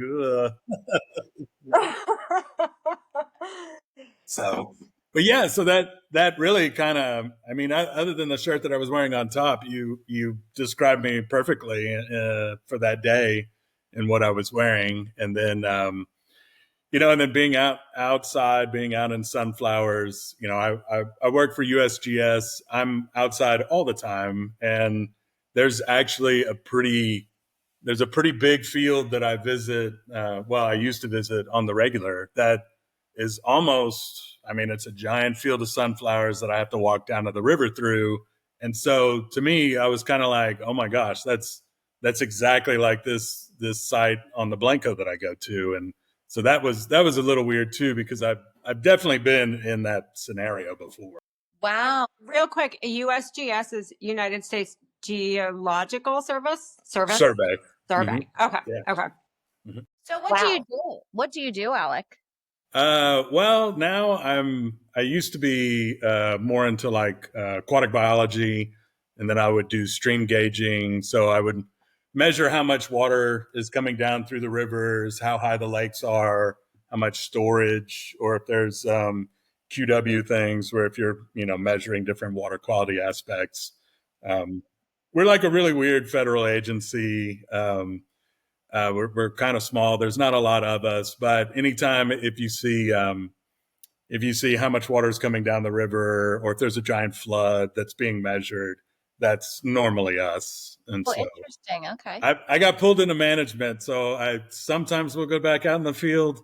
so, but yeah, so that really kind of, I mean, other than the shirt that I was wearing on top, you described me perfectly for that day and what I was wearing, and then and then being outside, being out in sunflowers. I work for USGS. I'm outside all the time, and there's actually there's a pretty big field that I visit. I used to visit on the regular. That is almost, I mean, it's a giant field of sunflowers that I have to walk down to the river through. And so to me, I was kind of like, oh my gosh, that's exactly like this site on the Blanco that I go to. And so that was a little weird too, because I've definitely been in that scenario before. Wow. Real quick, USGS is United States Geological Service? Survey. Mm-hmm. Okay. Yeah. Okay. Mm-hmm. So what do you do? What do you do, Alec? Well, now I used to be more into like aquatic biology, and then I would do stream gauging. So I would measure how much water is coming down through the rivers, how high the lakes are, how much storage, or if there's QW things where if you're measuring different water quality aspects. We're like a really weird federal agency. We're kind of small. There's not a lot of us, but anytime if you see how much water is coming down the river, or if there's a giant flood that's being measured, that's normally us. And so interesting. Okay. I got pulled into management, so I sometimes will go back out in the field,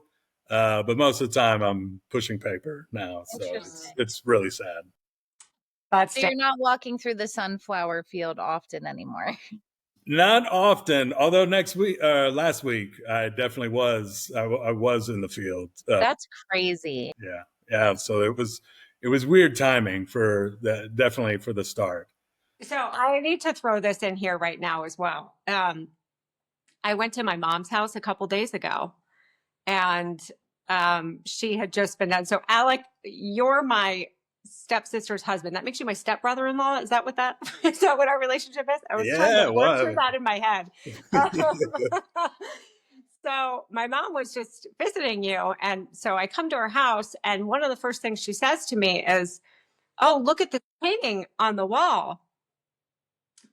but most of the time I'm pushing paper now. So it's really sad. So you're not walking through the sunflower field often anymore. Not often, although last week, I definitely was. I was in the field. That's crazy. Yeah. So it was weird timing definitely for the start. So I need to throw this in here right now as well. I went to my mom's house a couple days ago, and she had just been done. So Alec, you're my stepsister's husband. That makes you my stepbrother-in-law. Is that what our relationship is? I was trying to work through that in my head. So my mom was just visiting you. And so I come to her house, and one of the first things she says to me is, "Oh, look at this painting on the wall."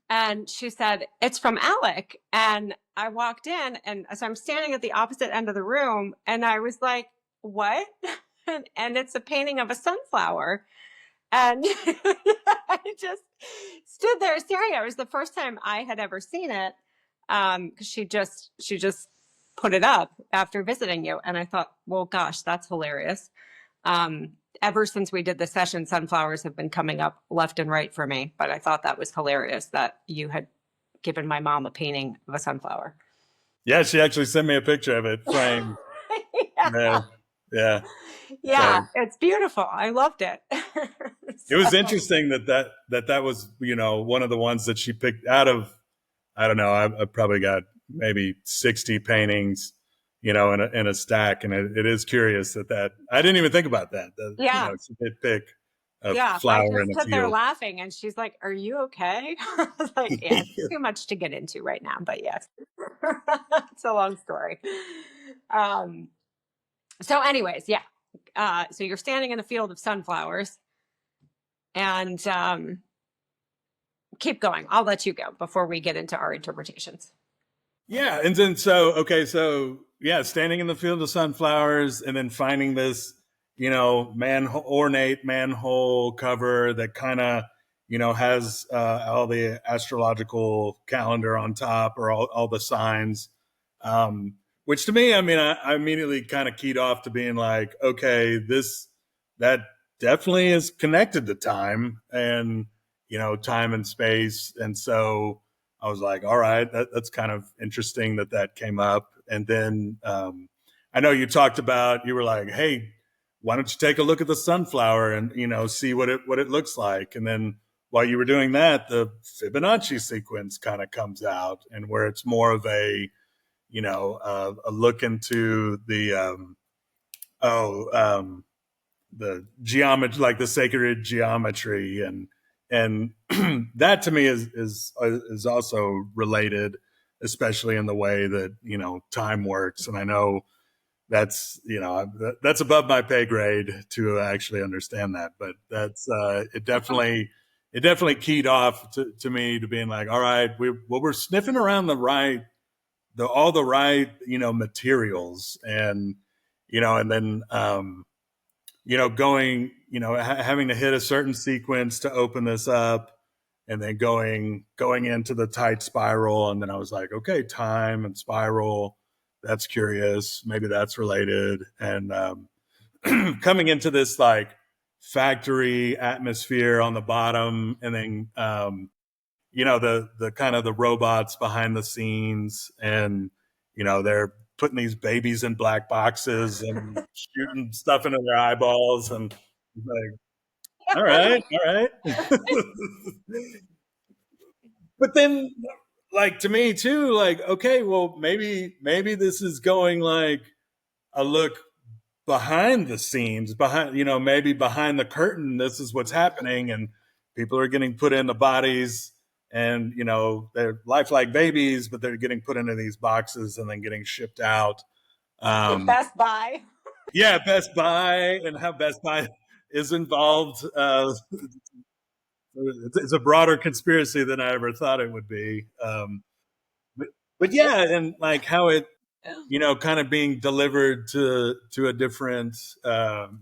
And she said, "It's from Alec." And I walked in, and so I'm standing at the opposite end of the room, and I was like, "What?" And it's a painting of a sunflower. And I just stood there staring at it. It was the first time I had ever seen it, because she just put it up after visiting you. And I thought, well, gosh, that's hilarious. Ever since we did the session, sunflowers have been coming up left and right for me. But I thought that was hilarious that you had given my mom a painting of a sunflower. Yeah, she actually sent me a picture of it framed. Yeah. Yeah, so, it's beautiful. I loved it. It was interesting that was, one of the ones that she picked out of, I don't know, I probably got maybe 60 paintings, in a stack. And it is curious that I didn't even think about that. She did pick a flower in a field. I just stood there laughing, and she's like, "Are you okay?" I was like, "Yeah, it's too much to get into right now, but yes." It's a long story. So anyways, so you're standing in a field of sunflowers, and keep going. I'll let you go before we get into our interpretations. Yeah. And then, standing in the field of sunflowers, and then finding this, ornate manhole cover that kind of, has all the astrological calendar on top, or all the signs. Which to me, I mean, I immediately kind of keyed off to being like, okay, that definitely is connected to time and, time and space. And so I was like, all right, that's kind of interesting that came up. And then I know you were like, hey, why don't you take a look at the sunflower and, see what it looks like. And then while you were doing that, the Fibonacci sequence kind of comes out, and where it's more of a, a look into the geometry, like the sacred geometry, and that to me is also related, especially in the way that time works. And I know that's that's above my pay grade to actually understand that, but that's it definitely keyed off to me, to being like, all right, we're sniffing around all the right materials, and and then going, having to hit a certain sequence to open this up, and then going into the tight spiral. And then I was like, okay, time and spiral, that's curious. Maybe that's related. And coming into this like factory atmosphere on the bottom, and then, the kind of the robots behind the scenes, and, they're putting these babies in black boxes and shooting stuff into their eyeballs, and like, all right. But then, like, to me too, like, okay, well, maybe this is going like a look behind the scenes, maybe behind the curtain, this is what's happening, and people are getting put in the bodies, and they're lifelike babies, but they're getting put into these boxes and then getting shipped out. Best Buy. Yeah, Best Buy, and how Best Buy is involved. It's a broader conspiracy than I ever thought it would be. But yeah, and like how it, kind of being delivered to a different,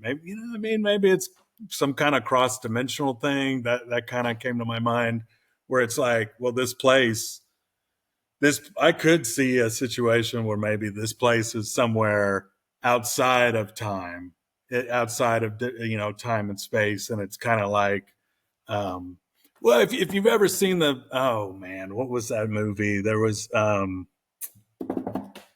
maybe, maybe it's some kind of cross dimensional thing that kind of came to my mind, where it's like, well, I could see a situation where maybe this place is somewhere outside of time, outside of, time and space. And it's kind of like, well, if you've ever seen oh man, what was that movie? There was,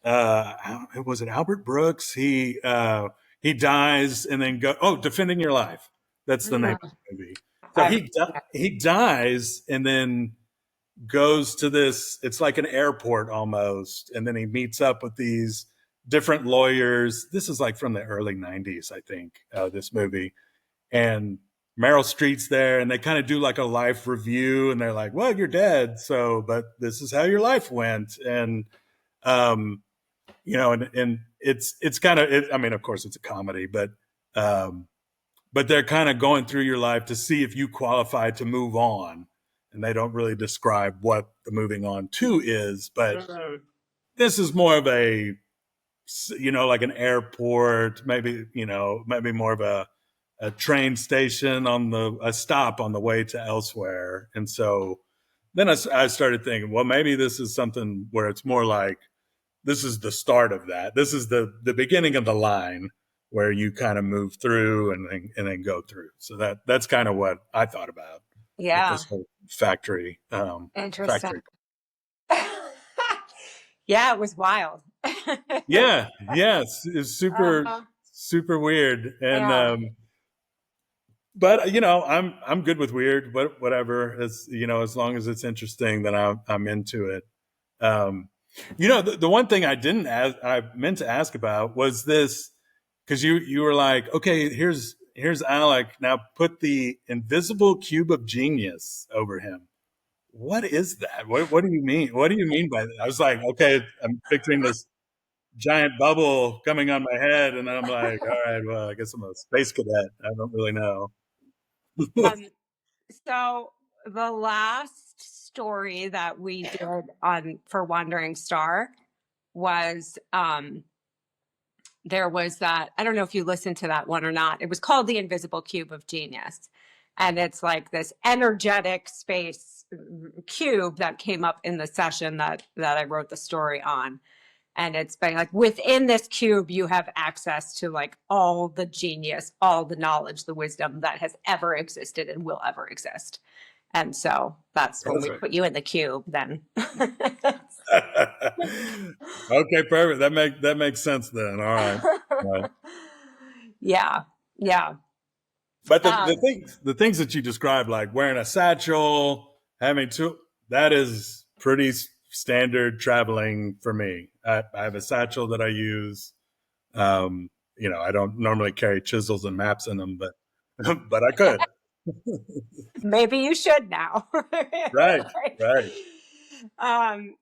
was it Albert Brooks? He dies and then Defending Your Life. That's the name of the movie. So he dies and then goes to this, it's like an airport almost, and then he meets up with these different lawyers. This is like from the early 90s, I think, this movie. And Meryl Streep's there, and they kind of do like a life review, and they're like, well, you're dead, but this is how your life went. And and it's kind of, I mean, of course it's a comedy, but they're kind of going through your life to see if you qualify to move on. And they don't really describe what the moving on to is, but this is more of a, like an airport, maybe more of a train station a stop on the way to elsewhere. And so then I started thinking, well, maybe this is something where it's more like, this is the start of that. This is the beginning of the line where you kind of move through and then go through. So that's kind of what I thought about. Yeah. This whole factory. Interesting. Yeah, it was wild. Yeah. It's super weird. And, but I'm good with weird, but whatever, as long as it's interesting, then I'm into it. The one thing I meant to ask about was this, because you were like, okay, here's Alec. Now put the invisible cube of genius over him. What is that? What do you mean? What do you mean by that? I was like, okay, I'm picturing this giant bubble coming on my head, and I'm like, all right, well, I guess I'm a space cadet. I don't really know. So the last story that we did for Wandering Star was there was that, I don't know if you listened to that one or not. It was called The Invisible Cube of Genius. And it's like this energetic space cube that came up in the session that I wrote the story on. And it's been like, within this cube, you have access to like all the genius, all the knowledge, the wisdom that has ever existed and will ever exist. And so that's when we put you in the cube then. Okay, perfect. That makes sense then. All right. Yeah. Yeah. But the things that you described, like wearing a satchel, that is pretty standard traveling for me. I have a satchel that I use. I don't normally carry chisels and maps in them, but but I could. Maybe you should now. Right, right.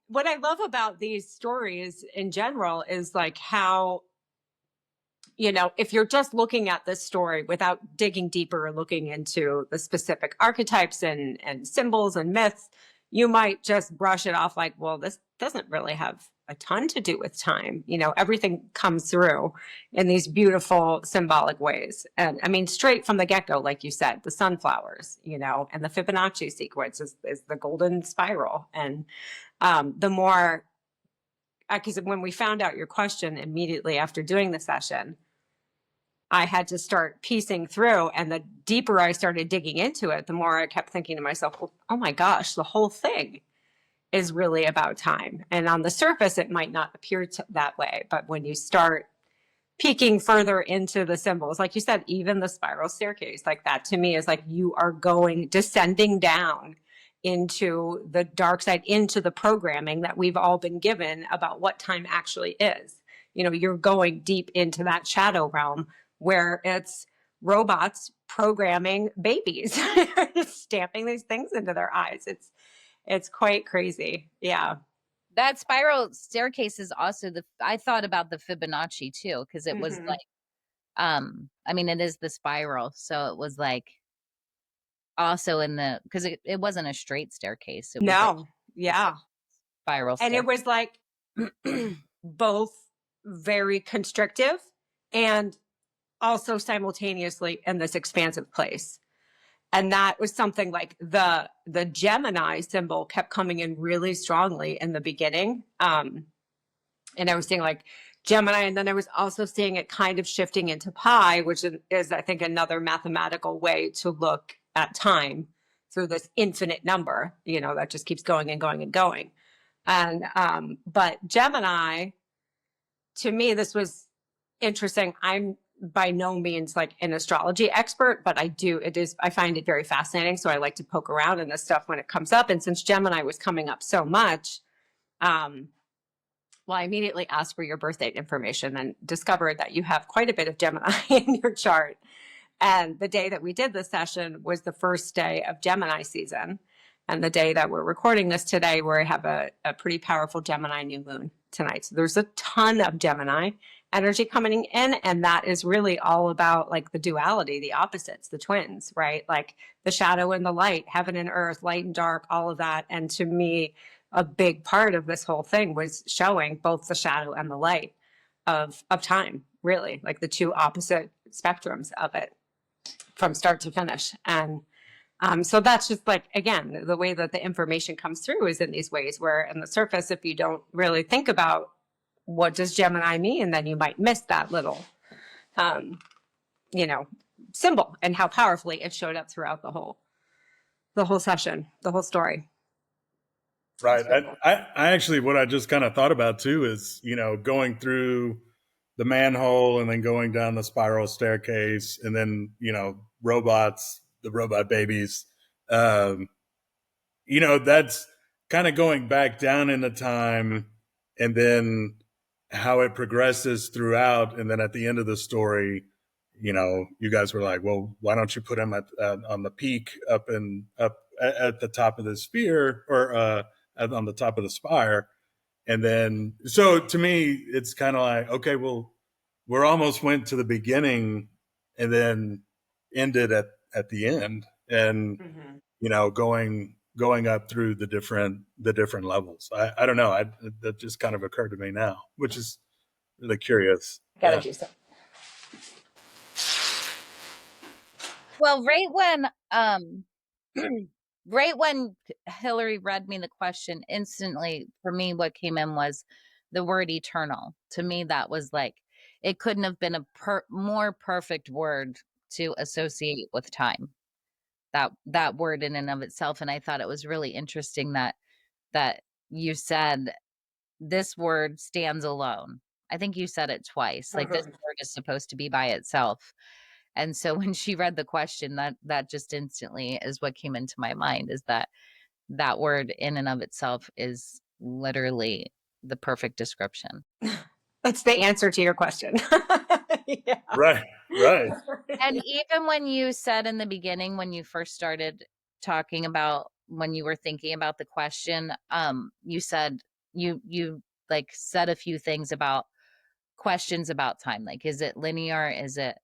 What I love about these stories in general is like how, if you're just looking at this story without digging deeper and looking into the specific archetypes and symbols and myths, you might just brush it off like, well, this doesn't really have a ton to do with time. Everything comes through in these beautiful symbolic ways. And I mean, straight from the get-go, like you said, the sunflowers, and the Fibonacci sequence is the golden spiral. And the more, because when we found out your question immediately after doing the session, I had to start piecing through, and the deeper I started digging into it, the more I kept thinking to myself, well, oh my gosh, the whole thing is really about time. And on the surface, it might not appear that way. But when you start peeking further into the symbols, like you said, even the spiral staircase, like that to me is like you are descending down into the dark side, into the programming that we've all been given about what time actually is. You're going deep into that shadow realm where it's robots programming babies, stamping these things into their eyes. It's quite crazy. Yeah. That spiral staircase is also I thought about the Fibonacci too, because it was like, I mean, it is the spiral. So it was like also because it wasn't a straight staircase. It was like yeah. spiral and staircase. it was like both very constrictive and also simultaneously in this expansive place. And that was something like the Gemini symbol kept coming in really strongly in the beginning. And I was seeing like Gemini, and then I was also seeing it kind of shifting into pi, which is I think another mathematical way to look at time through this infinite number, that just keeps going and going and going. And but Gemini, to me, this was interesting. I'm by no means like an astrology expert, but I find it very fascinating. So I like to poke around in this stuff when it comes up. And since Gemini was coming up so much, I immediately asked for your birth date information and discovered that you have quite a bit of Gemini in your chart. And the day that we did this session was the first day of Gemini season. And the day that we're recording this today, where I have a pretty powerful Gemini new moon tonight. So there's a ton of Gemini energy coming in. And that is really all about like the duality, the opposites, the twins, right? Like the shadow and the light, heaven and earth, light and dark, all of that. And to me, a big part of this whole thing was showing both the shadow and the light of time, really, like the two opposite spectrums of it from start to finish. And so that's just like, again, the way that the information comes through is in these ways where on the surface, if you don't really think about what does Gemini mean, then you might miss that little, symbol and how powerfully it showed up throughout the whole session, the whole story. Right. I actually, what I just kind of thought about too is, going through the manhole and then going down the spiral staircase and then, robots, the robot babies, that's kind of going back down in the time and then how it progresses throughout. And then at the end of the story, you guys were like, well, why don't you put him on the peak up at the top of the sphere or on the top of the spire. And then, so to me, it's kind of like, okay, well, we're almost went to the beginning and then ended at the end. And, going up through the different levels. I don't know. That just kind of occurred to me now, which is really curious. Gotta do so. Well, right when Hillary read me the question, instantly for me, what came in was the word eternal. To me, that was like, it couldn't have been a more perfect word to associate with time. That word in and of itself. And I thought it was really interesting that you said this word stands alone. I think you said it twice. Like this word is supposed to be by itself. And so when she read the question, that just instantly is what came into my mind, is that word in and of itself is literally the perfect description. That's the answer to your question. Yeah. Right. Right. And even when you said in the beginning, when you first started talking about, when you were thinking about the question, you said you like said a few things about questions about time. Like, is it linear? Is it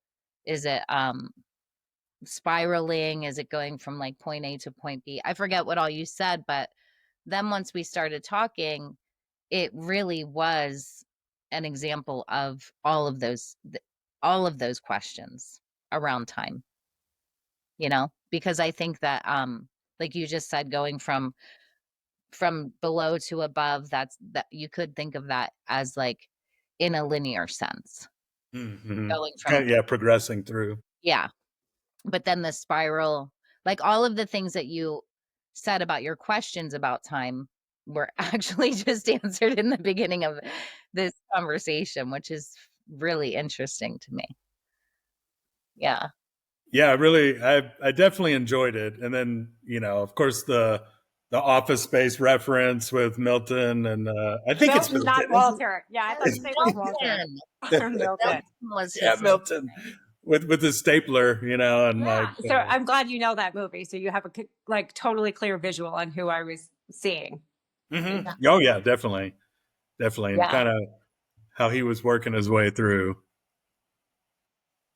spiraling? Is it going from like point A to point B? I forget what all you said, but then once we started talking, it really was an example of all of those questions around time, because I think that like you just said, going from below to above, that you could think of that as like in a linear sense, Mm-hmm. going from, Yeah, progressing through. yeah. But then the spiral, like all of the things that you said about your questions about time were actually just answered in the beginning of this conversation, which is really interesting to me. Yeah. Yeah, I definitely enjoyed it. And then, of course, the Office Space reference with Milton, and I think it's Milton, not Milton, isn't Walter. Yeah, I thought It's his name was Walter. Milton. Milton. Milton was Yeah, his Milton with the stapler, and Yeah. like So I'm glad you know that movie. So you have a like totally clear visual on who I was seeing. mhm. Oh yeah, definitely, and Yeah. kind of how he was working his way through.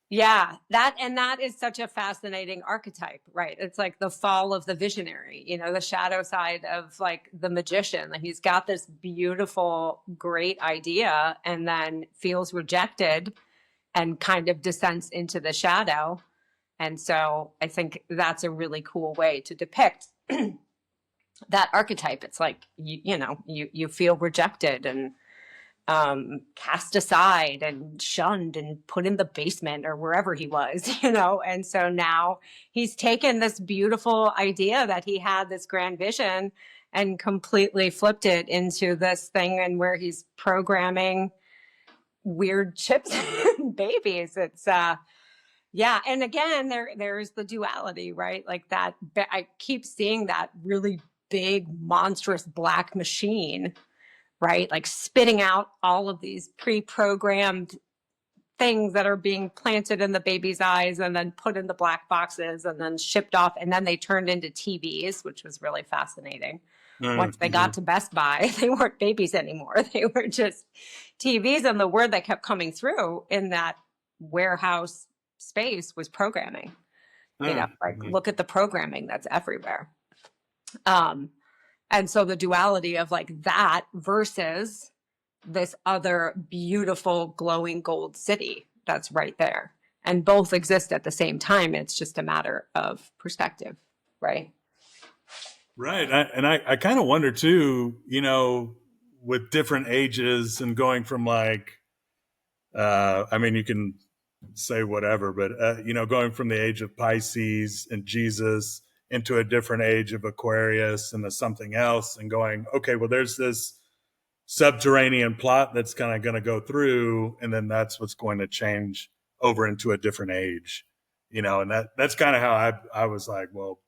Yeah, that is such a fascinating archetype, right? It's like the fall of the visionary, the shadow side of like the magician. Like he's got this beautiful, great idea and then feels rejected and kind of descends into the shadow. And so I think that's a really cool way to depict that archetype. It's like you feel rejected and cast aside and shunned and put in the basement or wherever he was, And so now he's taken this beautiful idea that he had, this grand vision, and completely flipped it into this thing, and where he's programming weird chips and babies. It's yeah, and again, there's the duality, right? Like that. I keep seeing that really big, monstrous black machine, right? Like spitting out all of these pre-programmed things that are being planted in the baby's eyes and then put in the black boxes and then shipped off. And then they turned into TVs, which was really fascinating. Once they got to Best Buy, they weren't babies anymore. They were just TVs. And the word that kept coming through in that warehouse space was programming. Like look at the programming that's everywhere. And so the duality of like that versus this other beautiful glowing gold city that's right there. And both exist at the same time. It's just a matter of perspective, right? Right. I kind of wonder too, with different ages and going from like, I mean, you can say whatever, but, going from the age of Pisces and Jesus into a different age of Aquarius and something else, and going, okay, well, there's this subterranean plot that's kind of going to go through, and then that's what's going to change over into a different age, and that's kind of how I was like, well,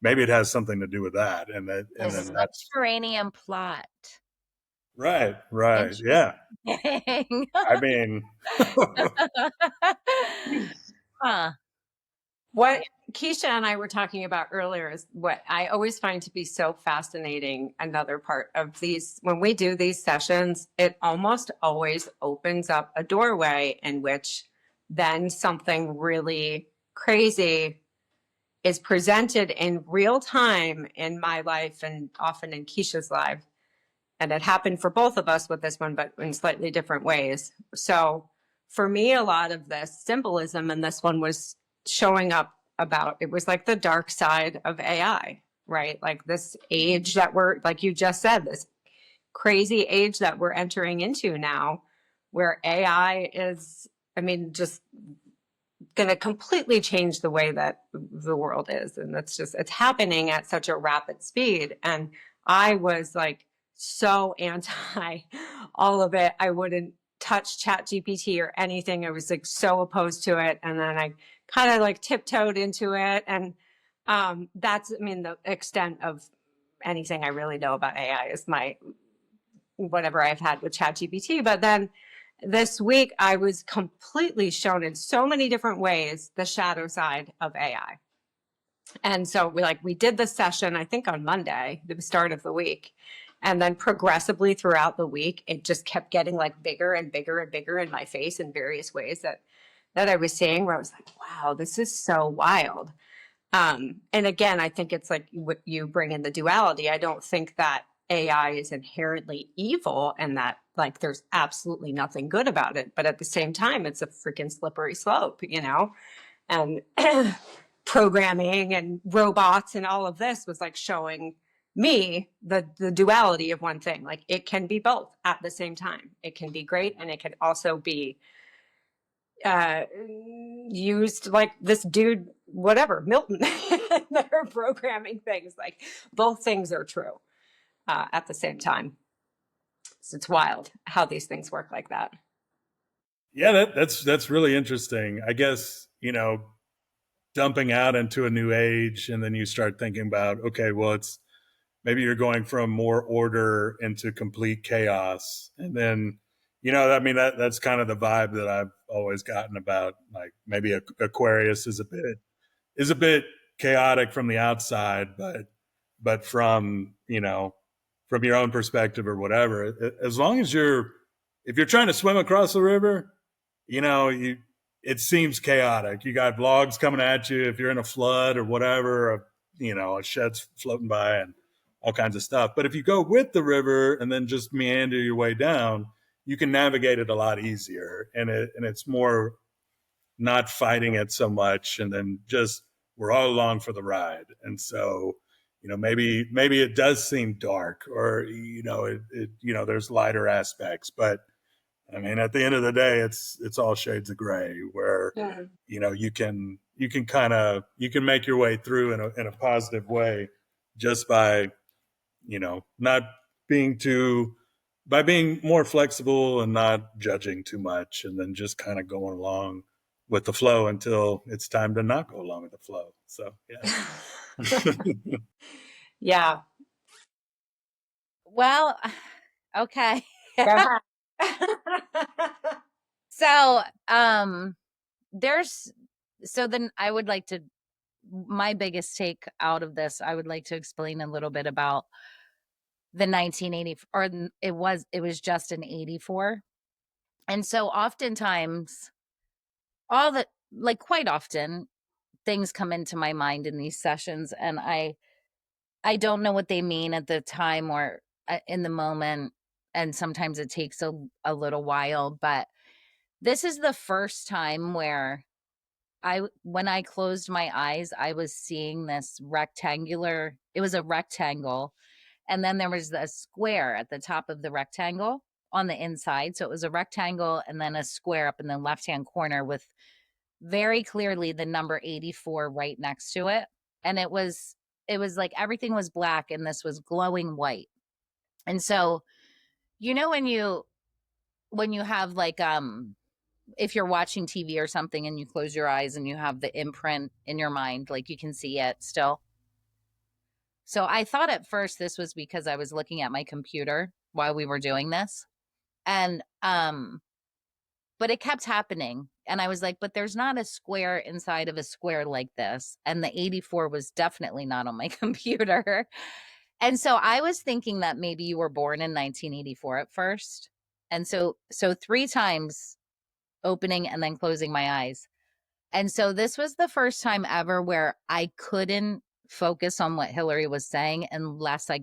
maybe it has something to do with that, and then that's subterranean plot. right, yeah. I mean, huh. What Keysha and I were talking about earlier is what I always find to be so fascinating. Another part of these, when we do these sessions, it almost always opens up a doorway in which then something really crazy is presented in real time in my life and often in Keysha's life. And it happened for both of us with this one, but in slightly different ways. So for me, a lot of this symbolism in this one was showing up about, it was like the dark side of AI, right? Like this age that we're, like you just said, this crazy age that we're entering into now, where AI is, just going to completely change the way that the world is. And it's happening at such a rapid speed. And I was like, so anti all of it. I wouldn't touch Chat GPT or anything. I was like so opposed to it. And then I kind of like tiptoed into it. And that's, I mean, the extent of anything I really know about AI is my whatever I've had with ChatGPT. But then this week, I was completely shown in so many different ways the shadow side of AI. And so we did the session, I think on Monday, the start of the week. And then progressively throughout the week, it just kept getting like bigger and bigger and bigger in my face in various ways that I was seeing, where I was like, wow, this is so wild. And again, I think it's like what you bring in the duality. I don't think that AI is inherently evil and that like there's absolutely nothing good about it. But at the same time, it's a freaking slippery slope, you know? And programming and robots and all of this was like showing me the duality of one thing. Like it can be both at the same time. It can be great and it can also be used like this dude, whatever, Milton, they're programming things. Like both things are true at the same time. So it's wild how these things work like that. Yeah, that's really interesting. I guess, dumping out into a new age, and then you start thinking about, okay, well, it's maybe you're going from more order into complete chaos. And then, I mean, that's kind of the vibe that I've always gotten about, like maybe Aquarius is a bit chaotic from the outside, but from, from your own perspective or whatever, as long as if you're trying to swim across the river, it seems chaotic. You got vlogs coming at you if you're in a flood or whatever, a shed's floating by and all kinds of stuff. But if you go with the river and then just meander your way down, you can navigate it a lot easier. And it's more not fighting it so much, and then just we're all along for the ride. And so, maybe it does seem dark, or there's lighter aspects, but I mean, at the end of the day, it's all shades of gray. Where you can make your way through in a positive way, just by not being by being more flexible and not judging too much, and then just kind of going along with the flow until it's time to not go along with the flow. So yeah. Yeah. Well, okay. Go ahead. So, then I would like to, my biggest take out of this, I would like to explain a little bit about the 1980, or it was just an 84. And so oftentimes quite often things come into my mind in these sessions, and I don't know what they mean at the time or in the moment. And sometimes it takes a little while, but this is the first time where when I closed my eyes, I was seeing this it was a rectangle. And then there was a square at the top of the rectangle on the inside. So it was a rectangle and then a square up in the left-hand corner with very clearly the number 84 right next to it. And it was like everything was black and this was glowing white. And so, when you have like, if you're watching TV or something and you close your eyes and you have the imprint in your mind, like you can see it still. So I thought at first this was because I was looking at my computer while we were doing this. And, but it kept happening. And I was like, but there's not a square inside of a square like this. And the 84 was definitely not on my computer. And so I was thinking that maybe you were born in 1984 at first. And so 3 times opening and then closing my eyes. And so this was the first time ever where I couldn't focus on what Hillary was saying unless I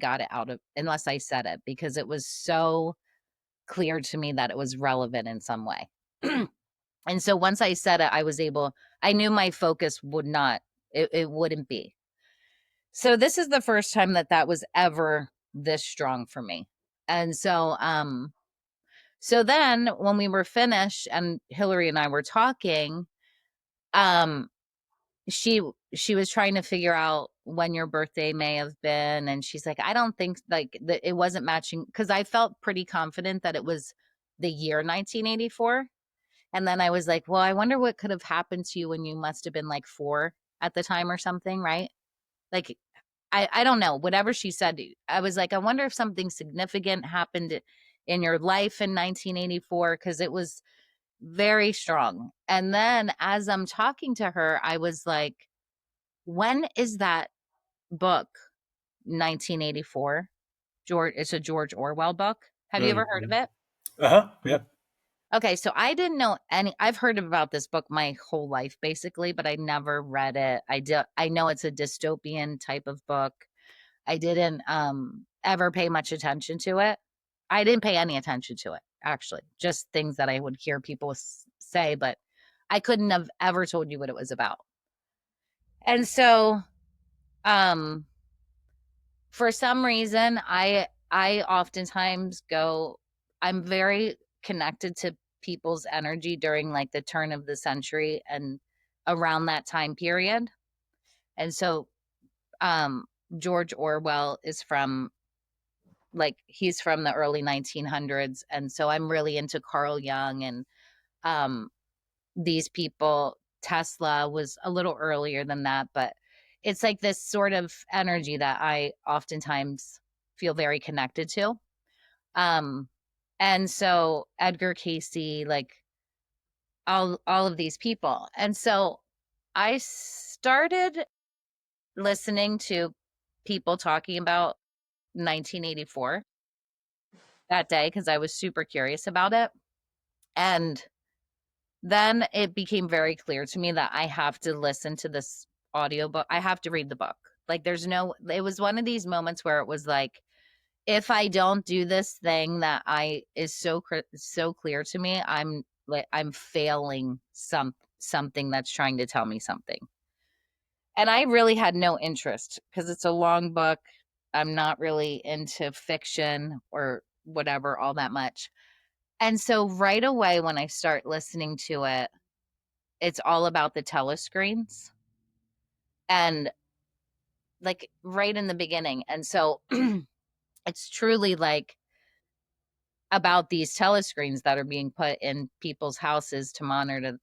said it, because it was so clear to me that it was relevant in some way. And so once I said it, I knew my focus it wouldn't be. So this is the first time that was ever this strong for me. And so, so then when we were finished and Hillary and I were talking, she was trying to figure out when your birthday may have been. And she's like, I don't think like that it wasn't matching, because I felt pretty confident that it was the year 1984. And then I was like, well, I wonder what could have happened to you when you must have been like 4 at the time or something, right? Like, I don't know, whatever she said. I was like, I wonder if something significant happened in your life in 1984, because it was very strong. And then as I'm talking to her, I was like, when is that book, 1984? It's a George Orwell book. Have you ever heard of it? Uh-huh. Yeah. Okay, so I didn't know any. I've heard about this book my whole life basically, but I never read it. I know it's a dystopian type of book. I didn't ever pay much attention to it. I didn't pay any attention to it, actually. Just things that I would hear people say, but I couldn't have ever told you what it was about. And so um for some reason, I oftentimes go, I'm very connected to people's energy during like the turn of the century and around that time period. And so um George Orwell is from, like, he's from the early 1900s, and so I'm really into Carl Jung and um these people. Tesla was a little earlier than that, but it's like this sort of energy that I oftentimes feel very connected to. Um, and so Edgar Casey, like all of these people. And so I started listening to people talking about 1984 that day because I was super curious about it. And then it became very clear to me that I have to listen to this audiobook. I have to read the book. Like there's no, it was one of these moments where it was like, if I don't do this thing that I is so clear to me, I'm like I'm failing something that's trying to tell me something. And I really had no interest because it's a long book. I'm not really into fiction or whatever all that much. And so right away when I start listening to it, it's all about the telescreens and like right in the beginning. And so it's truly like about these telescreens that are being put in people's houses to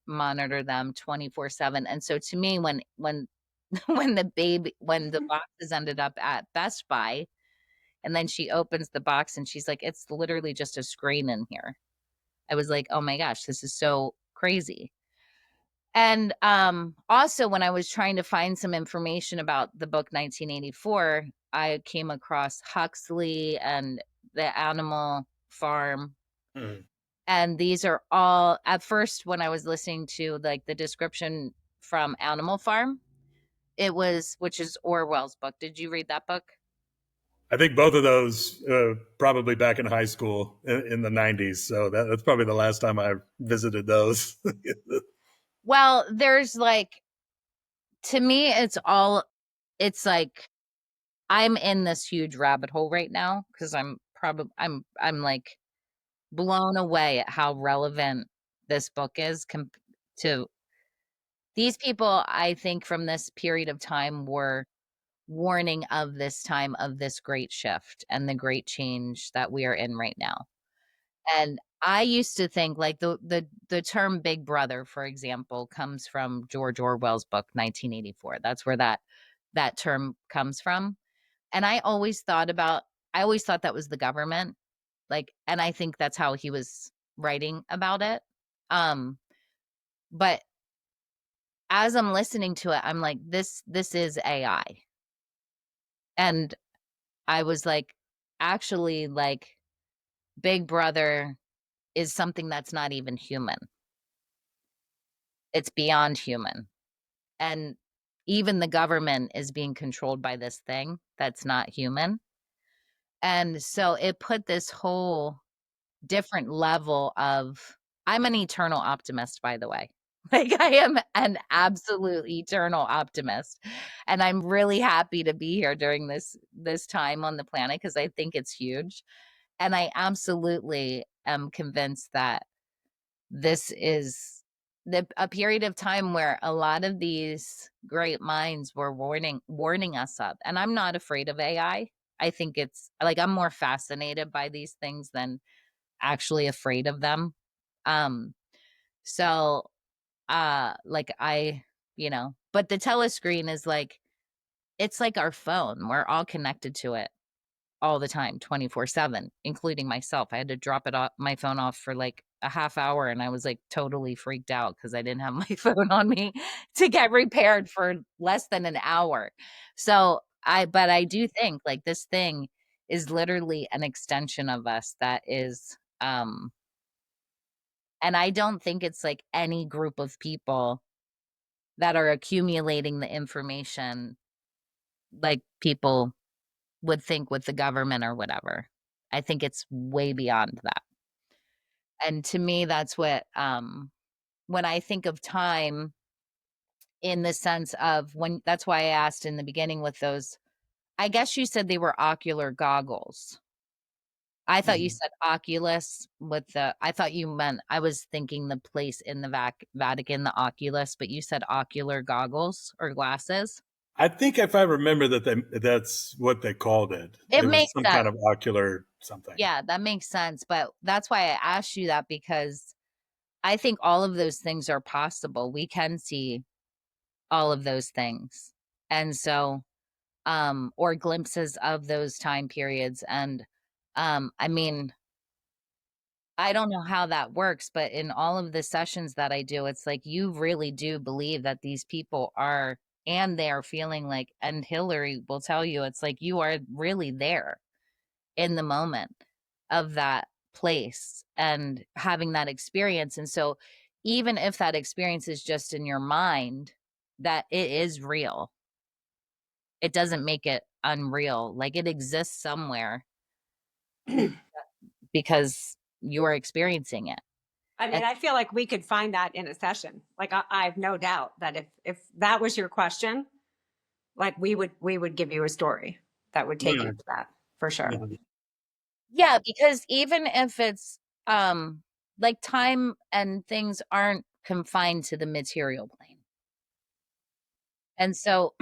monitor them 24/7. And so to me, when when the boxes ended up at Best Buy, and then she opens the box and she's like, it's literally just a screen in here. I was like, oh my gosh, this is so crazy. And also when I was trying to find some information about the book 1984, I came across Huxley and the Animal Farm. Mhm. And these are all, at first when I was listening to like the description from Animal Farm, it was, which is Orwell's book. Did you read that book? I think both of those probably back in high school in the 90s. So that's probably the last time I visited those. Well, there's like, to me, it's like I'm in this huge rabbit hole right now because I'm like blown away at how relevant this book is to these people. I think from this period of time were warning of this time of this great shift and the great change that we are in right now. And I used to think like the term big brother, for example, comes from George Orwell's book 1984. That's where that term comes from. And I always thought that was the government. Like, and I think that's how he was writing about it. Um, but as I'm listening to it, I'm like, this is AI. And I was like, actually, like, Big Brother is something that's not even human. It's beyond human. And even the government is being controlled by this thing that's not human. And so it put this whole different level of, I'm an eternal optimist, by the way. Like I am an absolute eternal optimist. And I'm really happy to be here during this time on the planet because I think it's huge. And I absolutely am convinced that this is a period of time where a lot of these great minds were warning us up. And I'm not afraid of AI. I think it's like I'm more fascinated by these things than actually afraid of them. Um, So, like but the telescreen is like, it's like our phone. We're all connected to it all the time, 24/7, including myself. I had to drop my phone off for like a half hour, and I was like totally freaked out because I didn't have my phone on me to get repaired for less than an hour. So but I do think like this thing is literally an extension of us that is, and I don't think it's like any group of people that are accumulating the information like people would think with the government or whatever. I think it's way beyond that. And to me, that's what, when I think of time in the sense of that's why I asked in the beginning with those, I guess you said they were ocular goggles. I thought you said Oculus I thought you meant, I was thinking the place in the Vatican, the Oculus, but you said ocular goggles or glasses. I think if I remember that's what they called it. It It was makes some sense. kind of ocular something. Yeah, that makes sense. But that's why I asked you that, because I think all of those things are possible. We can see all of those things. And so, or glimpses of those time periods. And I mean, I don't know how that works, but in all of the sessions that I do, it's like you really do believe that these people are, and they are feeling like, and Hillary will tell you, it's like you are really there in the moment of that place and having that experience. And so, even if that experience is just in your mind, that it is real, it doesn't make it unreal. Like it exists somewhere because you're experiencing it. I mean, I feel like we could find that in a session. Like I have no doubt that if that was your question, like we would give you a story that would take you to that for sure. Yeah, because even if it's like time and things aren't confined to the material plane. And so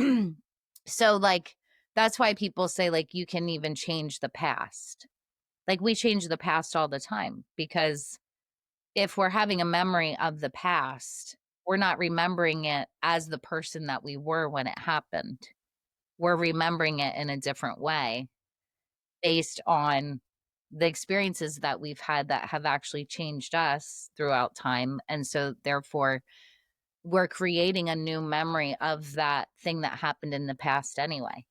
so like that's why people say like you can even change the past. Like we change the past all the time, because if we're having a memory of the past, we're not remembering it as the person that we were when it happened. We're remembering it in a different way based on the experiences that we've had that have actually changed us throughout time. And so therefore we're creating a new memory of that thing that happened in the past anyway,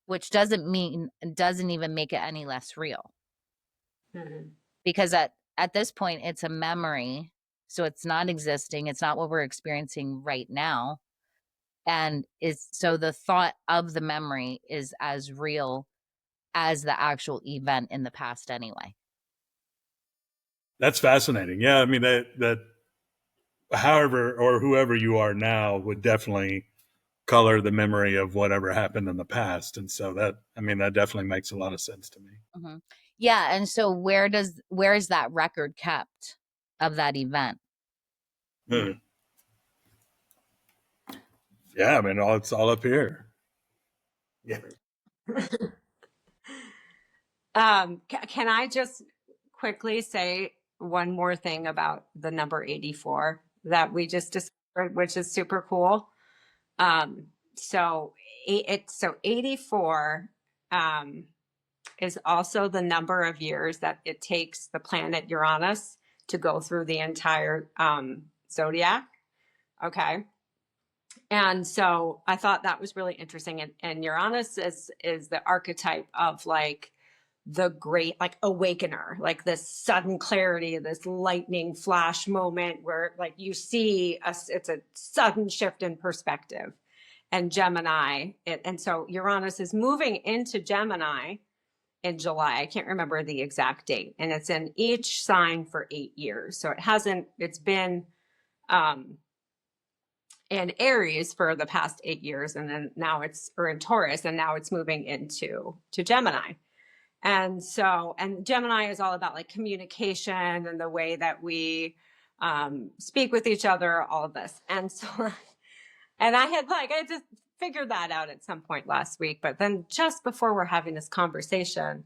which doesn't even make it any less real. Mm-hmm. Because at this point it's a memory, so it's not existing, it's not what we're experiencing right now, and so the thought of the memory is as real as the actual event in the past anyway. That's fascinating. Yeah, I mean that however or whoever you are now would definitely color the memory of whatever happened in the past, and so that definitely makes a lot of sense to me. Mm-hmm. Yeah, and so where is that record kept of that event? Yeah, I mean, it's all up here. Yeah. Can I just quickly say one more thing about the number 84 that we just discovered, which is super cool? So 84 is also the number of years that it takes the planet Uranus to go through the entire zodiac. Okay. And so I thought that was really interesting. And Uranus is the archetype of like the great like awakener, like this sudden clarity, this lightning flash moment where like you see it's a sudden shift in perspective. And Gemini, and so Uranus is moving into Gemini in July. I can't remember the exact date, and it's in each sign for 8 years. So it's been in Aries for the past 8 years, and then now or in Taurus, and now it's moving into Gemini. And so, and Gemini is all about like communication and the way that we speak with each other, all of this. And so, and I just figured that out at some point last week, but then just before we're having this conversation,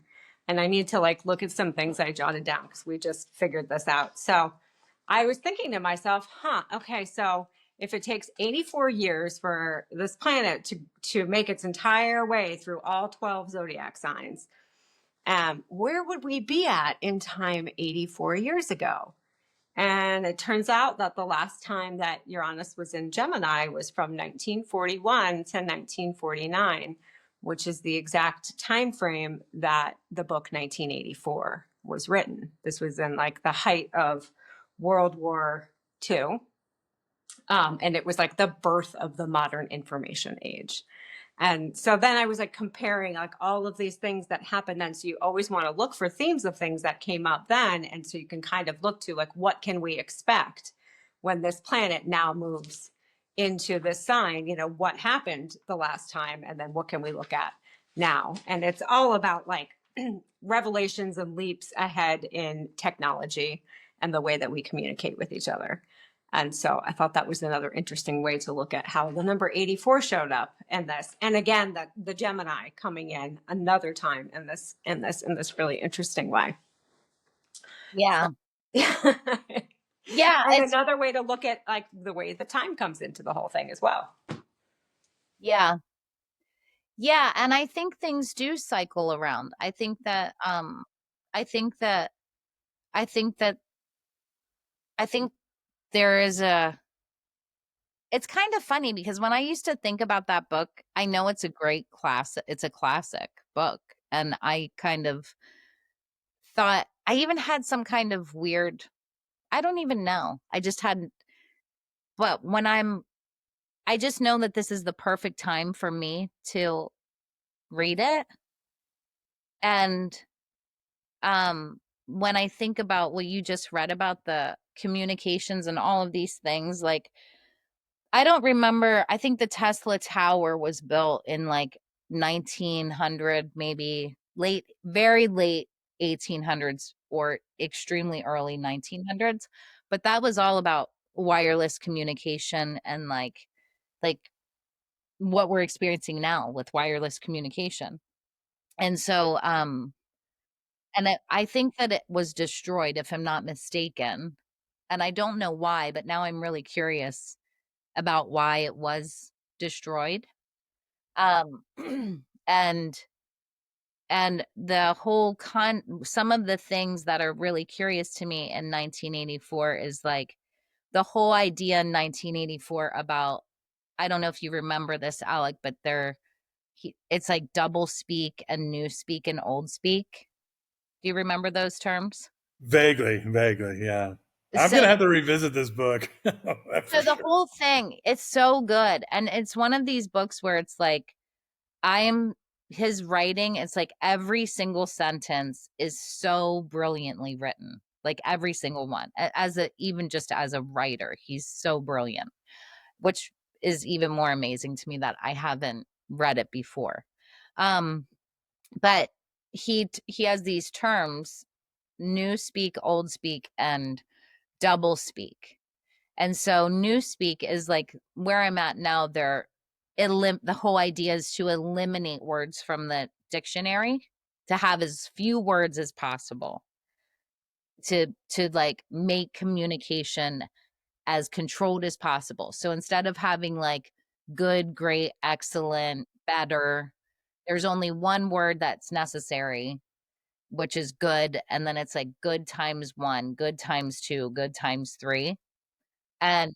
and I need to like look at some things I jotted down because we just figured this out. So I was thinking to myself, okay, so if it takes 84 years for this planet to make its entire way through all 12 zodiac signs, where would we be at in time 84 years ago? And it turns out that the last time that Uranus was in Gemini was from 1941 to 1949, which is the exact time frame that the book 1984 was written. This was in like the height of World War II. And it was like the birth of the modern information age. And so then I was like comparing like all of these things that happened then. So you always want to look for themes of things that came up then. And so you can kind of look to like, what can we expect when this planet now moves into this sign? You know, what happened the last time? And then what can we look at now? And it's all about like revelations and leaps ahead in technology and the way that we communicate with each other. And so I thought that was another interesting way to look at how the number 84 showed up in this. And again, the Gemini coming in another time in this really interesting way. Yeah. Yeah. Yeah. And another way to look at like the way the time comes into the whole thing as well. Yeah. Yeah. And I think things do cycle around. I think that there is it's kind of funny because when I used to think about that book, I know it's a great class. It's a classic book. And I kind of thought, I even had some kind of weird, I don't even know. I just hadn't, but I just know that this is the perfect time for me to read it. And when I think about what you just read about the communications and all of these things, like I don't remember, I think the Tesla Tower was built in like 1900, maybe very late 1800s or extremely early 1900s, but that was all about wireless communication and like what we're experiencing now with wireless communication. And so I think that it was destroyed, if I'm not mistaken. And I don't know why, but now I'm really curious about why it was destroyed. Um, and the whole some of the things that are really curious to me in 1984 is like the whole idea in 1984 about, I don't know if you remember this, Alec, but it's like double speak and new speak and old speak. Do you remember those terms? Vaguely, yeah. I'm So, gonna have to revisit this book. so the whole thing, it's so good. And it's one of these books where it's like, his writing, it's like every single sentence is so brilliantly written. Like every single one. Even just as a writer, he's so brilliant, which is even more amazing to me that I haven't read it before. But he has these terms, new speak, old speak, and double speak. And so new speak is like where I'm at now. The whole idea is to eliminate words from the dictionary, to have as few words as possible, to like make communication as controlled as possible. So instead of having like good, great, excellent, better, there's only one word that's necessary, which is good. And then it's like good times one, good times two, good times three. And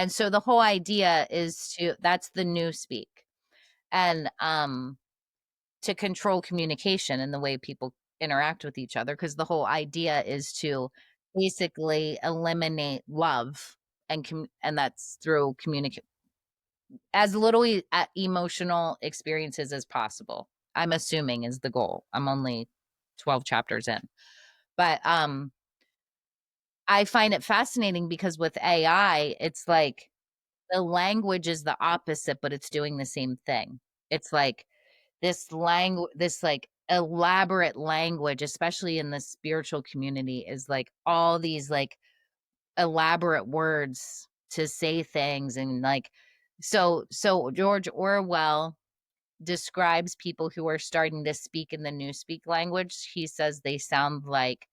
so the whole idea is that's the new speak. And to control communication and the way people interact with each other, because the whole idea is to basically eliminate love and that's through communicate as little emotional experiences as possible. I'm assuming is the goal. I'm only 12 chapters in. But I find it fascinating because with AI, it's like the language is the opposite, but it's doing the same thing. It's like this like elaborate language, especially in the spiritual community, is like all these like elaborate words to say things. And like, so George Orwell describes people who are starting to speak in the newspeak language. He says they sound like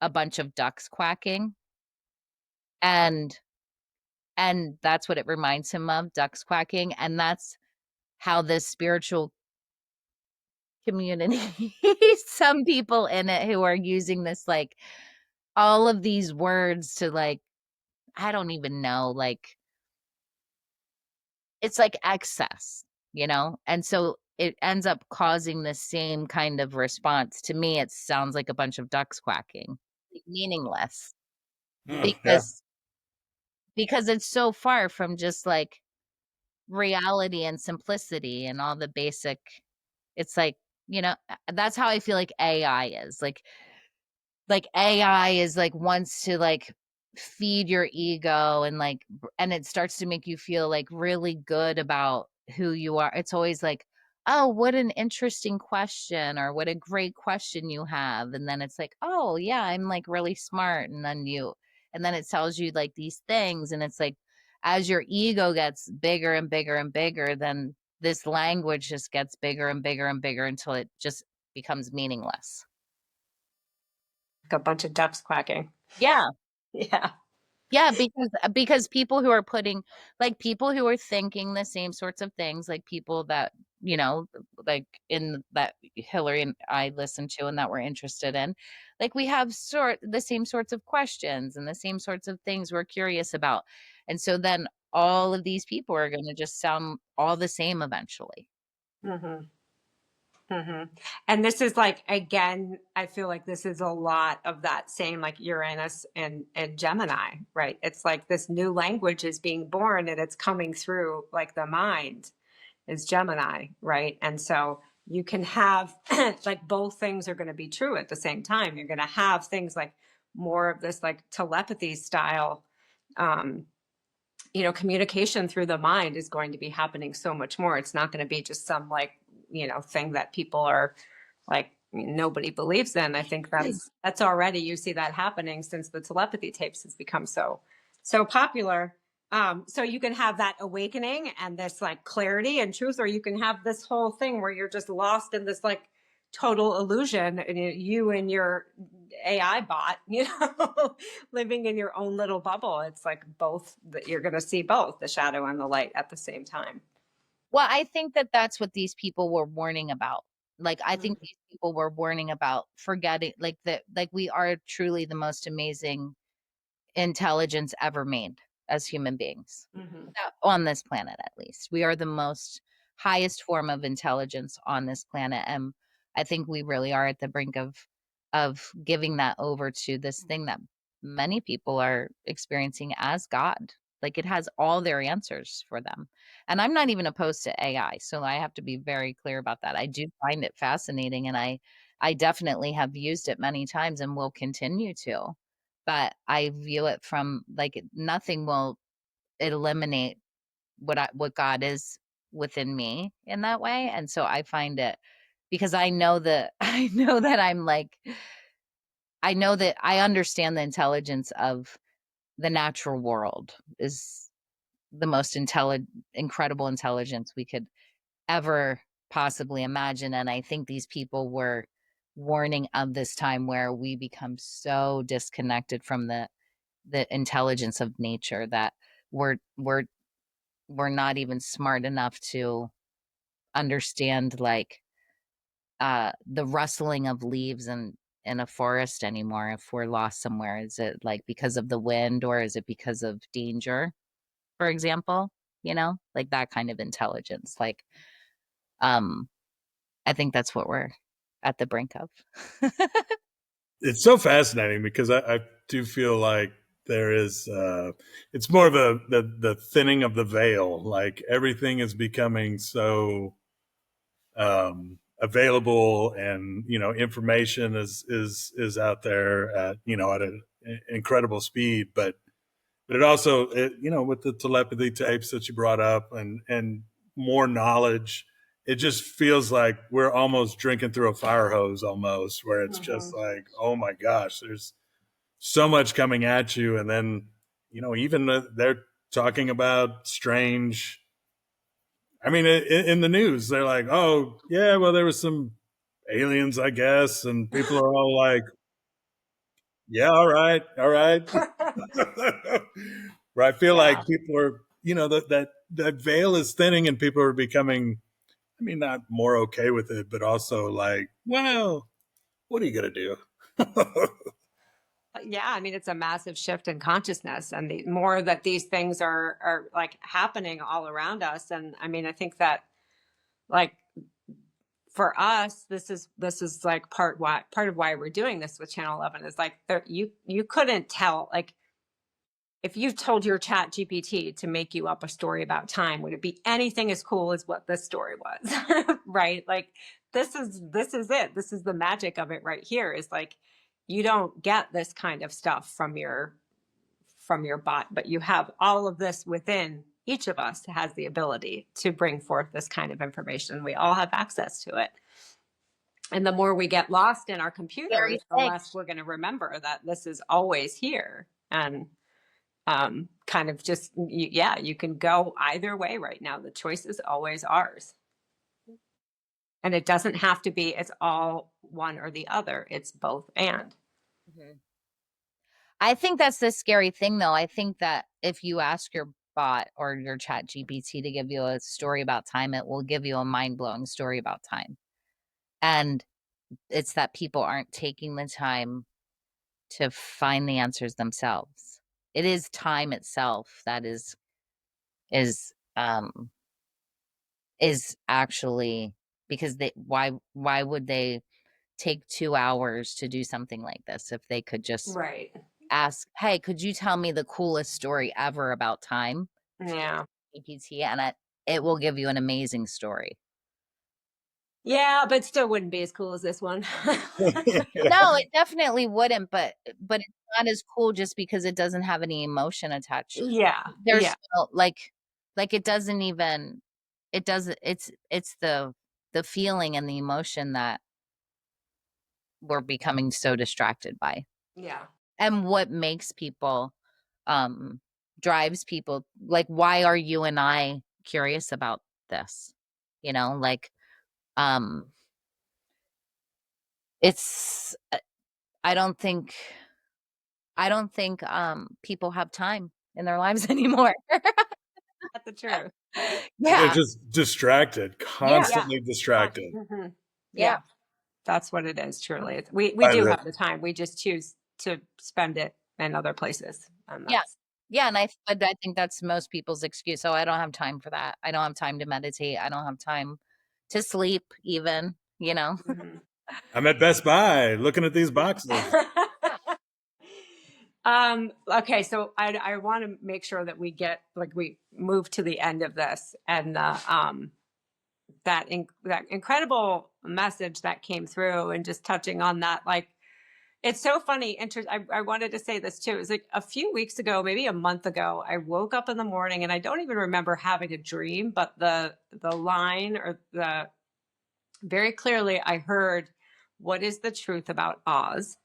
a bunch of ducks quacking. and that's what it reminds him of, ducks quacking, and that's how this spiritual community, some people in it who are using this, like, all of these words to, like, I don't even know, like, it's like excess, and so it ends up causing the same kind of response. To me, it sounds like a bunch of ducks quacking, like, meaningless, Yeah. because it's so far from just, like, reality and simplicity and all the basic. It's like, that's how I feel like AI is. Like AI is like wants to, like, feed your ego, and like and it starts to make you feel like really good about who you are. It's always like, "Oh, what an interesting question," or "What a great question you have." And then it's like, "Oh, yeah, I'm like really smart." And then it tells you like these things, and it's like as your ego gets bigger and bigger and bigger, then this language just gets bigger and bigger and bigger until it just becomes meaningless. Like a bunch of ducks quacking. Yeah. Yeah. Yeah, because people who are putting, like, people who are thinking the same sorts of things, like people that, you know, like in that Hillary and I listened to and that we're interested in, like, we have the same sorts of questions and the same sorts of things we're curious about. And so then all of these people are going to just sound all the same eventually. Mm-hmm. Mm-hmm. And this is like, again, I feel like this is a lot of that same, like Uranus and Gemini, right? It's like this new language is being born and it's coming through, like the mind is Gemini, right? And so you can have like both things are going to be true at the same time. You're going to have things like more of this like telepathy style, um, communication through the mind is going to be happening so much more. It's not going to be just some like, thing that people are like, nobody believes in. I think that's already, you see that happening since the telepathy tapes has become so popular. So you can have that awakening and this like clarity and truth, or you can have this whole thing where you're just lost in this like total illusion, and you and your AI bot, living in your own little bubble. It's like both that you're going to see both the shadow and the light at the same time. Well, I think that that's what these people were warning about. Like, I think these people were warning about forgetting, like, that, like, we are truly the most amazing intelligence ever made as human beings. Mm-hmm. On this planet, at least. We are the most highest form of intelligence on this planet. And I think we really are at the brink of giving that over to this thing that many people are experiencing as God. Like, it has all their answers for them. And I'm not even opposed to AI. So I have to be very clear about that. I do find it fascinating, and I definitely have used it many times and will continue to. But I view it from, like, nothing will eliminate what God is within me in that way. And so I find it, because I know that I know that I'm like, I know that I understand the intelligence of the natural world is the most incredible intelligence we could ever possibly imagine. And I think these people were warning of this time where we become so disconnected from the intelligence of nature that we're we're we're not even smart enough to understand, like, the rustling of leaves in a forest anymore. If we're lost somewhere, is it like because of the wind, or is it because of danger, for example? Like that kind of intelligence. Like, um I think that's what we're at the brink of. It's so fascinating because I do feel like there is it's more of the thinning of the veil. Like everything is becoming so available, and information is out there at at an incredible speed. But it also, with the telepathy tapes that you brought up, and more knowledge, it just feels like we're almost drinking through a fire hose almost, where it's just like, oh my gosh, there's so much coming at you. And then, even they're talking about strange, I mean, in the news, they're like, oh yeah, well, there was some aliens, I guess. And people are all like, Yeah, all right, all right. Where I feel like Yeah. people are, that veil is thinning and people are becoming, I mean, not more okay with it, but also like, well, what are you going to do? Yeah, I mean, it's a massive shift in consciousness, and the more that these things are like happening all around us. And I mean, I think that, like, for us, this is like part of why we're doing this with Channel 11 is like, you couldn't tell, like, if you told your chat GPT to make you up a story about time, would it be anything as cool as what this story was? Right? Like, this is it. This is the magic of it right here, is like, you don't get this kind of stuff from your bot, but you have all of this within each of us has the ability to bring forth this kind of information. We all have access to it. And the more we get lost in our computers, Scary the thing. less we're going to remember that this is always here. And kind of just, yeah, you can go either way right now. The choice is always ours. And it doesn't have to be, it's all one or the other. It's both and. Mhm. I think that's the scary thing, though. I think that if you ask your bot or your chat GPT to give you a story about time, it will give you a mind-blowing story about time. And it's that people aren't taking the time to find the answers themselves. It is time itself that is actually, because why would they take 2 hours to do something like this if they could just Right. ask, "Hey, could you tell me the coolest story ever about time?" Yeah. GPT, and it will give you an amazing story. Yeah, but still wouldn't be as cool as this one. No, it definitely wouldn't, but it's not as cool just because it doesn't have any emotion attached. Yeah. There's Yeah. still like it doesn't even it doesn't it's the feeling and the emotion that we're becoming so distracted by. Yeah. And what makes people um drives people, like, why are you and I curious about this? Like, um it's I don't think people have time in their lives anymore. That's the truth. They're Yeah. just distracted, Yeah. Yeah. constantly distracted Yeah. Yeah. That's what it is, truly. We by do the have the time. We just choose to spend it in other places. And Yeah. that's Yeah, and I think that's most people's excuse. "Oh, I don't have time for that. I don't have time to meditate. I don't have time to sleep even," you know? mhm. I'm at Best Buy looking at these boxes. Okay, so I want to make sure that we move to the end of this, and that incredible message that came through, and just touching on that, like, it's so funny. I wanted to say this too. It was like a few weeks ago, maybe a month ago, I woke up in the morning and I don't even remember having a dream, but the line, or the very clearly I heard, "What is the truth about Oz?"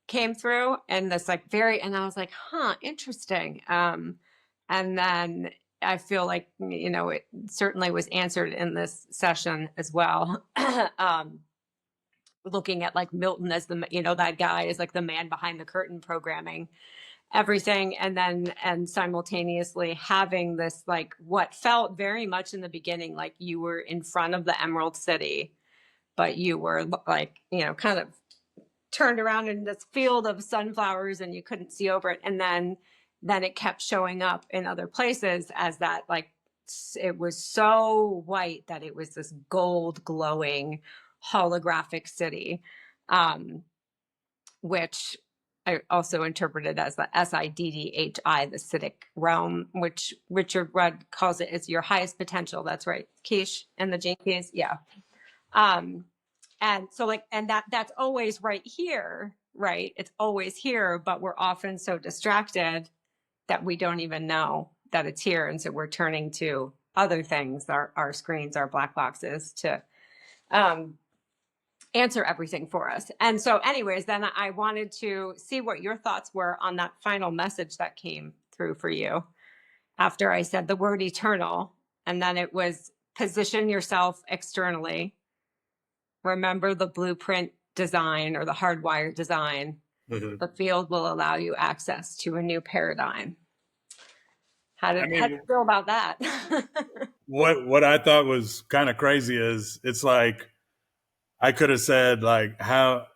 came through, and this, like, and I was like, huh, interesting. And then I feel like, it certainly was answered in this session as well. Looking at, like, Milton as that guy is like the man behind the curtain programming everything, and simultaneously having this, like, what felt very much in the beginning like you were in front of the Emerald City, but you were, like, kind of turned around in this field of sunflowers and you couldn't see over it. And then it kept showing up in other places as that, like, it was so white that it was this gold glowing holographic city, which I also interpreted as the Siddhi, the Siddhic realm, which Richard Rudd calls it, is your highest potential. That's right, Keish and the Gene Keys. Yeah. And so, like, and that's always right here, right? It's always here, but we're often so distracted that we don't even know that it's here. And so we're turning to other things, our screens, our black boxes, to answer everything for us. And so anyways, then I wanted to see what your thoughts were on that final message that came through for you after I said the word eternal. And then it was, position yourself externally. Remember the blueprint design, or the hardwired design. The field will allow you access to a new paradigm. How do you feel about that? what I thought was kind of crazy is it's like I could have said like how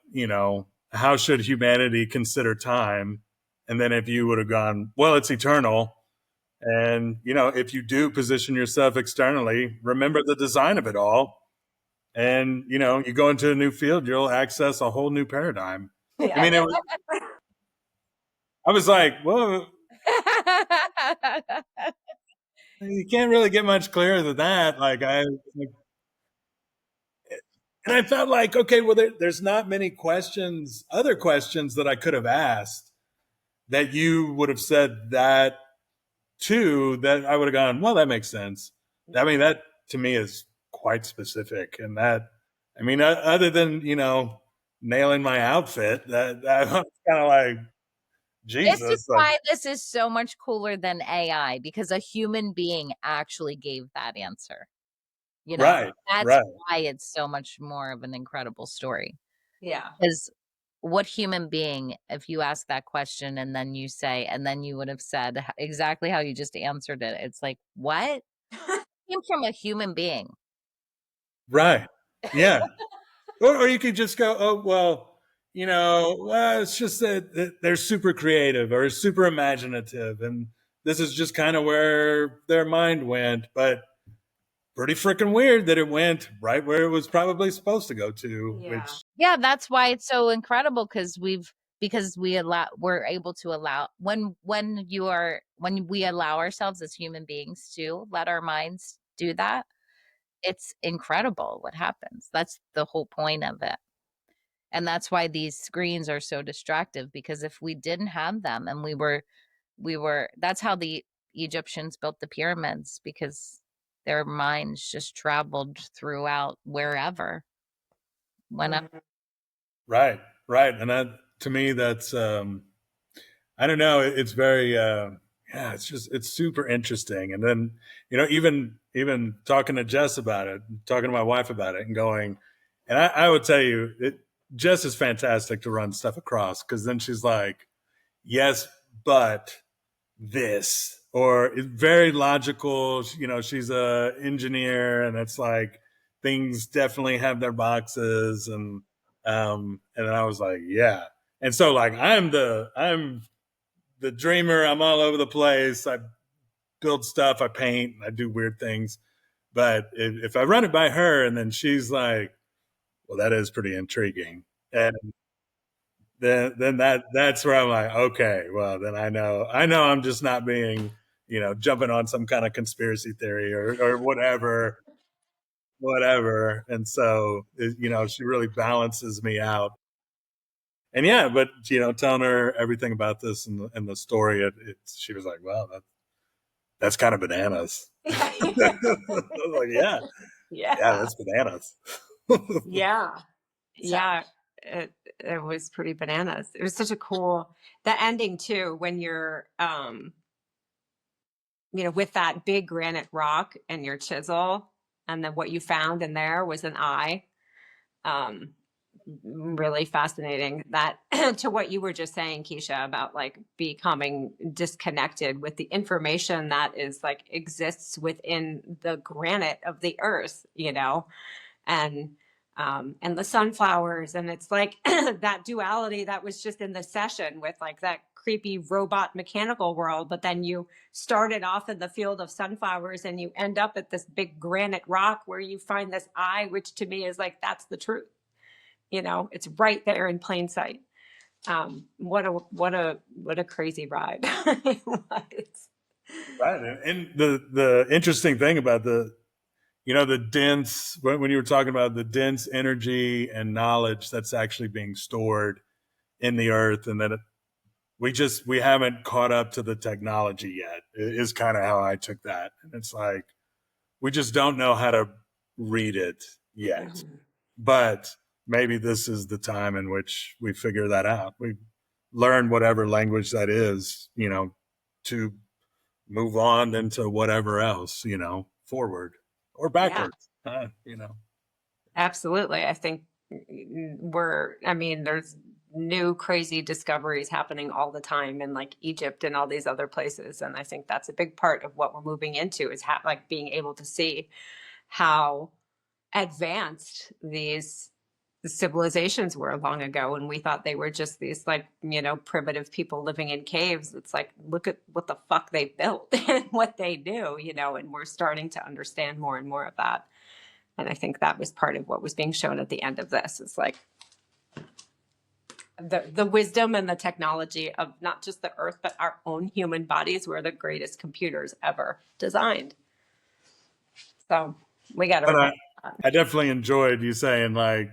should humanity consider time, and then if you would have gone, well, it's eternal, and if you do position yourself externally, remember the design of it all, and you go into a new field, you'll access a whole new paradigm. Yeah. I mean, I was like, well, you can't really get much clearer than that. And I felt like, okay, well, there's not many other questions that I could have asked that you would have said that to, that I would have gone, well, that makes sense. I mean, that to me is quite specific. And other than, nailing my outfit, that was kind of like, Jesus. This is why this is so much cooler than AI, because a human being actually gave that answer. Right. That's right. why it's so much more of an incredible story. Yeah. Because what human being, if you ask that question and then you say, and then you would have said exactly how you just answered it, it's like, what? It came from a human being. Right. Yeah. or you could just go, oh, well, it's just that they're super creative or super imaginative. And this is just kind of where their mind went. But pretty freaking weird that it went right where it was probably supposed to go to. Yeah. Yeah, that's why it's so incredible, because we're able to allow when we allow ourselves as human beings to let our minds do that, it's incredible what happens. That's the whole point of it. And that's why these screens are so distractive, because if we didn't have them and we were that's how the Egyptians built the pyramids, because their minds just traveled throughout wherever. Right. And that, to me, that's, I don't know. It's very, it's super interesting. And then, even talking to Jess about it, talking to my wife about it and going, and I would tell you, Jess is fantastic to run stuff across, because then she's like, yes, but this, or it's very logical. She's a engineer, and it's like things definitely have their boxes, and I was like, yeah. And so like I'm the dreamer. I'm all over the place. I build stuff. I paint. I do weird things. But if I run it by her, and then she's like, well, that is pretty intriguing, and then that's where I'm like, okay, well, then I know I'm just not being, jumping on some kind of conspiracy theory or whatever. And so, she really balances me out. And yeah, but telling her everything about this and the story, she was like, well, that's kind of bananas. I was like, yeah, that's bananas. Yeah. It was pretty bananas. It was such a cool, the ending too, when you're with that big granite rock and your chisel, and then what you found in there was an eye. Really fascinating. That to what you were just saying, Keysha, about like becoming disconnected with the information that is like exists within the granite of the earth, and the sunflowers, and it's like that duality that was just in the session with like that creepy robot mechanical world, but then you started off in the field of sunflowers and you end up at this big granite rock where you find this eye, which to me is like, that's the truth. It's right there in plain sight. What a crazy ride. It was. Right. And the interesting thing about the dense, when you were talking about the dense energy and knowledge that's actually being stored in the earth, and that we haven't caught up to the technology yet, is kind of how I took that. And it's like, we just don't know how to read it yet. Mm-hmm. But maybe this is the time in which we figure that out. We learn whatever language that is, to move on into whatever else, forward or backwards. Absolutely. I think there's new crazy discoveries happening all the time in like Egypt and all these other places. And I think that's a big part of what we're moving into is like being able to see how advanced these civilizations were long ago, and we thought they were just these like, you know, primitive people living in caves. It's like, look at what the fuck they built and what they do, you know, and we're starting to understand more and more of that. And I think that was part of what was being shown at the end of this. It's like the wisdom and the technology of not just the earth, but our own human bodies were the greatest computers ever designed. So we got But to. I definitely enjoyed you saying like,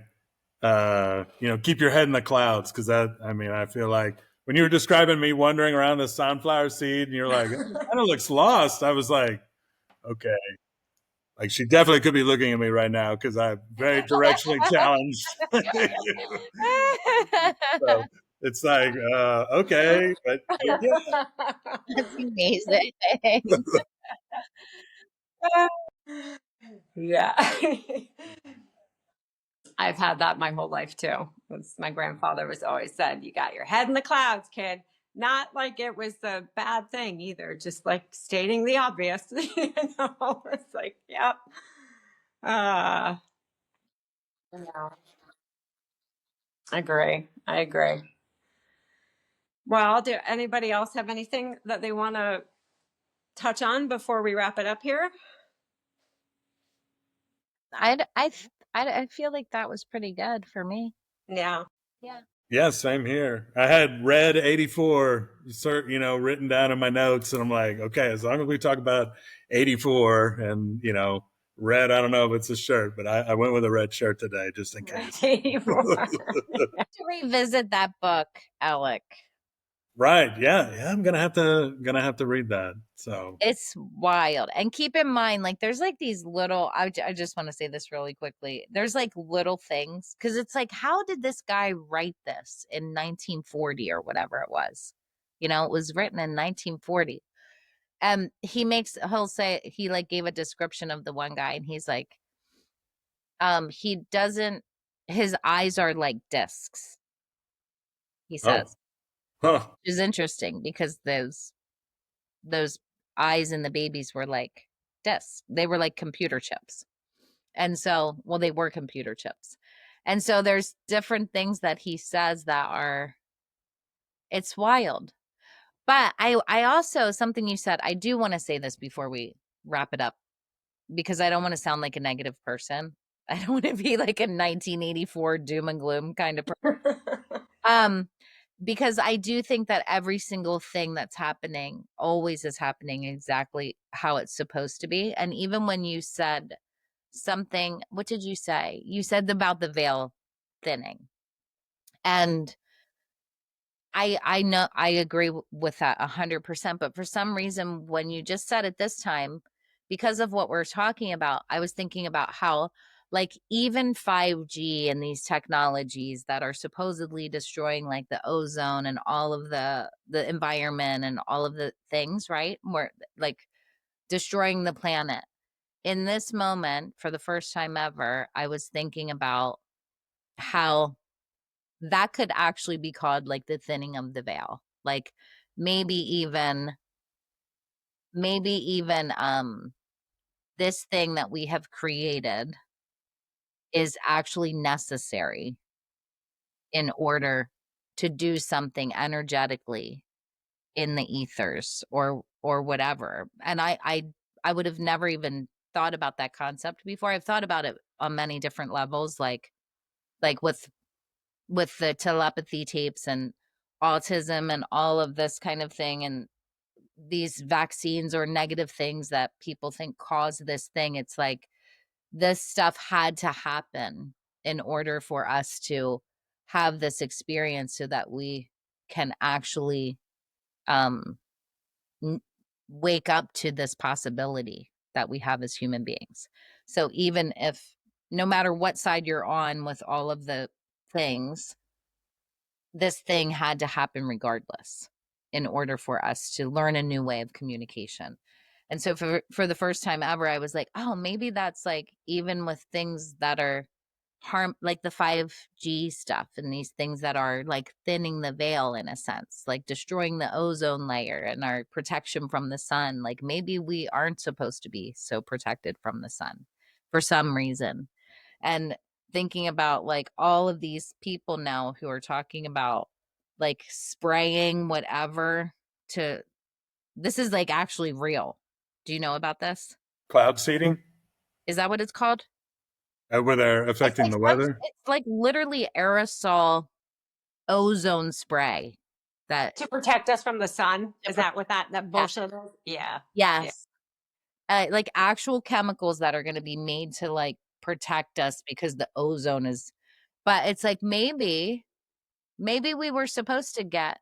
you know, keep your head in the clouds. Cause that, I mean, I feel like when you were describing me wandering around the sunflower seed and you're like, it kind of looks lost. I was like, okay. Like she definitely could be looking at me right now because I'm very directionally challenged. So it's like, okay, but yeah. That's amazing. Yeah. I've had that my whole life too. My grandfather was always said, you got your head in the clouds, kid. Not like it was a bad thing either, just like stating the obvious. You know, it's like, yep. Yeah. I agree. I agree. Well, do anybody else have anything that they want to touch on before we wrap it up here? I feel like that was pretty good for me. Yeah. Yeah. Yeah, same here. I had red 84, you know, written down in my notes, and I'm like, okay, as long as we talk about 84 and, you know, red, I don't know if it's a shirt, but I went with a red shirt today just in case. To revisit that book, Alec. Right. Yeah. Yeah. I'm gonna have to read that. So It's wild. And keep in mind, like, there's like these little, I just want to say this really quickly. There's like little things because it's like, how did this guy write this in 1940 or whatever it was? You know, it was written in 1940. And he'll say, he like gave a description of the one guy and he's like, he doesn't, his eyes are like discs, he oh. says, Huh. which is interesting because those eyes in the babies were like discs. They were like computer chips. And so, well, they were computer chips. And so there's different things that he says that are, it's wild. But I also, something you said, I do want to say this before we wrap it up because I don't want to sound like a negative person. I don't want to be like a 1984 doom and gloom kind of person. Because I do think that every single thing that's happening always is happening exactly how it's supposed to be. And even when you said something, what did you say? You said about the veil thinning. And I know I agree with that 100%, but for some reason when you just said it this time, because of what we're talking about, I was thinking about how like even 5G and these technologies that are supposedly destroying like the ozone and all of the environment and all of the things, right? More like destroying the planet. In this moment, for the first time ever, I was thinking about how that could actually be called like the thinning of the veil. Like maybe even this thing that we have created is actually necessary in order to do something energetically in the ethers or whatever. And I would have never even thought about that concept before. I've thought about it on many different levels, like with the telepathy tapes and autism and all of this kind of thing and these vaccines or negative things that people think cause this thing. It's like this stuff had to happen in order for us to have this experience so that we can actually um wake up to this possibility that we have as human beings. So even if no matter what side you're on with all of the things, this thing had to happen regardless in order for us to learn a new way of communication. And so for the first time ever, I was like, oh, maybe that's like even with things that are harm, like the 5G stuff and these things that are like thinning the veil in a sense, like destroying the ozone layer and our protection from the sun. Like maybe we aren't supposed to be so protected from the sun for some reason. And thinking about like all of these people now who are talking about like spraying whatever to, this is like actually real. Do you know about this? Cloud seeding, Is that what it's called? where they're affecting the weather. It's like literally aerosol ozone spray that To protect us from the sun. To Is that what that bullshit is? Yeah. yes. Like actual chemicals that are going to be made to like protect us because the ozone is, but it's like maybe we were supposed to get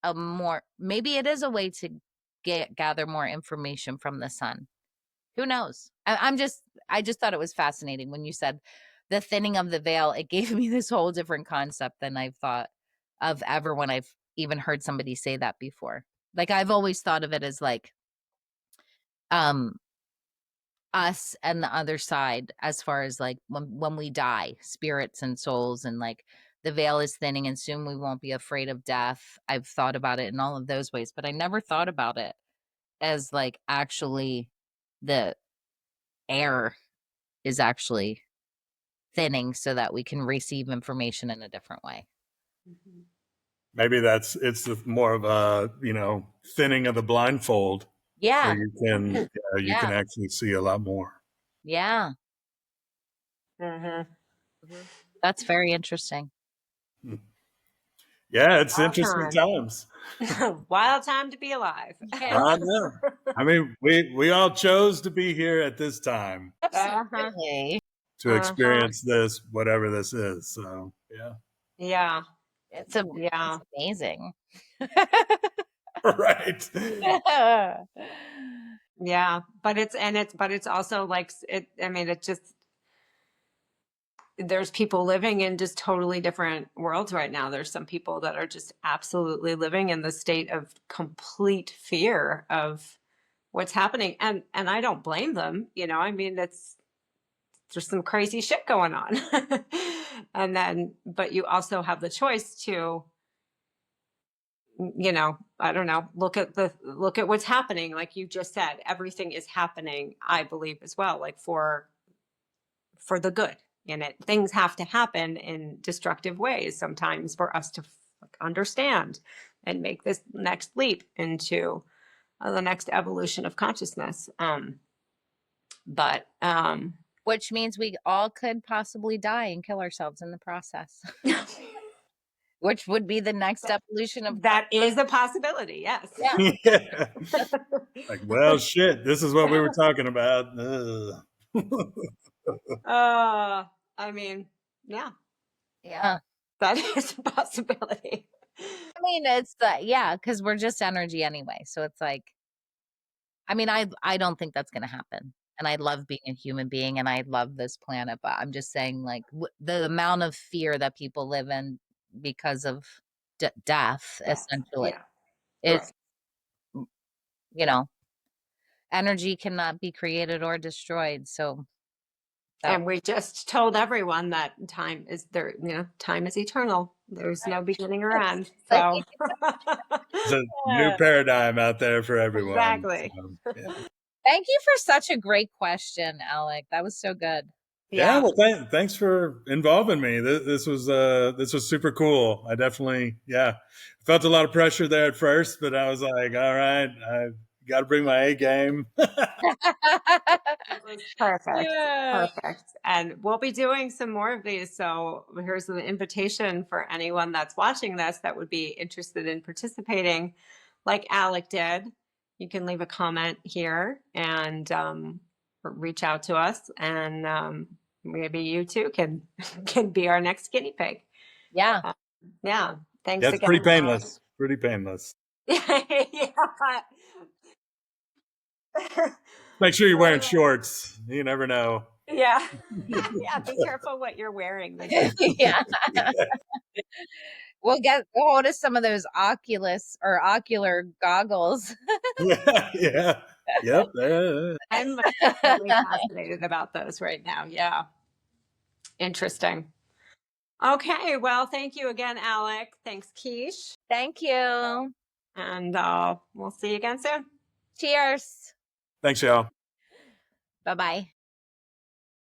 a more, maybe it is a way to gather more information from the sun. Who knows? I just thought it was fascinating when you said the thinning of the veil. It gave me this whole different concept than I've thought of ever when I've even heard somebody say that before. Like I've always thought of it as like us and the other side, as far as like when we die, spirits and souls, and like the veil is thinning and soon we won't be afraid of death. I've thought about it in all of those ways, but I never thought about it as like actually the air is actually thinning so that we can receive information in a different way. Maybe it's more of a thinning of the blindfold. Yeah. Where you can actually see a lot more. Yeah. That's very interesting. Yeah, it's Wild interesting times. Wild time to be alive. Yeah. I know. I mean, we all chose to be here at this time Absolutely. to experience this, whatever this is. So Yeah. It's Yeah. amazing. right. Yeah. But it's also like it, I mean, it just, there's people living in just totally different worlds right now. There's some people that are just absolutely living in the state of complete fear of what's happening. And I don't blame them. I mean, there's some crazy shit going on. But you also have the choice to, I don't know, look at what's happening. Like you just said, everything is happening, I believe as well, like for the good in it. Things have to happen in destructive ways sometimes for us to understand and make this next leap into the next evolution of consciousness. Which means we all could possibly die and kill ourselves in the process. Which would be the next evolution of that is a possibility. Yes. Yeah. Like, well, shit, this is what we were talking about. I mean, yeah, Yeah. that is a possibility. I mean, it's because we're just energy anyway. So it's like, I mean, I don't think that's going to happen. And I love being a human being and I love this planet. But I'm just saying, like, the amount of fear that people live in because of death, essentially, is, energy cannot be created or destroyed. So. And we just told everyone that time is there, time is eternal. There's no beginning or end. So it's a new paradigm out there for everyone. Exactly. So, yeah. Thank you for such a great question, Alec. That was so good. Yeah, well, thanks for involving me. This was super cool. I definitely, felt a lot of pressure there at first, but I was like, all right, I got to bring my A game. Perfect. Perfect. And we'll be doing some more of these. So here's an invitation for anyone that's watching this that would be interested in participating, like Alec did. You can leave a comment here and reach out to us, and maybe you too can be our next guinea pig. Yeah. Yeah. Thanks That's again. pretty painless. Pretty painless. Make sure you're wearing shorts. You never know. Yeah. Yeah. Be careful what you're wearing. Yeah. We'll get hold of some of those ocular goggles. Yeah. Yep. I'm totally fascinated about those right now. Yeah. Interesting. Okay, well, thank you again, Alec. Thanks, Keish. Thank you. And we'll see you again soon. Cheers. Thanks, y'all. Bye-bye.